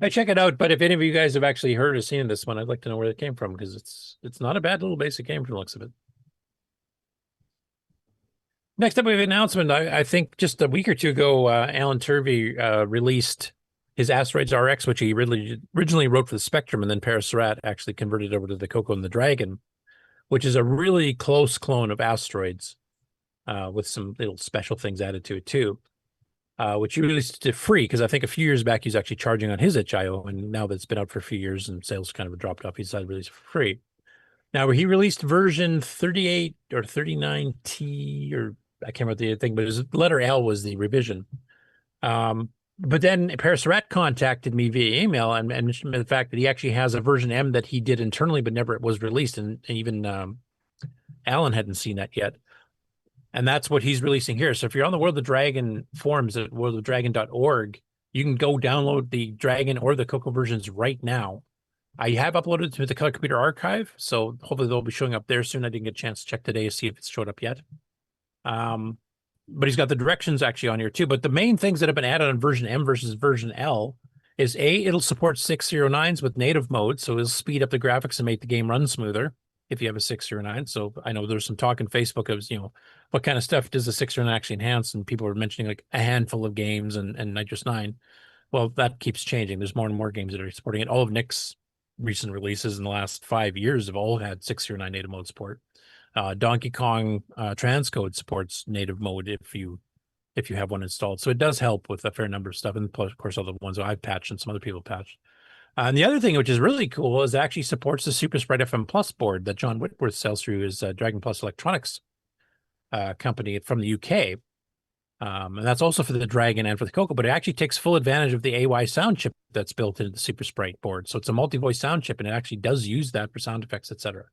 I check it out, but if any of you guys have actually heard or seen this one, I'd like to know where it came from, because it's not a bad little basic game from the looks of it. Next up, we have an announcement. I think just a week or two ago, Alan Turvey released his Asteroids RX, which he originally wrote for the Spectrum, and then Pere Serrat actually converted over to the Coco and the Dragon, which is a really close clone of Asteroids with some little special things added to it too, which he released it free, because I think a few years back he was actually charging on his itch.io, and now that it's been out for a few years and sales kind of dropped off, he decided to release it for free. Now, he released version 38 or 39T, or I can't remember the thing, but his letter L was the revision. But then Pere Serrat contacted me via email and mentioned the fact that he actually has a version M that he did internally, but never was released. And even Alan hadn't seen that yet. And that's what he's releasing here. So if you're on the World of Dragon forums at worldofdragon.org, you can go download the Dragon or the Coco versions right now. I have uploaded to the Color Computer Archive, so hopefully they'll be showing up there soon. I didn't get a chance to check today to see if it's showed up yet. But he's got the directions actually on here too. But the main things that have been added on version M versus version L is it'll support 609s with native mode, so it'll speed up the graphics and make the game run smoother if you have a 609. So I know there's some talk on Facebook of, what kind of stuff does the 609 actually enhance? And people are mentioning like a handful of games and Nitrous 9. Well, that keeps changing. There's more and more games that are supporting it. All of Nick's recent releases in the last 5 years have all had 609 native mode support. Donkey Kong transcode supports native mode if you have one installed, so it does help with a fair number of stuff, and of course all the ones that I've patched and some other people patched. And the other thing which is really cool is it actually supports the Super Sprite FM Plus board that John Whitworth sells through his Dragon Plus Electronics company from the UK, and that's also for the Dragon and for the Coco, but it actually takes full advantage of the AY sound chip that's built into the Super Sprite board. So it's a multi-voice sound chip, and it actually does use that for sound effects, etc.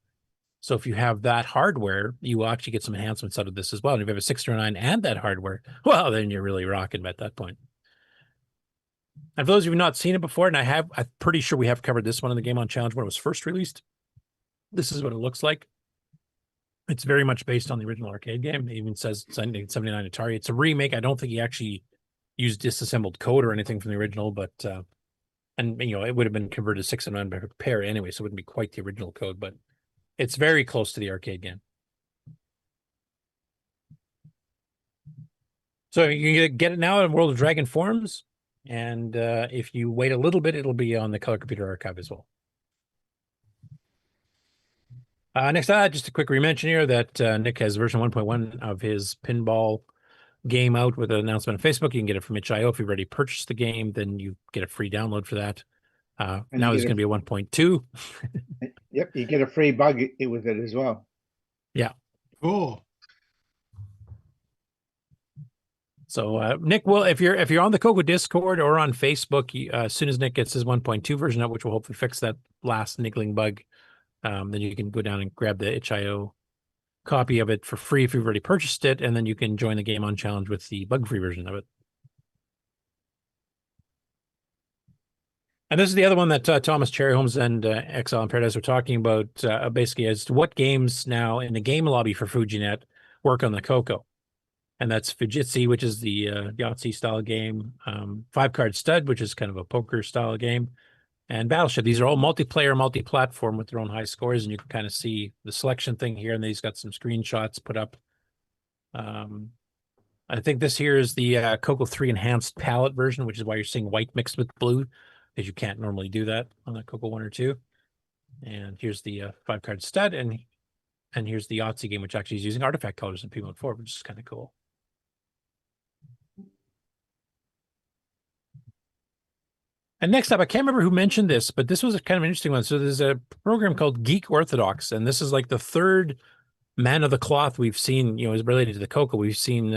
So if you have that hardware, you will actually get some enhancements out of this as well. And if you have a 609 and that hardware, well, then you're really rocking at that point. And for those of you who've not seen it before, and I'm pretty sure we have covered this one in the Game On Challenge when it was first released. This is what it looks like. It's very much based on the original arcade game. It even says 1979 Atari. It's a remake. I don't think he actually used disassembled code or anything from the original, but and it would have been converted to 609 by Pere anyway, so it wouldn't be quite the original code, but it's very close to the arcade game. So you can get it now in World of Dragon forums, and if you wait a little bit, it'll be on the Color Computer Archive as well. Next, just a quick re-mention here that Nick has version 1.1 of his pinball game out with an announcement on Facebook. You can get it from itch.io. If you've already purchased the game, then you get a free download for that. Now there's going to be a 1.2. Yep, you get a free bug with it as well. Yeah. Cool. So Nick, well, if you're on the Coco Discord or on Facebook, as soon as Nick gets his 1.2 version up, which will hopefully fix that last niggling bug, then you can go down and grab the itch.io copy of it for free if you've already purchased it, and then you can join the Game On Challenge with the bug-free version of it. And this is the other one that Thomas Cherryholmes and Exile in Paradise were talking about, basically as to what games now in the game lobby for FujiNet work on the Coco. And that's Fujitsu, which is the Yahtzee style game, 5-Card Stud, which is kind of a poker style game, and Battleship. These are all multiplayer, multi-platform with their own high scores, and you can kind of see the selection thing here, and he's got some screenshots put up. I think this here is the Coco 3 Enhanced Palette version, which is why you're seeing white mixed with blue, because you can't normally do that on the Coco 1 or 2. And here's the 5-Card Stud, and here's the Yahtzee game, which actually is using artifact colors in P-Mode 4, which is kind of cool. And next up, I can't remember who mentioned this, but this was a kind of an interesting one. So there's a program called Geek Orthodox, and this is like the third man of the cloth we've seen, is related to the Coco. We've seen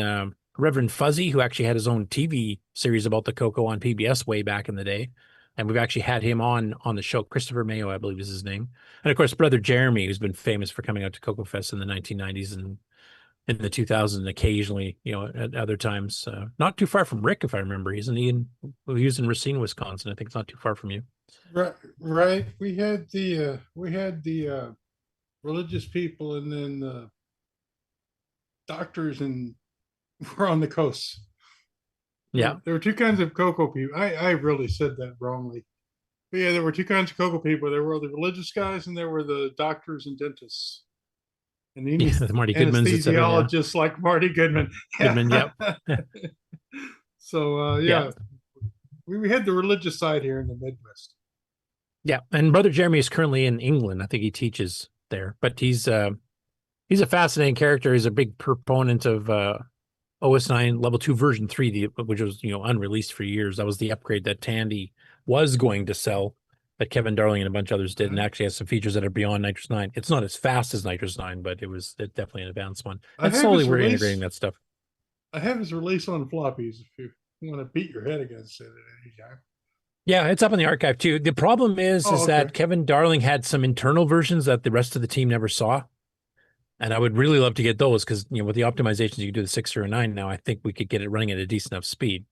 Reverend Fuzzy, who actually had his own TV series about the Coco on PBS way back in the day. And we've actually had him on the show. Christopher Mayo, I believe is his name. And of course, Brother Jeremy, who's been famous for coming out to Coco Fest in the 1990s and in the 2000s, and occasionally, at other times. Not too far from Rick, if I remember. He was in Racine, Wisconsin. I think it's not too far from you. Right. We had the religious people, and then the doctors, and we're on the coast. Yeah. There were two kinds of Coco people. I really said that wrongly. But yeah, there were two kinds of Coco people. There were the religious guys, and there were the doctors and dentists. And the Marty Goodmans, anesthesiologists like Marty Goodman. Goodman, yep. So we had the religious side here in the Midwest. Yeah, and Brother Jeremy is currently in England. I think he teaches there, but he's a fascinating character. He's a big proponent of OS9 Level 2 version 3, which was unreleased for years. That was the upgrade that Tandy was going to sell, that Kevin Darling and a bunch of others did, and actually has some features that are beyond Nitrous 9. It's not as fast as Nitrous 9, but it's definitely an advanced one. And slowly we're integrating that stuff. I have his release on floppies if you want to beat your head against it at any time. Yeah, it's up in the archive too. The problem is that Kevin Darling had some internal versions that the rest of the team never saw. And I would really love to get those because, with the optimizations, you can do the 609 now. I think we could get it running at a decent enough speed.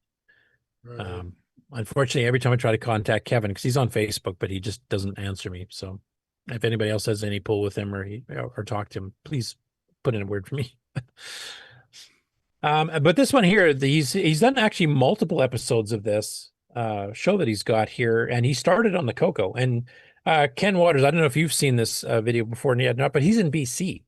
Right. Unfortunately, every time I try to contact Kevin, because he's on Facebook, but he just doesn't answer me. So if anybody else has any pull with him or talk to him, please put in a word for me. But this one here, he's done actually multiple episodes of this show that he's got here, and he started on the Coco. And Ken Waters, I don't know if you've seen this video before, not, but he's in BC.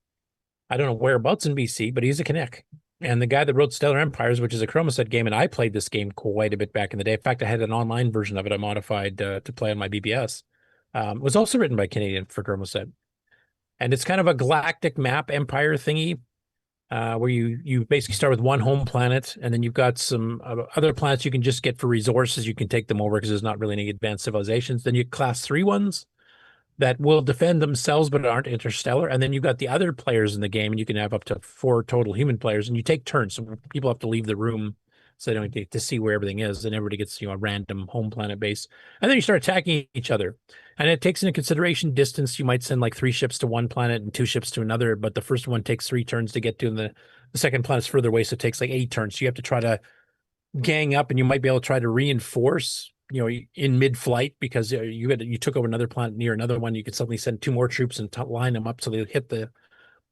I don't know whereabouts in BC, but he's a Connect. And the guy that wrote Stellar Empires, which is a Chromoset game, and I played this game quite a bit back in the day. In fact, I had an online version of it I modified to play on my BBS. Was also written by Canadian for Chromoset. And it's kind of a galactic map empire thingy, where you basically start with one home planet, and then you've got some other planets you can just get for resources. You can take them over because there's not really any advanced civilizations. Then you class 3 ones that will defend themselves but aren't interstellar. And then you've got the other players in the game, and you can have up to 4 total human players, and you take turns. So people have to leave the room so they don't get to see where everything is, and everybody gets a random home planet base. And then you start attacking each other. And it takes into consideration distance. You might send like 3 ships to one planet and 2 ships to another, but the first one takes 3 turns to get to, and the second planet's further away, so it takes like 8 turns. So you have to try to gang up, and you might be able to try to reinforce in mid-flight, because you took over another planet near another one. You could suddenly send 2 more troops and line them up so they hit the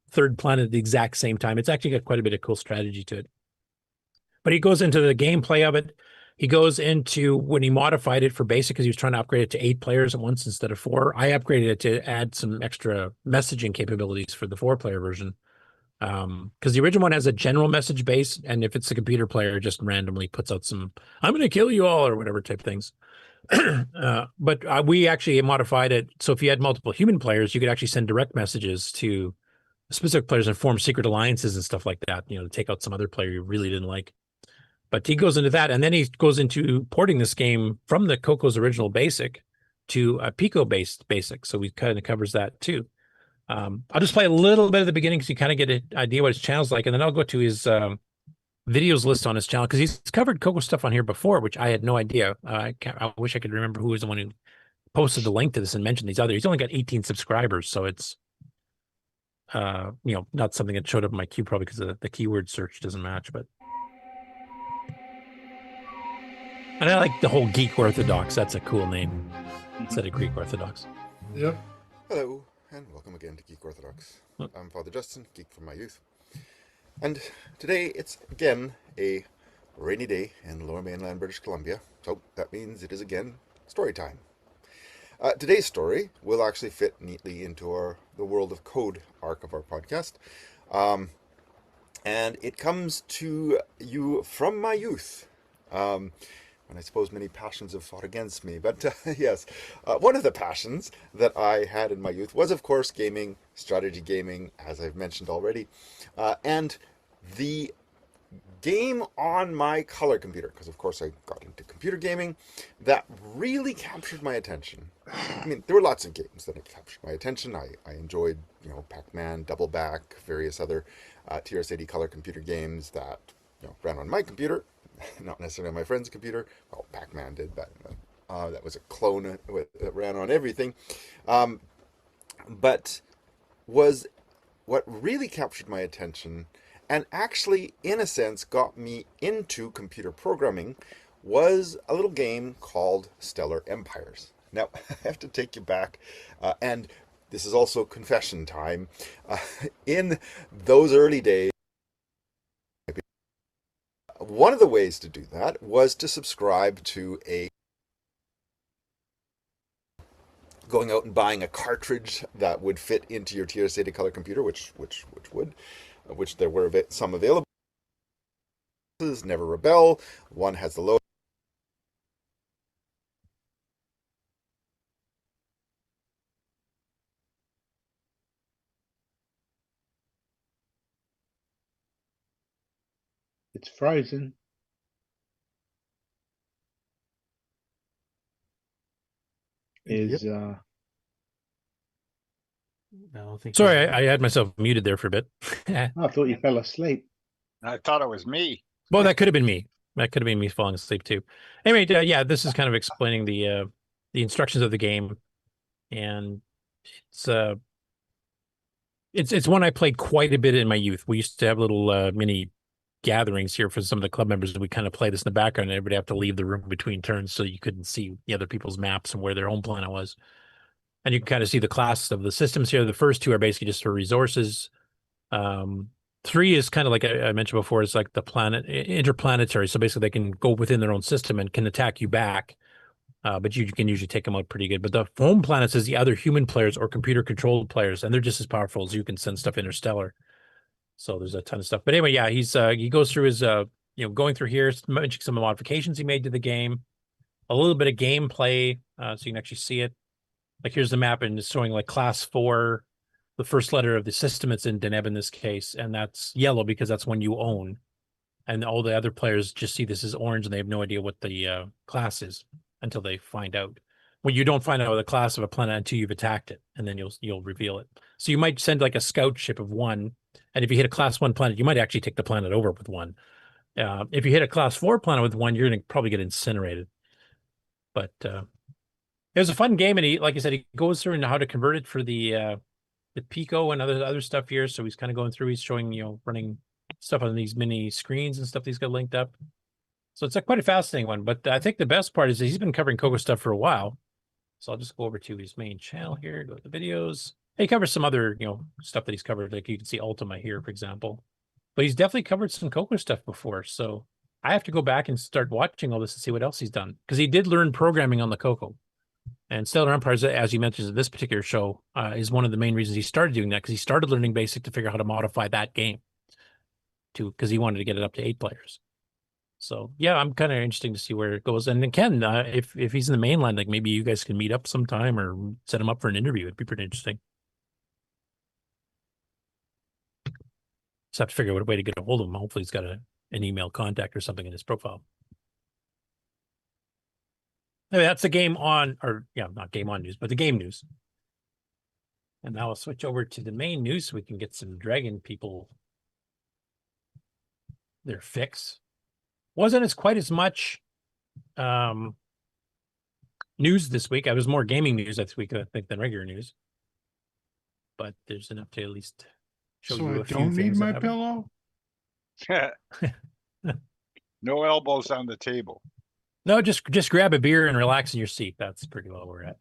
third planet at the exact same time. It's actually got quite a bit of cool strategy to it. But he goes into the gameplay of it. He goes into when he modified it for basic, because he was trying to upgrade it to 8 players at once instead of 4. I upgraded it to add some extra messaging capabilities for the 4-player version. Because the original one has a general message base, and if it's a computer player, it just randomly puts out some "I'm going to kill you all" or whatever type things. But we actually modified it so if you had multiple human players, you could actually send direct messages to specific players and form secret alliances and stuff like that, to take out some other player you really didn't like. But he goes into that, and then he goes into porting this game from the Coco's original basic to a Pico-based basic, so he kind of covers that too. I'll just play a little bit at the beginning because you kind of get an idea what his channel's like, and then I'll go to his videos list on his channel because he's covered Coco stuff on here before, which I had no idea. I wish I could remember who was the one who posted the link to this and mentioned these other. He's only got 18 subscribers, so it's not something that showed up in my queue probably because the keyword search doesn't match. But and I like the whole Geek Orthodox. That's a cool name instead of Greek Orthodox. Yep. Hello, and welcome again to Geek Orthodox. I'm Father Justin, geek from my youth. And today it's again a rainy day in Lower Mainland British Columbia, so that means it is again story time. Today's story will actually fit neatly into the World of Code arc of our podcast. And it comes to you from my youth. And I suppose many passions have fought against me. But yes, one of the passions that I had in my youth was, of course, gaming, strategy gaming, as I've mentioned already. And the game on my color computer, because of course I got into computer gaming, that really captured my attention. I mean, there were lots of games that had captured my attention. I enjoyed, Pac-Man, Double Back, various other TRS-80 color computer games that ran on my computer. Not necessarily on my friend's computer. Well, Pac-Man did, but that was a clone that ran on everything. But was what really captured my attention and actually, in a sense, got me into computer programming was a little game called Stellar Empires. Now, I have to take you back, and this is also confession time. In those early days, one of the ways to do that was to subscribe to going out and buying a cartridge that would fit into your TRS-80 color computer, which there were some available. Never Rebel. One has the low. It's frozen. I don't think. Sorry, I had myself muted there for a bit. I thought you fell asleep. I thought it was me. Well, that could have been me. That could have been me falling asleep too. Anyway, yeah, this is kind of explaining the instructions of the game, and it's one I played quite a bit in my youth. We used to have little mini gatherings here for some of the club members, and we kind of play this in the background, and everybody have to leave the room between turns so you couldn't see the other people's maps and where their home planet was. And you can kind of see the classes of the systems here. The first two are basically just for resources. 3 is kind of like I mentioned before, it's like the planet interplanetary. So basically they can go within their own system and can attack you back. But you can usually take them out pretty good. But the home planets is the other human players or computer controlled players, and they're just as powerful as you can send stuff interstellar. So there's a ton of stuff. But anyway, yeah, he goes through his going through here, mentioning some of the modifications he made to the game, a little bit of gameplay, so you can actually see it. Like here's the map, and it's showing like class 4, the first letter of the system. It's in Deneb in this case, and that's yellow because that's one you own. And all the other players just see this as orange, and they have no idea what the class is until they find out. Well, you don't find out the class of a planet until you've attacked it, and then you'll reveal it. So you might send like a scout ship of 1, and if you hit a class 1 planet, you might actually take the planet over with 1. If you hit a class 4 planet with 1, you're going to probably get incinerated. But it was a fun game, and he, like I said, he goes through and how to convert it for the Pico and other stuff here. So he's kind of going through. He's showing running stuff on these mini screens and stuff he's got linked up. So it's quite a fascinating one. But I think the best part is that he's been covering Coco stuff for a while. So I'll just go over to his main channel here, go to the videos. He covers some other stuff that he's covered, like you can see Ultima here, for example. But he's definitely covered some Coco stuff before. So I have to go back and start watching all this and see what else he's done, because he did learn programming on the Coco. And Stellar Empires, as you mentioned in this particular show, is one of the main reasons he started doing that, because he started learning BASIC to figure out how to modify that game, because he wanted to get it up to 8 players. So yeah, I'm kind of interesting to see where it goes. And then Ken, if he's in the mainland, like maybe you guys can meet up sometime or set him up for an interview. It'd be pretty interesting. Just have to figure out a way to get a hold of him. Hopefully he's got an email contact or something in his profile. Anyway, that's the game on, or yeah, not game on news, but the game news. And now I'll switch over to the main news so we can get some dragon people their fix. Wasn't as quite as much news this week. I was more gaming news this week, I think, than regular news. But there's enough to at least show So you I a few don't need things that my haven't. pillow? No elbows on the table. No, just grab a beer and relax in your seat. That's pretty well where we're at.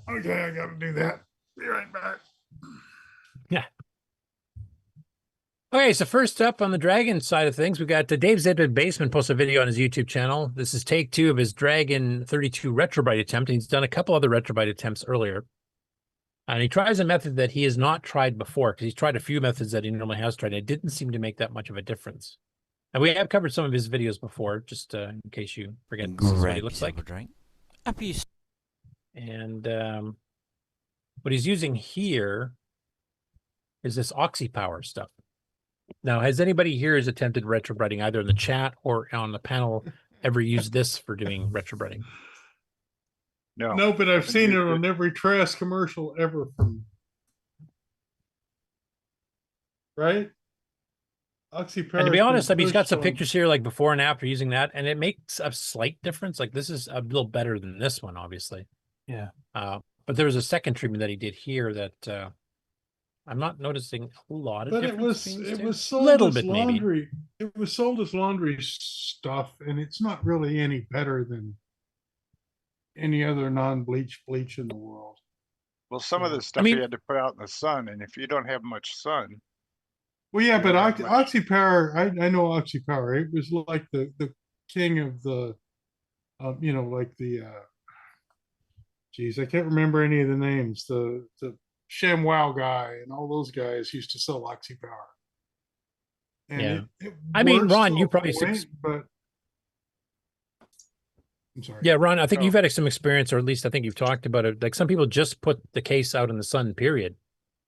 Okay, I gotta do that. Be right back. Yeah. Okay, so first up on the Dragon side of things, we've got Dave Zedbed Basement post a video on his YouTube channel. This is take 2 of his Dragon 32 Retrobite attempt. He's done a couple other Retrobite attempts earlier. And he tries a method that he has not tried before, because he's tried a few methods that he normally has tried, and it didn't seem to make that much of a difference. And we have covered some of his videos before, just in case you forget this is what he looks like. And what he's using here is this OxyPower stuff. Now, has anybody here who's attempted retrobreading either in the chat or on the panel ever used this for doing retrobreading? No, but I've seen it on every Trask commercial ever from. Right? OxyPower. And to be honest, I mean, he's got some pictures here, like before and after using that, and it makes a slight difference. Like this is a little better than this one, obviously. Yeah. But there was a second treatment that he did here that I'm not noticing a whole lot of But difference. it was sold little as bit laundry. Maybe. It was sold as laundry stuff, and it's not really any better than any other non-bleach bleach in the world. Well, some of the stuff you had to put out in the sun, and if you don't have much sun. Well, yeah, but OxyPower, I know OxyPower. It was like the king of the, you know, like the, geez, I can't remember any of the names. The ShamWow guy and all those guys used to sell OxyPower. And yeah, it I mean, works Ron, to you a probably point, but I'm sorry. Yeah, Ron, I think you've had some experience, or at least I think you've talked about it. Like some people just put the case out in the sun, period.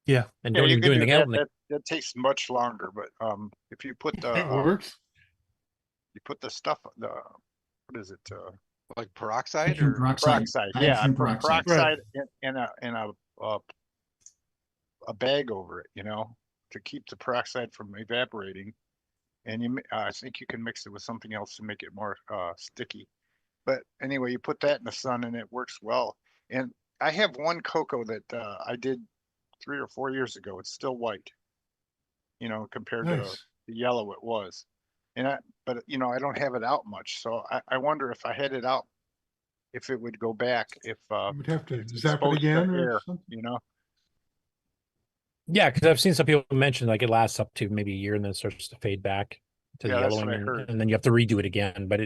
Yeah, and don't even do anything else. That takes much longer, but if you put the it works. You put the stuff, what is it? Like peroxide Hydrogen or peroxide. Yeah, I Hydrogen put peroxide. peroxide in a bag over it, you know, to keep the peroxide from evaporating. And I think you can mix it with something else to make it more sticky. But anyway, you put that in the sun and it works well. And I have one Coco that I did 3 or 4 years ago. It's still white, you know, compared to the yellow it was. But you know, I don't have it out much, so I wonder if I had it out, if it would go back. If you would have to zap it again, or something? You know. Yeah, because I've seen some people mention like it lasts up to maybe a year and then it starts to fade back to the yellowing, and then you have to redo it again. But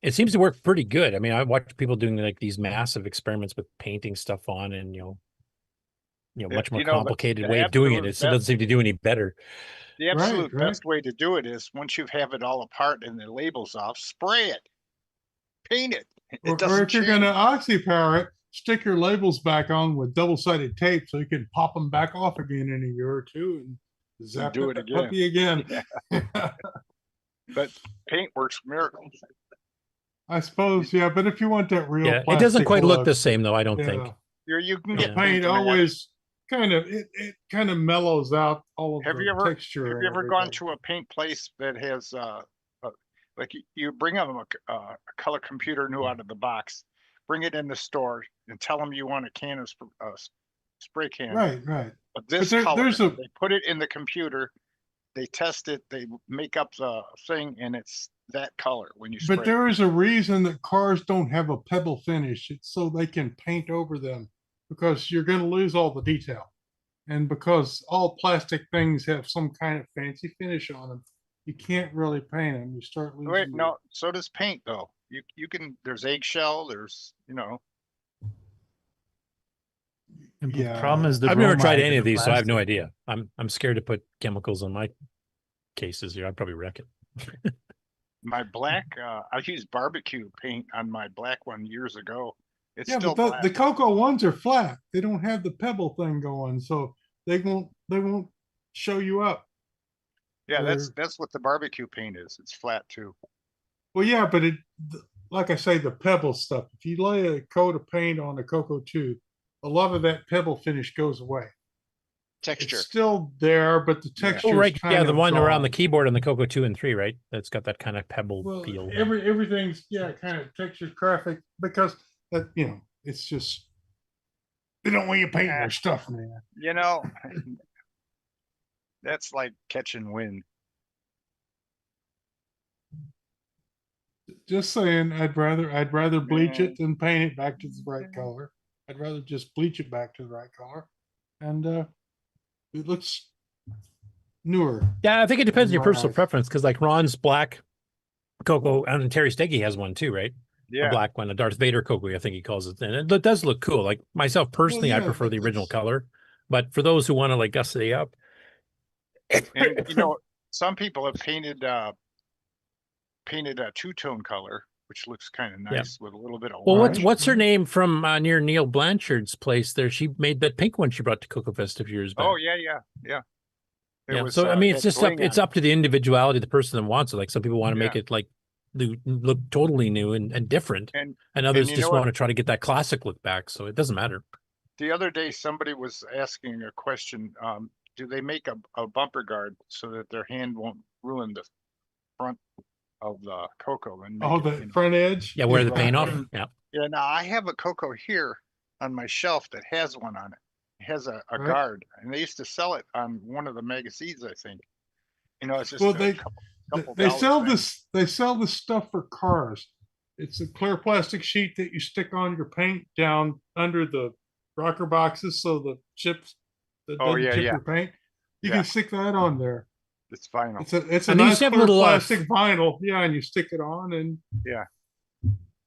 it seems to work pretty good. I mean, I watch people doing like these massive experiments with painting stuff on, and you know, much more complicated way of doing it. It doesn't seem to do any better. The absolute best way to do it is once you have it all apart and the labels off, spray it, paint it. Or if you're going to OxyPower it, stick your labels back on with double-sided tape so you can pop them back off again in a year or two and zap do it again. Puppy again. Yeah. But paint works miracles. I suppose, yeah. But if you want that real, it doesn't quite look the same though. I don't think. You can get paint always kind of it kind of mellows out all of the texture. Have you ever gone to a paint place that has like you bring them a color computer new out of the box, bring it in the store and tell them you want a can of spray can. Right. But this color, they put it in the computer, they test it, they make up the thing, and it's that color when you spray. But there is a reason that cars don't have a pebble finish. It's so they can paint over them, because you're going to lose all the detail. And because all plastic things have some kind of fancy finish on them, you can't really paint them. You start losing. Wait, no, so does paint though. You can, there's eggshell, there's, you know. Yeah. The problem is I've never tried any of these, so I have no idea. I'm scared to put chemicals on my cases here. I'd probably wreck it. My black, I used barbecue paint on my black one years ago. It's yeah, still but black. the Coco ones are flat. They don't have the pebble thing going, so they won't show you up. Yeah, that's what the barbecue paint is. It's flat too. Well, yeah, but like I say, the pebble stuff. If you lay a coat of paint on a Coco 2, a lot of that pebble finish goes away. texture. It's still there, but the texture. Oh, right. Kind Yeah, the of one around gone. the keyboard on the Coco 2 and 3, right? That's got that kind of pebble Well, feel. everything's kind of texture graphic because that it's just they don't want you painting their stuff, man. You know, that's like catching wind. Just saying, I'd rather bleach it than paint it back to the right color. I'd rather just bleach it back to the right color, and it looks newer. Yeah, I think it depends on your in my personal eyes. preference because, like, Ron's black Coco, and Terry Steggy has one too, right? Yeah. A black one, a Darth Vader Coco, I think he calls it. And it does look cool. Like myself personally, I yeah, prefer but the original color. But for those who want to like gussy up, And some people have painted a two-tone color, which looks kind of nice with a little bit of well, orange. what's her name from near Neil Blanchard's place there? She made that pink one she brought to Coco Fest a few years back. Oh yeah. It Yeah. was, So I mean, it's had just up. bling It's on up to the individuality of the person that wants it. Like some people want to make it like look totally new and different, and others you just know want what? to try to get that classic look back. So it doesn't matter. The other day, somebody was asking a question. Do they make a bumper guard so that their hand won't ruin the front of the Coco and make the front edge. Yeah, wear the paint off. Yeah. Yeah. Now I have a Coco here on my shelf that has one on it. It has a Right. guard, and they used to sell it on one of the magazines, I think. It's just Well, a they couple they dollars sell back. this. They sell this stuff for cars. It's a clear plastic sheet that you stick on your paint down under the rocker boxes, so the chips that Oh, doesn't yeah, chip yeah. your paint. You Yeah. can stick that on there. It's vinyl. It's a And these nice have clear little, plastic vinyl. Yeah, and you stick it on, and yeah.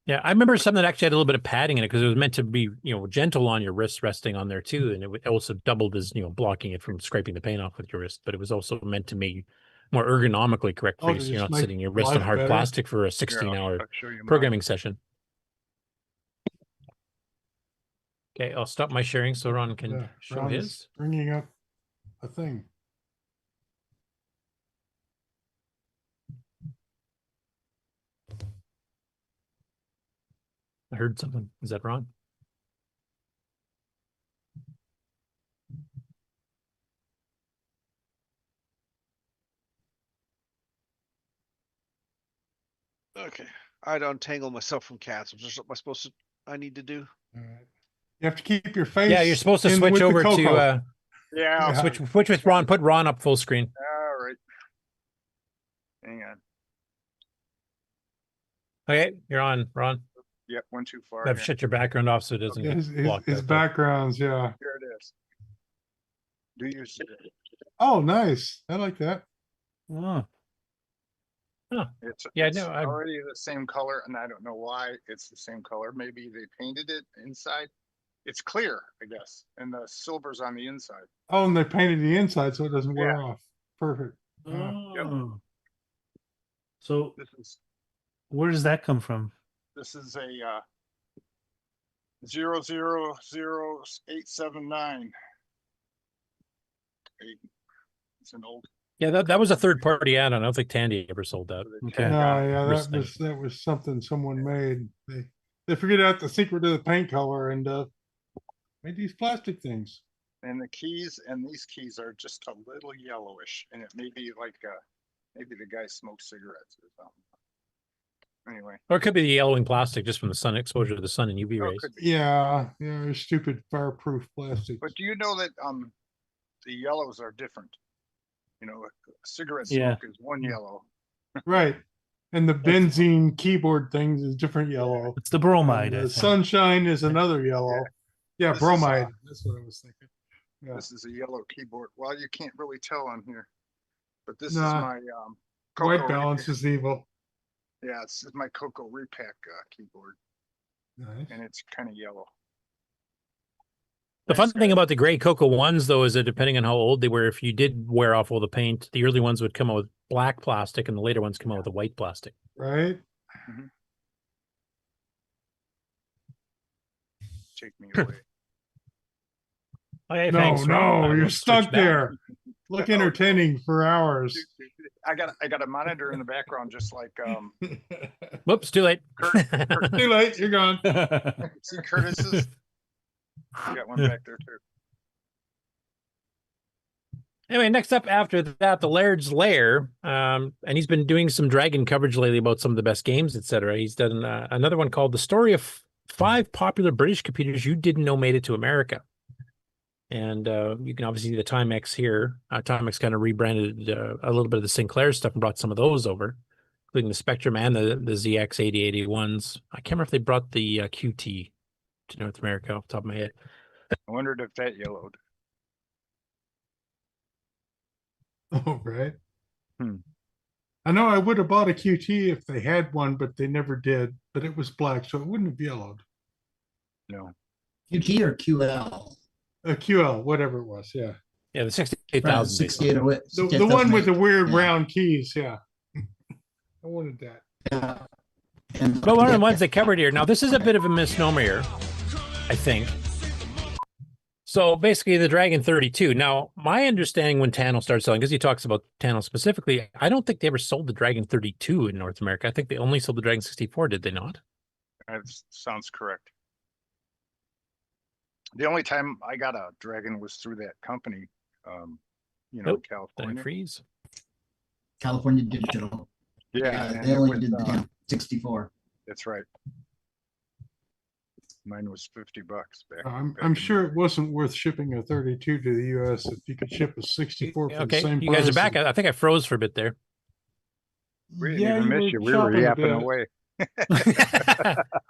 Yeah, I remember something that actually had a little bit of padding in it because it was meant to be, gentle on your wrist, resting on there too, and it also doubled as, blocking it from scraping the paint off with your wrist. But it was also meant to be more ergonomically correct for Oh, you, to so you're just not make sitting your wrist on life hard better? plastic for a 16-hour I'll show you mine. programming session. Okay, I'll stop my sharing so Ron can show Ron is his. bringing up a thing. I heard something. Is that Ron? Okay. I don't untangle myself from cats. Is there something I need to do? All right. You have to keep your face. Yeah, you're supposed to in switch with the over Coco. to Yeah. switch with Ron. Put Ron up full screen. All right. Hang on. Okay, you're on, Ron. Yep, went too far. I've here. shut your background off so it doesn't get blocked. His out there. backgrounds, yeah. Here it is. Do you see it? Oh, nice. I like that. Oh. Huh. It's Yeah, no, already the same color, and I don't know why it's the same color. Maybe they painted it inside. It's clear, I guess, and the silver's on the inside. Oh, and they painted the inside so it doesn't wear Yeah. off. Perfect. Oh. So This is where does that come from? this is a 000879. It's an old. Yeah, that was a third party add-on. I don't think Tandy ever sold that. No, yeah, that was something someone made. They figured out the secret of the paint color and made these plastic things. And the keys and these keys are just a little yellowish, and it may be like maybe the guy smoked cigarettes or something. Anyway. Or it could be the yellowing plastic just from the sun exposure to the sun and UV rays. Yeah, they're stupid fireproof plastic. But do you know that the yellows are different? Cigarette smoke Yeah. is one yellow. Right. And the benzene keyboard things is different yellow. It's the bromide. And I the think. sunshine is another yellow. Yeah, This is, bromide. That's what I was thinking. Yeah. This is a yellow keyboard. Well, you can't really tell on here, but this Nah. is my White Coco balance repack. is evil. Yeah, this is my Coco repack keyboard, Nice. and it's kind of yellow. The fun thing about the gray Coco ones, though, is that depending on how old they were, if you did wear off all the paint, the early ones would come out with black plastic and the later ones come out with a white plastic. Right? Take me away. Okay, No, thanks, Ron. no, you're Let's stuck switch back. there. Look entertaining for hours. I got a monitor in the background, just like Whoops, too late. Too late, you're gone. see Curtis's. I got one back there too. Anyway, next up after that, the Laird's Lair, and he's been doing some Dragon coverage lately about some of the best games, etc. He's done another one called The Story of 5 Popular British Computers You Didn't Know Made It to America. And you can obviously see the Timex here. Timex kind of rebranded a little bit of the Sinclair stuff and brought some of those over, including the Spectrum and the ZX 8081s. I can't remember if they brought the QT to North America off the top of my head. I wondered if that yellowed. Oh, right. I know I would have bought a QT if they had one, but they never did. But it was black, so it wouldn't have yellowed. No. QT or QL? A QL, whatever it was, yeah. Yeah, the 68,000. 6808. The one with the weird round keys, yeah. I wanted that. Yeah. But one of the ones they covered here. Now, this is a bit of a misnomer here, I think. So basically, the Dragon 32. Now, my understanding when Tano started selling, because he talks about Tano specifically, I don't think they ever sold the Dragon 32 in North America. I think they only sold the Dragon 64, did they not? That sounds correct. The only time I got a Dragon was through that company, California. Freeze. California Digital. Yeah, they only did the 64. That's right. Mine was $50 back. I'm sure it wasn't worth shipping a 32 to the U.S. if you could ship a 64 for the Okay, same you guys are price. back. I think I froze for a bit there. We didn't even miss you. We were chopping a yapping bit. away.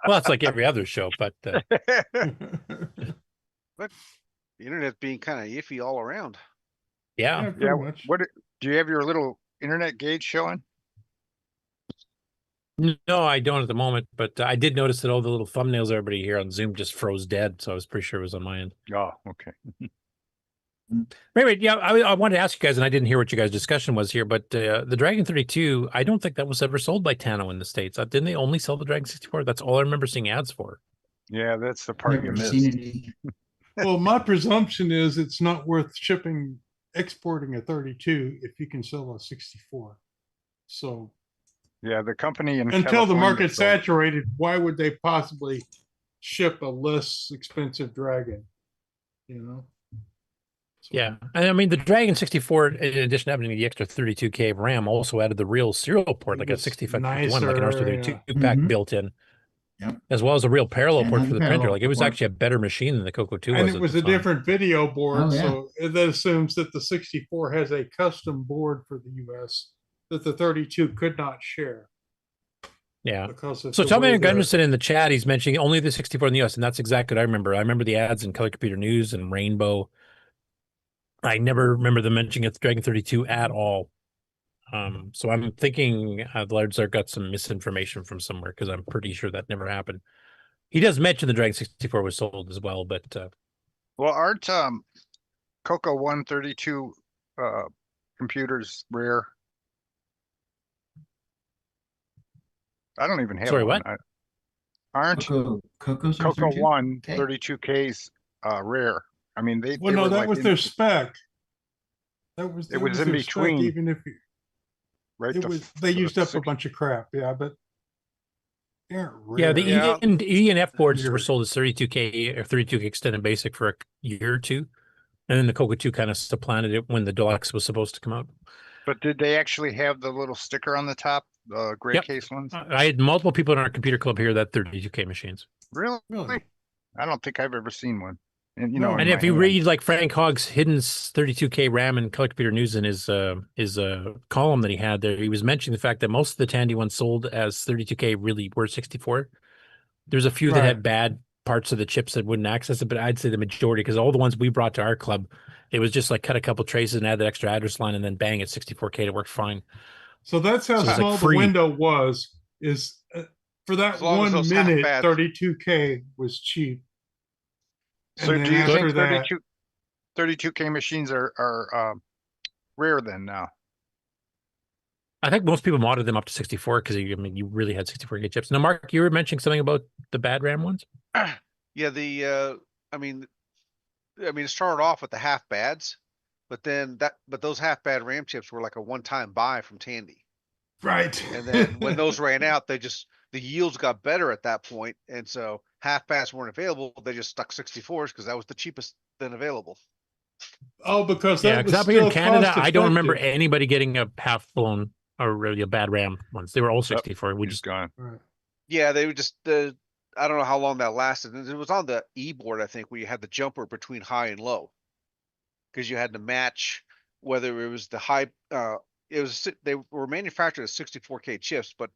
Well, it's like every other show, but But the internet's being kind of iffy all around. yeah. pretty much. What do you have your little internet gauge showing? No, I don't at the moment, but I did notice that all the little thumbnails everybody here on Zoom just froze dead, so I was pretty sure it was on my end. Oh, okay. Anyway, yeah, I wanted to ask you guys, and I didn't hear what you guys' discussion was here, but the Dragon 32, I don't think that was ever sold by Tano in the States. Didn't they only sell the Dragon 64? That's all I remember seeing ads for. Yeah, that's the part you Never missed. seen any. Well, my presumption is it's not worth exporting a 32 if you can sell a 64. So Yeah, the company in until the California market's sold- saturated, why would they possibly ship a less expensive Dragon? You know? Yeah, and I mean the Dragon 64, in addition to having the extra 32K of RAM, also added the real serial port, like a 6551, like an R232 pack built in, as well as a real parallel port for the printer. Like it was actually a better machine than the Coco 2 was. And it was a different video board, Oh, yeah. so that assumes that the 64 has a custom board for the US that the 32 could not share. Yeah. Because of So the Tommy way the- Gunderson in the chat, he's mentioning only the 64 in the US, and that's exactly what I remember. I remember the ads in Color Computer News and Rainbow. I never remember them mentioning it's Dragon 32 at all. So I'm thinking Lardzar got some misinformation from somewhere because I'm pretty sure that never happened. He does mention the Dragon 64 was sold as well, but Well, aren't Coco 132 computers rare? I don't even have Sorry, one. what? Aren't Coco's Coco 32? 1 Okay. 32Ks rare? I mean, they Well, no, were that like was in- their spec. That was It was in their spec, between, even if you, right? it was they used up a bunch of crap, yeah, but yeah, rare. the E and F boards were Rare. sold as 32K or 32K extended basic for a year or two, and then the Coco 2 kind of supplanted it when the Deluxe was supposed to come out. But did they actually have the little sticker on the top, the gray Yep. case ones? I had multiple people in our computer club here that 32K machines. Really? I don't think I've ever seen one. And in And my if you hand. read like Frank Hogg's hidden 32K RAM and Color Computer News in his column that he had there, he was mentioning the fact that most of the Tandy ones sold as 32K really were 64. There's a few that Right. had bad parts of the chips that wouldn't access it, but I'd say the majority, because all the ones we brought to our club, it was just like cut a couple traces and add that extra address line and then bang, it's 64K to work fine. So that's how So it's like small free. the window was. Is for that As long as 1 those minute, half-bad- 32K was cheap. So And do then you after think that- 32K machines are rare then now? I think most people modded them up to 64 because you really had 64K chips. Now, Mark, you were mentioning something about the bad RAM ones? Yeah, I mean, it started off with the half bads, but those half bad RAM chips were like a one-time buy from Tandy. Right. And then when those ran out, the yields got better at that point, and so half bads weren't available. They just stuck 64s because that was the cheapest then available. Oh, because Yeah, that because was up here in still Canada, I don't remember cost-effective. anybody getting a half blown or really a bad RAM ones. They were all 64. We He's just gone. Right. Yeah, they would just. I don't know how long that lasted. It was on the E board, I think, where you had the jumper between high and low, because you had to match whether it was the high. They were manufactured as 64K chips, but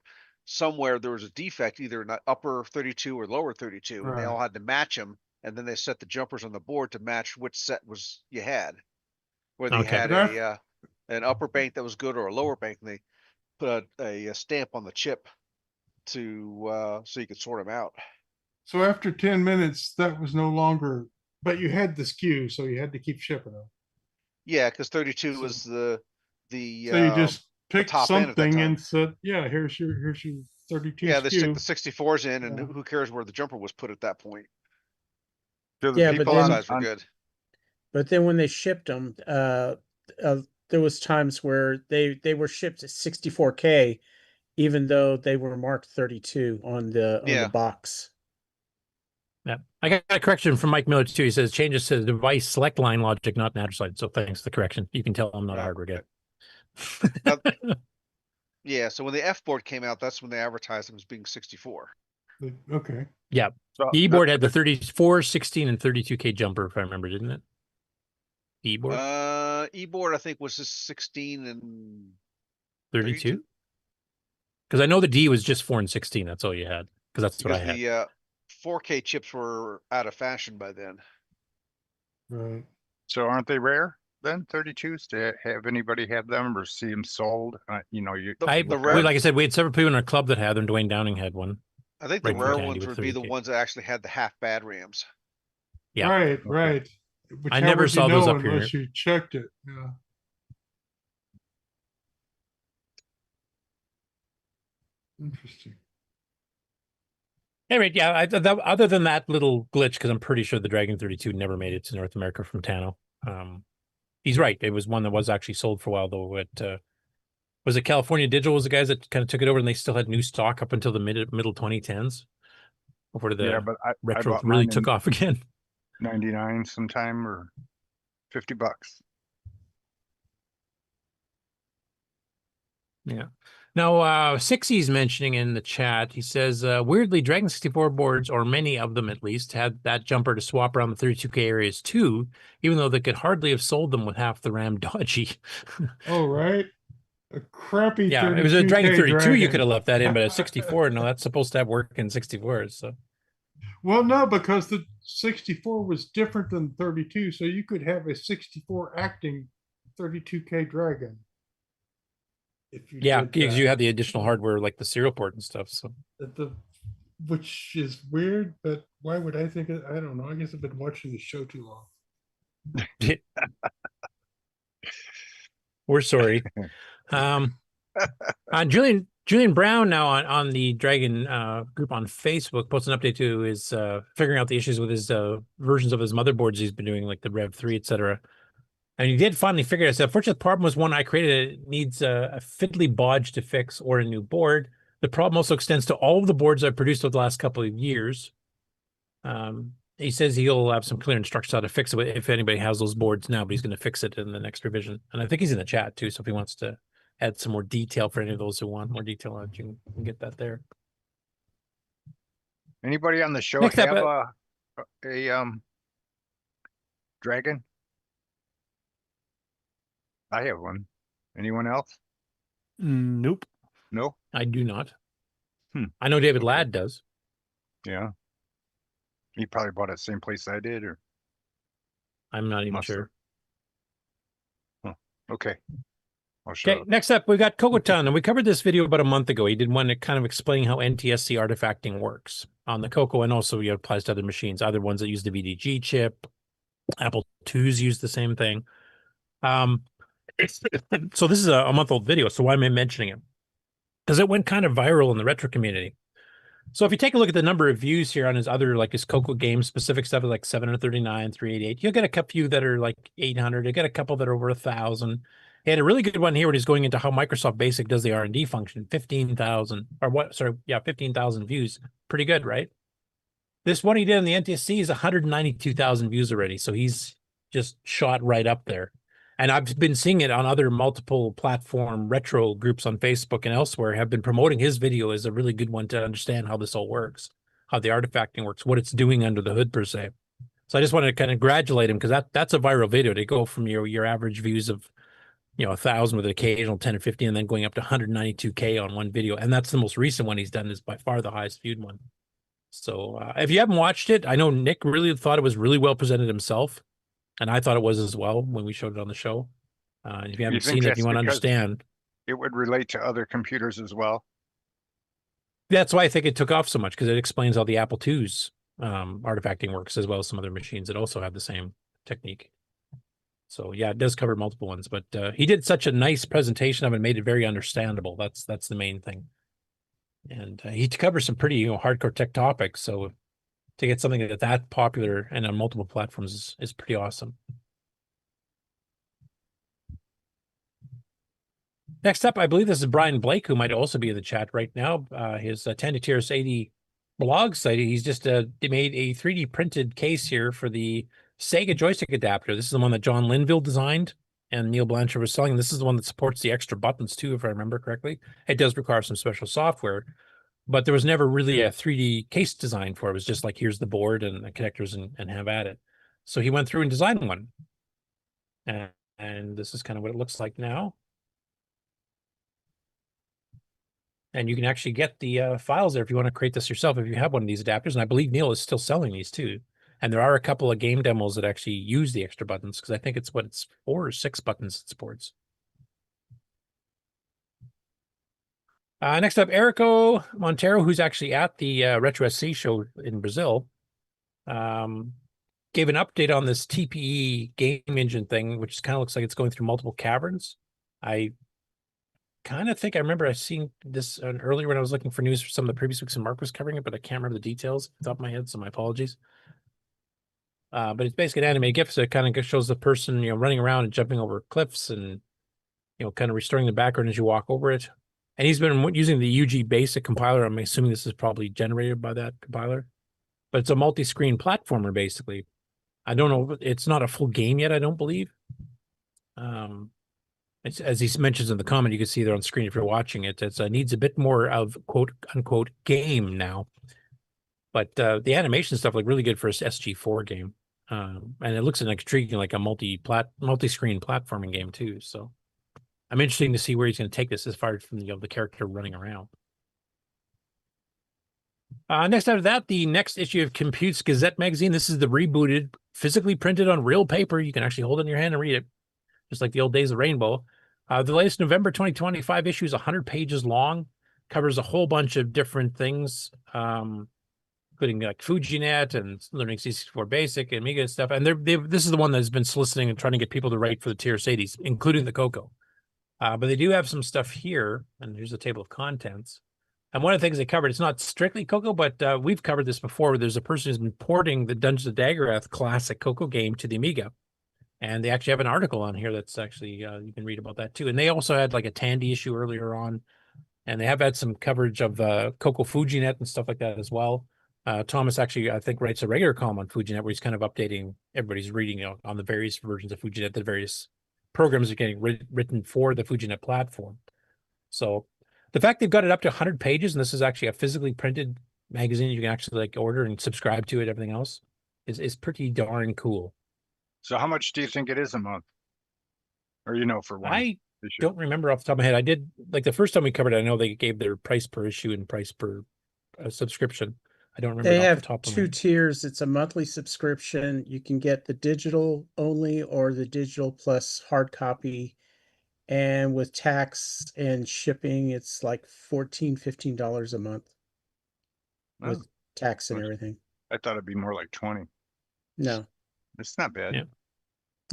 somewhere there was a defect, either in the upper 32 or lower 32, and they all Right. had to match them. And then they set the jumpers on the board to match which set was you had, whether you Okay. had But an upper bank that was good or a lower bank, and they put a stamp on the chip to so you could sort them out. So after 10 minutes, that was no longer, but you had the SKU, so you had to keep shipping them. Yeah, because 32 So- was the So you just picked top end at that something time. and said, "Yeah, here's your 32 Yeah, they stick the SKU." 64s in, and Yeah. who cares where the jumper was put at that point? Do the Yeah, but people then- Size were good. But then when they shipped them, there was times where they were shipped at 64K, even though they were marked 32 on the box. Yeah, I got a correction from Mike Miller too. He says changes to the device select line logic, not natural side. So thanks for the correction. You can tell I'm not a hardware guy. Yeah, so when the F board came out, that's when they advertised them as being 64. Okay. Yeah, So the E-board had the 34, 16, and 32K jumper, if I remember, didn't it? The E-board, E-board I think was just 16 and 32. Because I know the D was just 4 and 16. That's all you had. Because that's what I because had. the 4K chips were out of fashion by then. Right. So aren't they rare then? 32s? To have anybody have them or see them sold? Like I said, we had several people in our club that had them. Dwayne Downing had one. I think right the from rare Candy ones with would be the 30K. ones that actually had the half bad RAMs. Yeah. Right, right. Which I how never would saw you those know up here. unless you checked it. Yeah. Interesting. Anyway, yeah. Other than that little glitch, because I'm pretty sure the Dragon 32 never made it to North America from Tano. He's right. It was one that was actually sold for a while, though. Was it California Digital was the guys that kind of took it over, and they still had new stock up until the middle 2010s before the but I retro bought really mine took in off again. 99 sometime or $50. Yeah. Now, Sixie's mentioning in the chat, he says, weirdly, Dragon 64 boards, or many of them at least, had that jumper to swap around the 32K areas too, even though they could hardly have sold them with half the RAM dodgy. Oh, right. A crappy Yeah, it was a 32K Dragon 32, you Dragon. could have left that in, but a 64, no, that's supposed to have work in 64s, so. Well, no, because the 64 was different than 32, so you could have a 64 acting 32K Dragon. If you Yeah, did because that. you had the additional hardware like the serial port and stuff, so. Which is weird, but why would I think it? I don't know. I guess I've been watching the show too long. We're sorry. Julian Brown now on the Dragon group on Facebook posts an update to his figuring out the issues with his versions of his motherboards he's been doing, like the Rev 3, etc. And he did finally figure it out. So unfortunately, the problem was one I created. It needs a fiddly bodge to fix or a new board. The problem also extends to all of the boards I've produced over the last couple of years. He says he'll have some clear instructions how to fix it if anybody has those boards now, but he's going to fix it in the next revision. And I think he's in the chat too, so if he wants to add some more detail for any of those who want more detail on it, you can get that there. Anybody on the show Next up, have a Dragon? I have one. Anyone else? Nope. No? I do not. I know David Ladd does. Yeah. He probably bought it the same place I did, or I'm not even sure. Okay. I'll shut Okay, up. next up, we got Coco Town, and we covered this video about a month ago. He did one that kind of explaining how NTSC artifacting works on the Coco, and also it applies to other machines, other ones that use the VDG chip. Apple IIs use the same thing. So this is a month-old video, so why am I mentioning it? Because it went kind of viral in the retro community. So if you take a look at the number of views here on his other, like his Coco game specific stuff, like 739, 388, you'll get a few that are like 800. You get a couple that are over 1,000. He had a really good one here when he's going into how Microsoft Basic does the R&D function. 15,000 or what? Sorry, yeah, 15,000 views. Pretty good, right? This one he did on the NTSC is 192,000 views already. So he's just shot right up there. And I've been seeing it on other multiple platform retro groups on Facebook and elsewhere have been promoting his video as a really good one to understand how this all works, how the artifacting works, what it's doing under the hood per se. So I just wanted to kind of congratulate him because that's a viral video to go from your average views of 1,000 with an occasional 10 or 15 and then going up to 192K on one video. And that's the most recent one he's done, is by far the highest viewed one. So if you haven't watched it, I know Nick really thought it was really well presented himself. And I thought it was as well when we showed it on the show. If you haven't seen it, you want to understand. It would relate to other computers as well. That's why I think it took off so much, because it explains how the Apple II's artifacting works, as well as some other machines that also have the same technique. So yeah, it does cover multiple ones, but he did such a nice presentation of it and made it very understandable. That's the main thing. And he covers some pretty hardcore tech topics. So to get something that popular and on multiple platforms is pretty awesome. Next up, I believe this is Brian Blake, who might also be in the chat right now. His 10 to Tiers 80 blog site. He's just made a 3D printed case here for the Sega joystick adapter. This is the one that John Linville designed and Neil Blanchard was selling. This is the one that supports the extra buttons too, if I remember correctly. It does require some special software, but there was never really a 3D case design for it. It was just like, here's the board and the connectors and have at it. So he went through and designed one. And this is kind of what it looks like now. And you can actually get the files there if you want to create this yourself, if you have one of these adapters. And I believe Neil is still selling these too. And there are a couple of game demos that actually use the extra buttons, because I think it's 4 or 6 buttons it supports. Next up, Erico Monteiro, who's actually at the Retro SC show in Brazil, gave an update on this TPE game engine thing, which kind of looks like it's going through multiple caverns. I kind of think I remember I seen this earlier when I was looking for news for some of the previous weeks, and Mark was covering it, but I can't remember the details off the top of my head, so my apologies. But it's basically an animated GIF, so it kind of shows the person, running around and jumping over cliffs and, kind of restoring the background as you walk over it. And he's been using the UG Basic compiler. I'm assuming this is probably generated by that compiler. But it's a multi-screen platformer, basically. I don't know. It's not a full game yet, I don't believe. It's, as he mentions in the comment, you can see there on screen if you're watching it, it needs a bit more of quote-unquote game now. But the animation stuff looked really good for a SG4 game. And it looks intriguing, like a multi-screen platforming game too. So I'm interested to see where he's going to take this as far as from the character running around. Next after that, the next issue of Compute's Gazette magazine. This is the rebooted, physically printed on real paper. You can actually hold it in your hand and read it, just like the old days of Rainbow. The latest November 2025 issue is 100 pages long, covers a whole bunch of different things, including like FujiNet and learning C64 Basic and Amiga and stuff. And this is the one that's been soliciting and trying to get people to write for the Tiers 80s, including the Coco. But they do have some stuff here, and here's a table of contents. And one of the things they covered, it's not strictly Coco, but we've covered this before, where there's a person who's been porting the Dungeons of Daggerath classic Coco game to the Amiga. And they actually have an article on here that's actually, you can read about that too. And they also had like a Tandy issue earlier on. And they have had some coverage of Coco FujiNet and stuff like that as well. Thomas actually, I think, writes a regular column on FujiNet where he's kind of updating everybody's reading on the various versions of FujiNet, the various programs are getting written for the FujiNet platform. So the fact they've got it up to 100 pages, and this is actually a physically printed magazine you can actually like order and subscribe to it, everything else, is pretty darn cool. So how much do you think it is a month? Or, for one I issue? don't remember off the top of my head. I did, like the first time we covered it, I know they gave their price per issue and price per subscription. I don't remember. They it off have the top of my two head. tiers. It's a monthly subscription. You can get the digital only or the digital plus hard copy. And with tax and shipping, it's like $14, $15 a month with tax and everything. I thought it'd be more like 20. No. It's not bad. Yeah.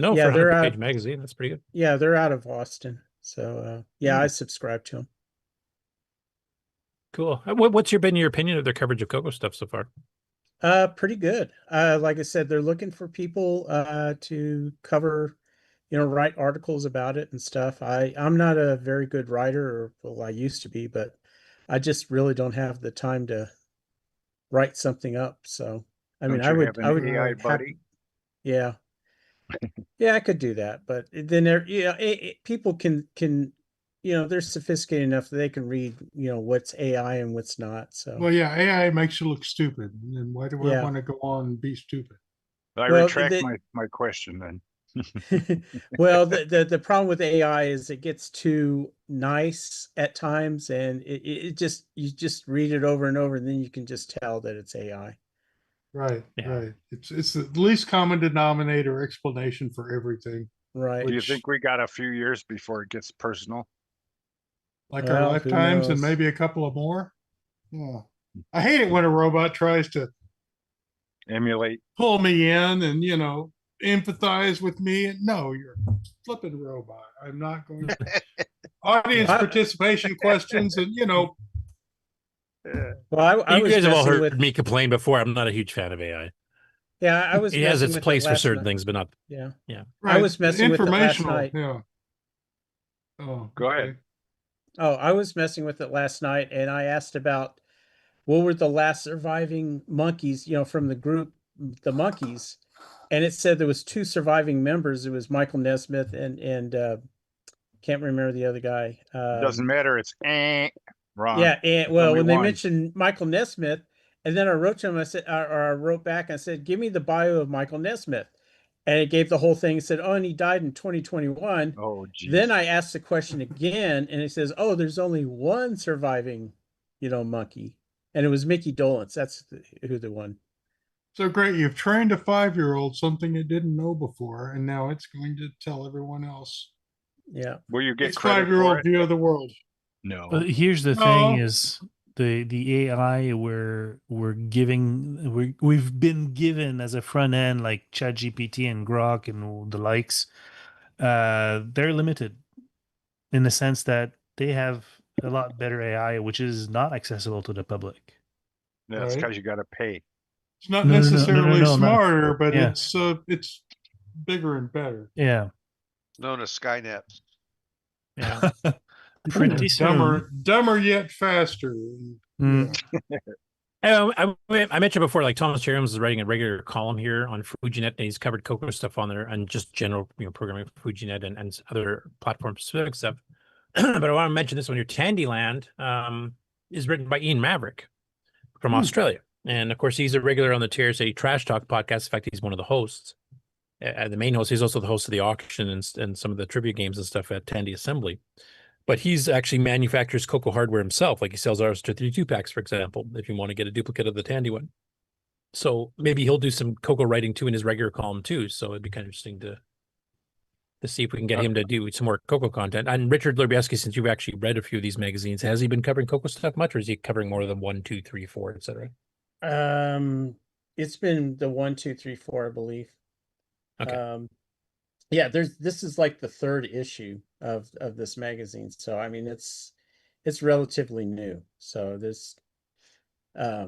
No, Yeah, for a they're 100-page out. magazine, that's pretty good. Yeah, they're out of Austin. So, yeah, I subscribe to them. Cool. What's been your opinion of their coverage of Coco stuff so far? Pretty good. Like I said, they're looking for people to cover, write articles about it and stuff. I'm not a very good writer, or well, I used to be, but I just really don't have the time to write something up. So, I mean, Don't you have an AI buddy? Yeah. Yeah, I could do that, but then there, people can they're sophisticated enough that they can read, what's AI and what's not. So Well, yeah, AI makes you look stupid, and why do I Yeah. want to go on and be stupid? I Well, retract my question then. well, the problem with AI is it gets too nice at times, and you just read it over and over, and then you can just tell that it's AI. Right, Yeah. right. It's the least common denominator explanation for everything. Right. Do you think we got a few years before it gets personal? Like our Well, who lifetimes and knows? maybe a couple of more? Yeah. I hate it when a robot tries to Emulate. pull me in and, empathize with me. And no, you're a flipping robot. I'm not going to. Audience Yeah. participation questions and, Well, I You was guys have all messing heard with me complain before. I'm not a huge fan of AI. yeah, I was It has messing its with it place for last certain night. things, but not. Yeah. Yeah. I was messing with it last informational. night. Yeah. Oh, Go ahead. okay. Oh, I was messing with it last night, and I asked about what were the last surviving monkeys, from the group, the monkeys, and it said there was 2 surviving members. It was Michael Nesmith and can't remember the other guy. Doesn't matter. It's wrong. Yeah, and There's well, only when they one. mentioned Michael Nesmith, and then I wrote to him, I said, or I wrote back, and I said, "Give me the bio of Michael Nesmith," and it gave the whole thing. It said, "Oh, and he died in 2021." Oh, geez. Then I asked the question again, and it says, "Oh, there's only one surviving, monkey," and it was Mickey Dolenz. That's who the one. So great. You've trained a 5-year-old something it didn't know before, and now it's going to tell everyone else. Yeah. Will you get Its credit for 5-year-old it? view of the world. No. But here's the No. thing: is the AI we've been given as a front end like ChatGPT and Grok and the likes. They're limited in the sense that they have a lot better AI, which is not accessible to the public. That's Right. because you got to pay. It's not No, necessarily not- smarter, but yeah. it's bigger and better. Yeah. Known as Skynet. Yeah. Pretty soon. Dumber yet faster. Mm. I mentioned before, like Thomas Cherums is writing a regular column here on FujiNet, and he's covered Coco stuff on there and just general, programming for FujiNet and other platform specific stuff. But I want to mention this one here. Tandyland is written by Ian Maverick from Australia, and of course he's a regular on the TRSA Trash Talk podcast. In fact, he's one of the hosts, the main host. He's also the host of the auction and some of the trivia games and stuff at Tandy Assembly. But he's actually manufactures Coco hardware himself. Like he sells ours to 32 packs, for example, if you want to get a duplicate of the Tandy one. So maybe he'll do some Coco writing too in his regular column too. So it'd be kind of interesting to see if we can get him to do some more Coco content. And Richard Lerbieski, since you've actually read a few of these magazines, has he been covering Coco stuff much, or is he covering more than 1, 2, 3, 4, etc.? It's been the 1, 2, 3, 4, I believe. Okay. Yeah, this is like the 3rd issue of this magazine. So I mean it's relatively new. So this yeah,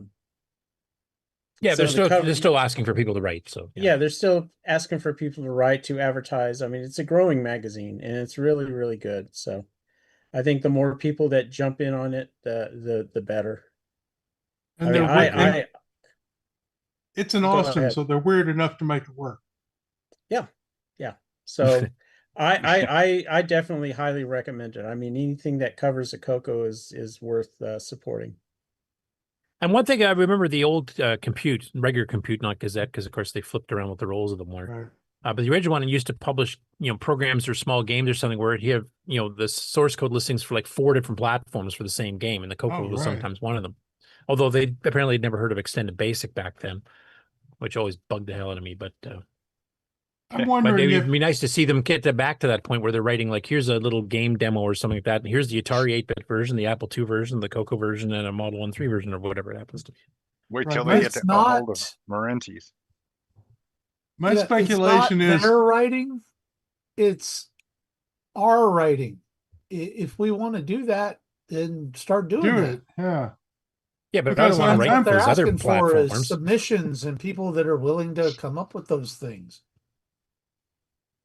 so they're still asking for people to write. So yeah, they're still asking for people to write, to advertise. I mean, it's a growing magazine and it's really, really good. So I think the more people that jump in on it, the better. And it's in Austin, so they're weird enough to make it work. Yeah. So I definitely highly recommend it. I mean, anything that covers a Coco is worth supporting. And one thing I remember, the old regular Compute, not Gazette, because of course they flipped around with the roles of them more. Right. But the original one used to publish, programs or small games or something where you have, the source code listings for like 4 different platforms for the same game, and the Coco was sometimes one of them. Although they apparently had never heard of Extended Basic back then, which always bugged the hell out of me. But I'm wondering it'd be nice to see them get back to that point where they're writing like, here's a little game demo or something like that. And here's the Atari 8-bit version, the Apple II version, the Coco version, and a Model 1-3 version, or whatever it happens to be. Wait till they get a hold of Marenti's. My speculation it's not is their writing, it's our writing. If we want to do that, then start doing it. Yeah. Yeah, but I don't want to write they're those other asking for platforms. is submissions and people that are willing to come up with those things.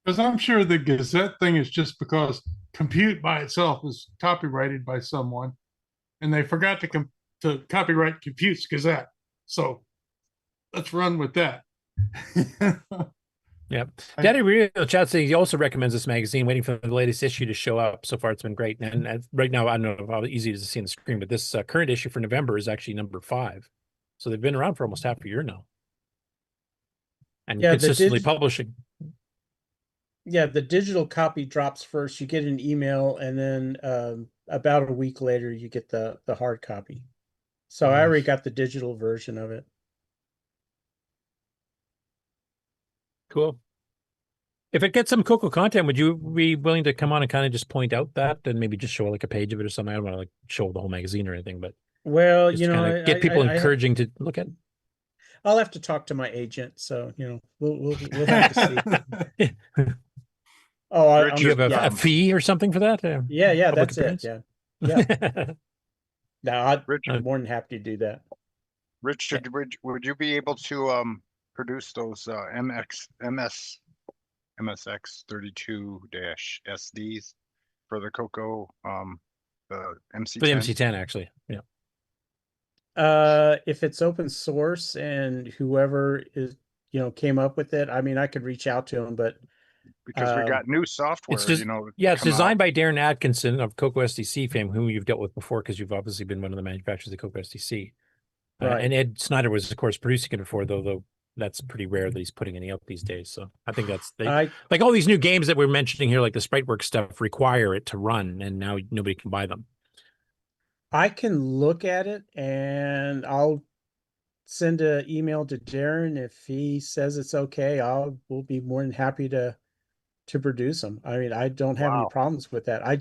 Because I'm sure the Gazette thing is just because Compute by itself is copyrighted by someone, and they forgot to copyright Compute's Gazette. So let's run with that. Yep. Daddy Real Chat says he also recommends this magazine, waiting for the latest issue to show up. So far, it's been great. And right now, I don't know how easy it is to see on the screen, but this current issue for November is actually number 5. So they've been around for almost half a year now. And consistently publishing. Yeah, the digital copy drops first. You get an email, and then about a week later, you get the hard copy. So I already got the digital version of it. Cool. If it gets some Coco content, would you be willing to come on and kind of just point out that and maybe just show like a page of it or something? I don't want to like show the whole magazine or anything, but well, you know, get people encouraging to look at. I'll have to talk to my agent, so you know we'll have to see. Oh, do you have a fee or something for that? Yeah, that's appearance? It. Yeah. No, I'm more than happy to do that. Richard, would you be able to produce those MSX 32-SDs for the Coco the MC10? For the MC10, actually, yeah. If it's open source and whoever is came up with it, I mean, I could reach out to them, but because we got new software, it's designed by Darren Atkinson of Coco SDC fame, whom you've dealt with before because you've obviously been one of the manufacturers of Coco SDC. Right. And Ed Snyder was, of course, producing it before, though that's pretty rare that he's putting any out these days. So I think that's like all these new games that we're mentioning here, like the Spriteworks stuff, require it to run, and now nobody can buy them. I can look at it, and I'll send an email to Darren. If he says it's okay, we'll be more than happy to produce them. I mean, I don't have any problems with that. I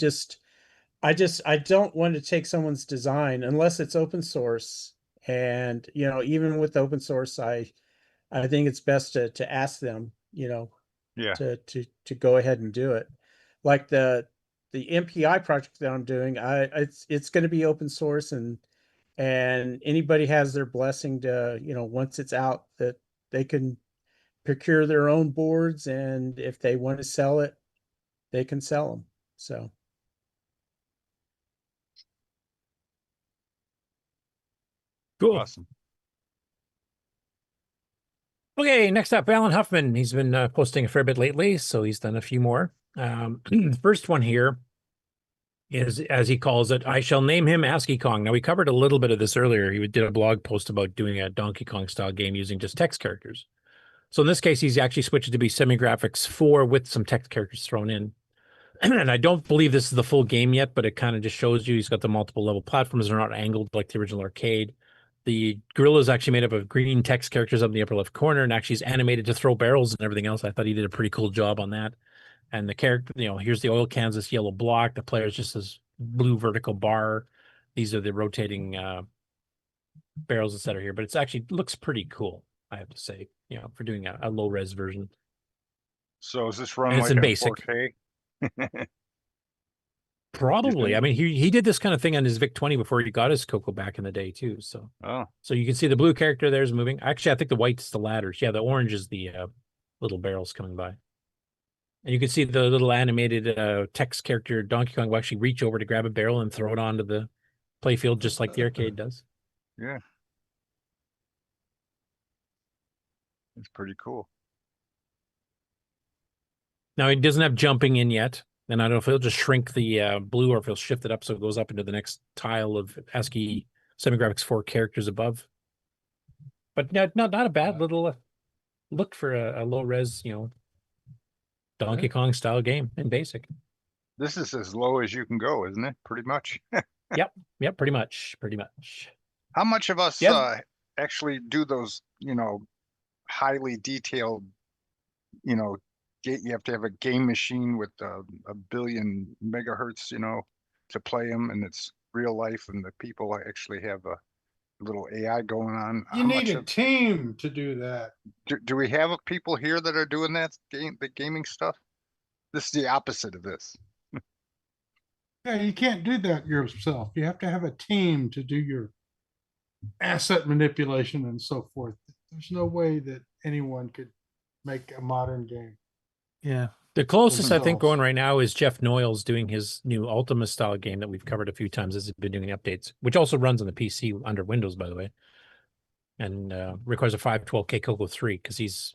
don't want to take someone's design unless it's open source. And, even with open source, I think it's best to ask them, to go ahead and do it. Like the MPI project that I'm doing, it's going to be open source, and anybody has their blessing to, once it's out, that they can procure their own boards, and if they want to sell it, they can sell them. So. Cool. Awesome. Okay, next up, Alan Huffman. He's been posting a fair bit lately, so he's done a few more. The first one here is, as he calls it, I shall name him ASCII Kong. Now, we covered a little bit of this earlier. He did a blog post about doing a Donkey Kong style game using just text characters. So in this case, he's actually switched to be semi-graphics 4 with some text characters thrown in. And I don't believe this is the full game yet, but it kind of just shows you he's got the multiple level platforms. They're not angled like the original arcade. The gorilla is actually made up of green text characters up in the upper left corner, and actually is animated to throw barrels and everything else. I thought he did a pretty cool job on that. And the character, here's the oil cans, this yellow block. The player is just this blue vertical bar. These are the rotating barrels, etc. here. But it's actually looks pretty cool, I have to say, for doing a low res version. So is this run and like it's in in basic? 4K? Probably. I mean, he did this kind of thing on his VIC-20 before he got his Coco back in the day too. So, so you can see the blue character there's moving. Actually, I think the white's the ladders. Yeah, the orange is the little barrels coming by. And you can see the little animated text character Donkey Kong will actually reach over to grab a barrel and throw it onto the playfield, just like the arcade does. Yeah, it's pretty cool. Now he doesn't have jumping in yet. And I don't know if he'll just shrink the blue or if he'll shift it up so it goes up into the next tile of ASCII semi-graphics 4 characters above. But not a bad little look for a low-res, Donkey Kong style game in basic. This is as low as you can go, isn't it? Pretty much. Yep, pretty much. How much of us actually do those, highly detailed, you have to have a game machine with a billion megahertz, to play them, and it's real life, and the people actually have a little AI going on. You need a team to do that. Do we have people here that are doing the gaming stuff? This is the opposite of this. Yeah, you can't do that yourself. You have to have a team to do your asset manipulation and so forth. There's no way that anyone could make a modern game. Yeah. The closest I think going right now is Jeff Noyles doing his new Ultima style game that we've covered a few times as he's been doing updates, which also runs on the PC under Windows, by the way, and requires a 512K Coco 3 because he's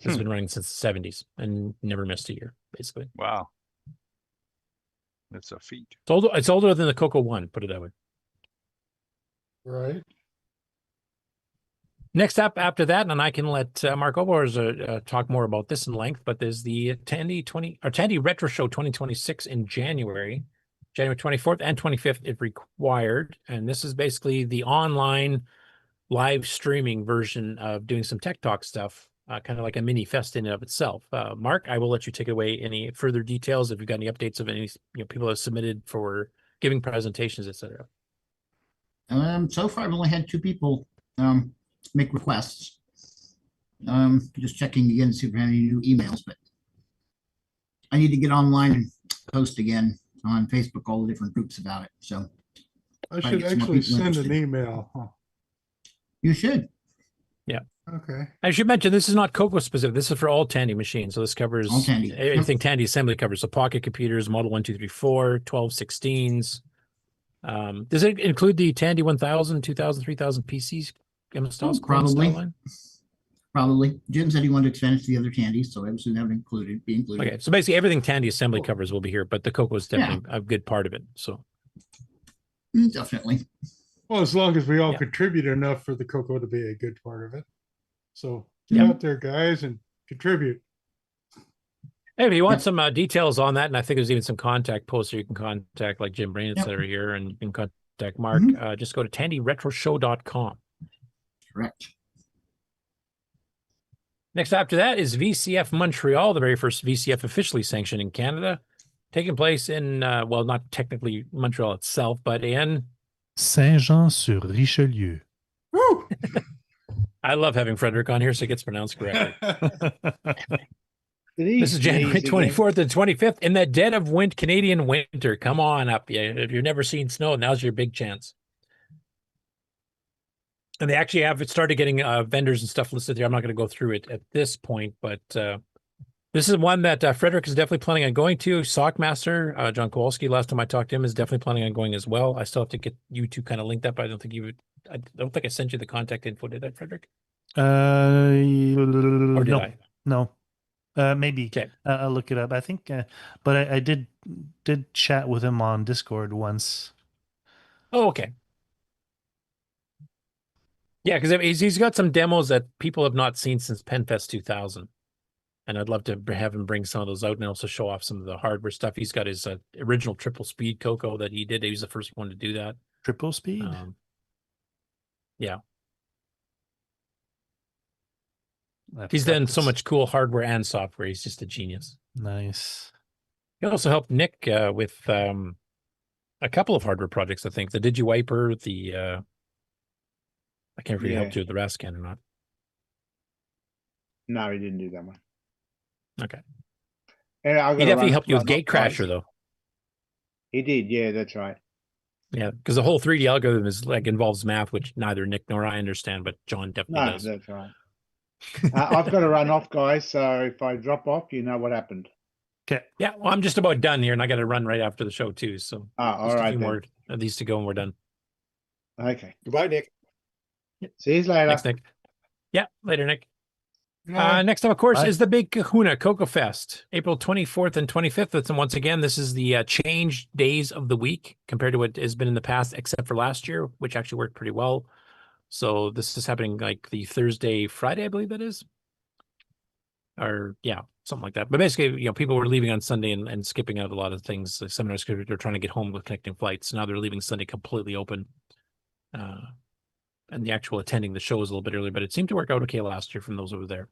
It's been running since the 70s and never missed a year, basically. Wow. That's a feat. It's older than the Coco 1, put it that way. Right. Next up after that, and I can let Mark Oberhauser talk more about this in length, but there's the Tandy Retro Show 2026 in January 24th and 25th if required. And this is basically the online live streaming version of doing some tech talk stuff, kind of like a mini fest in and of itself. Mark, I will let you take away any further details if you've got any updates of any people that have submitted for giving presentations, etc. So far, I've only had 2 people make requests. Just checking again to see if we have any new emails, but I need to get online and post again on Facebook, all the different groups about it. So I should actually send an email. Huh? You should. Yeah. Okay. I should mention this is not Coco specific. This is for all Tandy machines. So this covers all Tandy. Everything Tandy assembly covers. So pocket computers, model 1, 2, 3, 4, 12, 16s. Does it include the Tandy 1000, 2000, 3000 PCs? Probably. Jim said he wanted to expand it to the other Tandies, so I assume that would be included. Okay, so basically everything Tandy assembly covers will be here, but the Coco is definitely a good part of it. So definitely. Well, as long as we all contribute enough for the Coco to be a good part of it. So get out there, guys, and contribute. Hey, if you want some details on that, and I think there's even some contact posts you can contact like Jim Brain, etc. here, and you can contact Mark. Just go to tandyretroshow.com. Correct. Next after that is VCF Montreal, the very first VCF officially sanctioned in Canada, taking place in, well, not technically Montreal itself, but in Saint-Jean-sur-Richelieu. Woo! I love having Frederick on here so it gets pronounced correctly. This is January 24th and 25th in the dead of Canadian winter. Come on up. Yeah, if you've never seen snow, now's your big chance. And they actually have started getting vendors and stuff listed there. I'm not going to go through it at this point, but this is one that Frederick is definitely planning on going to. Sockmaster, John Kowalski, last time I talked to him, is definitely planning on going as well. I still have to get you two kind of linked up. I don't think I sent you the contact info, did I, Frederick? Or did I? No. Maybe. Okay. I'll look it up. I think, but I did chat with him on Discord once. Oh, okay. Yeah, because he's got some demos that people have not seen since PenFest 2000. And I'd love to have him bring some of those out and also show off some of the hardware stuff. He's got his original triple speed Coco that he did. He was the first one to do that. Triple speed? Yeah. He's done so much cool hardware and software. He's just a genius. Nice. He also helped Nick with a couple of hardware projects, I think. The DigiWiper, the... I can't really help you with the Rascan or not. No, he didn't do that one. Okay. Yeah, he definitely helped you with Gatecrasher, though. He did, yeah, that's right. Yeah, because the whole 3D algorithm is involves math, which neither Nick nor I understand, but John definitely does. That's right. I've got to run off, guys. So if I drop off, you know what happened. Okay. Yeah, well, I'm just about done here, and I got to run right after the show too. So all right, a few more of these to go, and we're done. Okay. Goodbye, Nick. Yep. See you later. Thanks, Nick. Yeah, later, Nick. Next up, of course, is the big Kahuna Coco Fest, April 24th and 25th. And once again, this is the change days of the week compared to what has been in the past, except for last year, which actually worked pretty well. So this is happening like the Thursday, Friday, I believe that is. Or yeah, something like that. But basically, people were leaving on Sunday and skipping out a lot of things. Like seminars, because they're trying to get home with connecting flights. Now they're leaving Sunday completely open. And the actual attending the show was a little bit earlier, but it seemed to work out okay last year from those over there.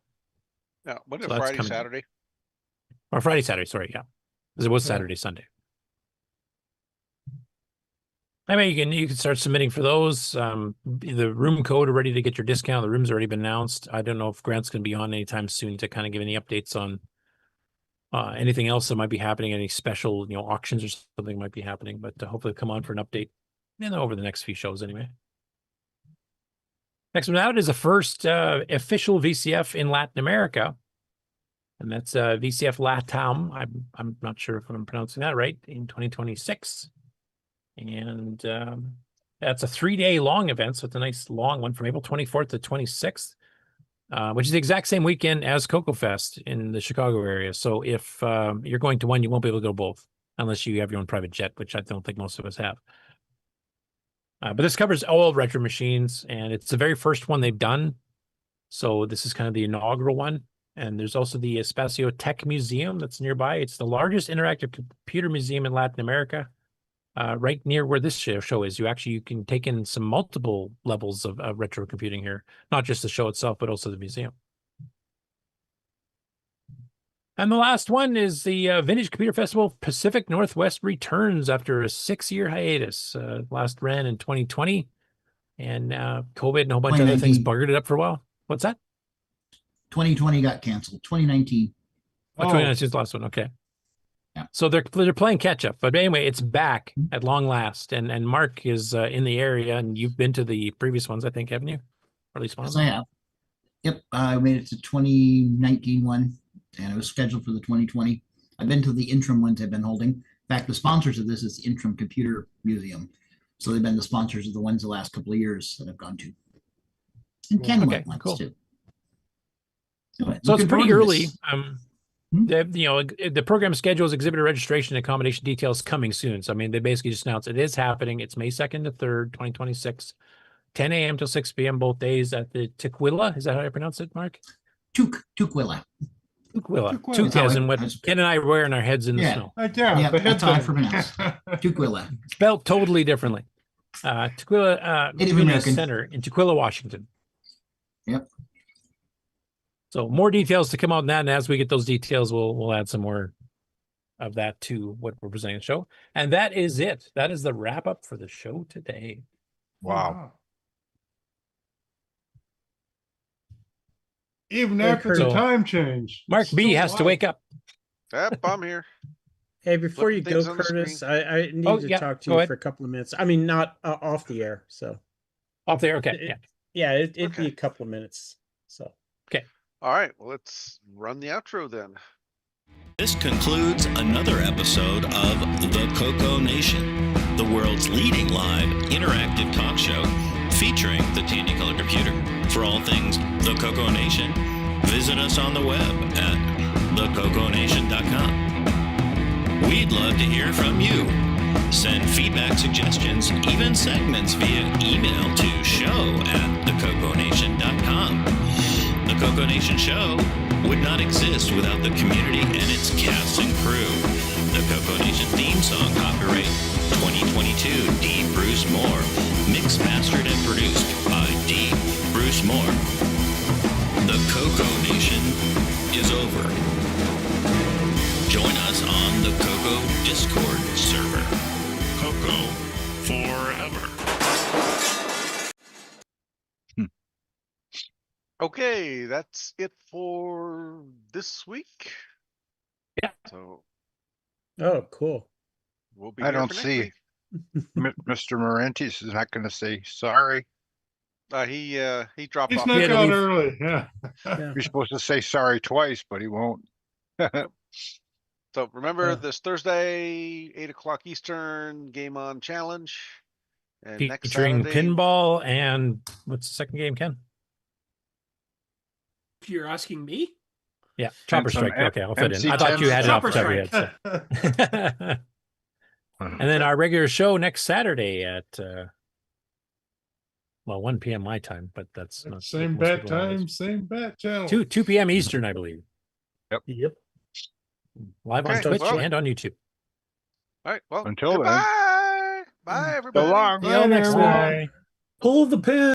Yeah, when So is that's Friday, coming. Saturday? Or Friday, Saturday, sorry, yeah. Because it was Saturday, Sunday. I mean, you can start submitting for those. The room code are ready to get your discount. The room's already been announced. I don't know if Grant's going to be on anytime soon to kind of give any updates on anything else that might be happening, any special, auctions or something might be happening, but hopefully come on for an update over the next few shows anyway. Next one out is the first official VCF in Latin America, and that's VCF LATAM. I'm not sure if I'm pronouncing that right, in 2026. And that's a 3-day long event, so it's a nice long one from April 24th to 26th. which is the exact same weekend as Coco Fest in the Chicago area. So if you're going to one, you won't be able to go both unless you have your own private jet, which I don't think most of us have. But this covers all retro machines, and it's the very first one they've done. So this is kind of the inaugural one. And there's also the Espacio Tech Museum that's nearby. It's the largest interactive computer museum in Latin America, right near where this show is. You can take in some multiple levels of retro computing here, not just the show itself, but also the museum. And the last one is the Vintage Computer Festival Pacific Northwest returns after a 6-year hiatus. Last ran in 2020, and COVID and a whole bunch of other things buggered it up for a while. What's that? 2020 got canceled. 2019. Oh, 2019 is the last one. Okay. Yeah. So they're playing catch up. But anyway, it's back at long last. And Mark is in the area, and you've been to the previous ones, I think, haven't you? Or at least one. Yes, I have. Yep. I made it to 2019 one, and it was scheduled for the 2020. I've been to the interim ones I've been holding. In fact, the sponsors of this is the Interim Computer Museum. So they've been the sponsors of the ones the last couple of years that I've gone to. And Ken went once too. So it's pretty early. The program schedules, exhibitor registration, and accommodation details coming soon. So, I mean, they basically just announced it is happening. It's May 2nd to 3rd, 2026, 10 a.m. till 6 p.m. both days at the Tukwila. Is that how I pronounce it, Mark? Tukwila. Tukwila. Tuk as in what Ken and I were wearing our heads in the snow. That's how I pronounce Tukwila. Spelled totally differently. Tukwila Community Center in Tukwila, Washington. Yep. So more details to come out on that, and as we get those details, we'll add some more of that to what we're presenting on the show. And that is it. That is the wrap up for the show today. Wow. Even after the time change. Mark B has to wake up. Yep, I'm here. Hey, before you go, Curtis, I need to talk to you for a couple of minutes. I mean, not off the air. So off the air, okay. Yeah, it'd be a couple of minutes. So okay. All right, well, let's run the outro then. This concludes another episode of the CoCoNation, the world's leading live interactive talk show featuring the Tandy Color Computer. For all things the CoCoNation, visit us on the web at thecoconation.com. We'd love to hear from you. Send feedback, suggestions, even segments via email to show@thecoconation.com. The CoCoNation show would not exist without the community and its cast and crew. The CoCoNation theme song copyright 2022 D. Bruce Moore. Mixed, mastered, and produced by D. Bruce Moore. The CoCoNation is over. Join us on the Coco Discord server. Coco forever. Okay, that's it for this week. Yeah. So. Oh, cool. We'll be. I don't see. Mr. Morentis is not going to say sorry. He dropped off. He snuck out early. Yeah. You're supposed to say sorry twice, but he won't. So remember this Thursday, 8 o'clock Eastern, Game On Challenge. And next featuring Saturday, pinball and what's the second game, Ken? You're asking me? Yeah, Chopper Strike. Okay, I'll fit in. I thought you had it off the top of your head. So. And then our regular show next Saturday at 1 p.m. my time, but that's not same bat time, same bat channel. 2 p.m. Eastern, I believe. Yep. Live on Twitch and on YouTube. All right. Well, until then. Bye, everybody. So long. See you next week. Pull the pin.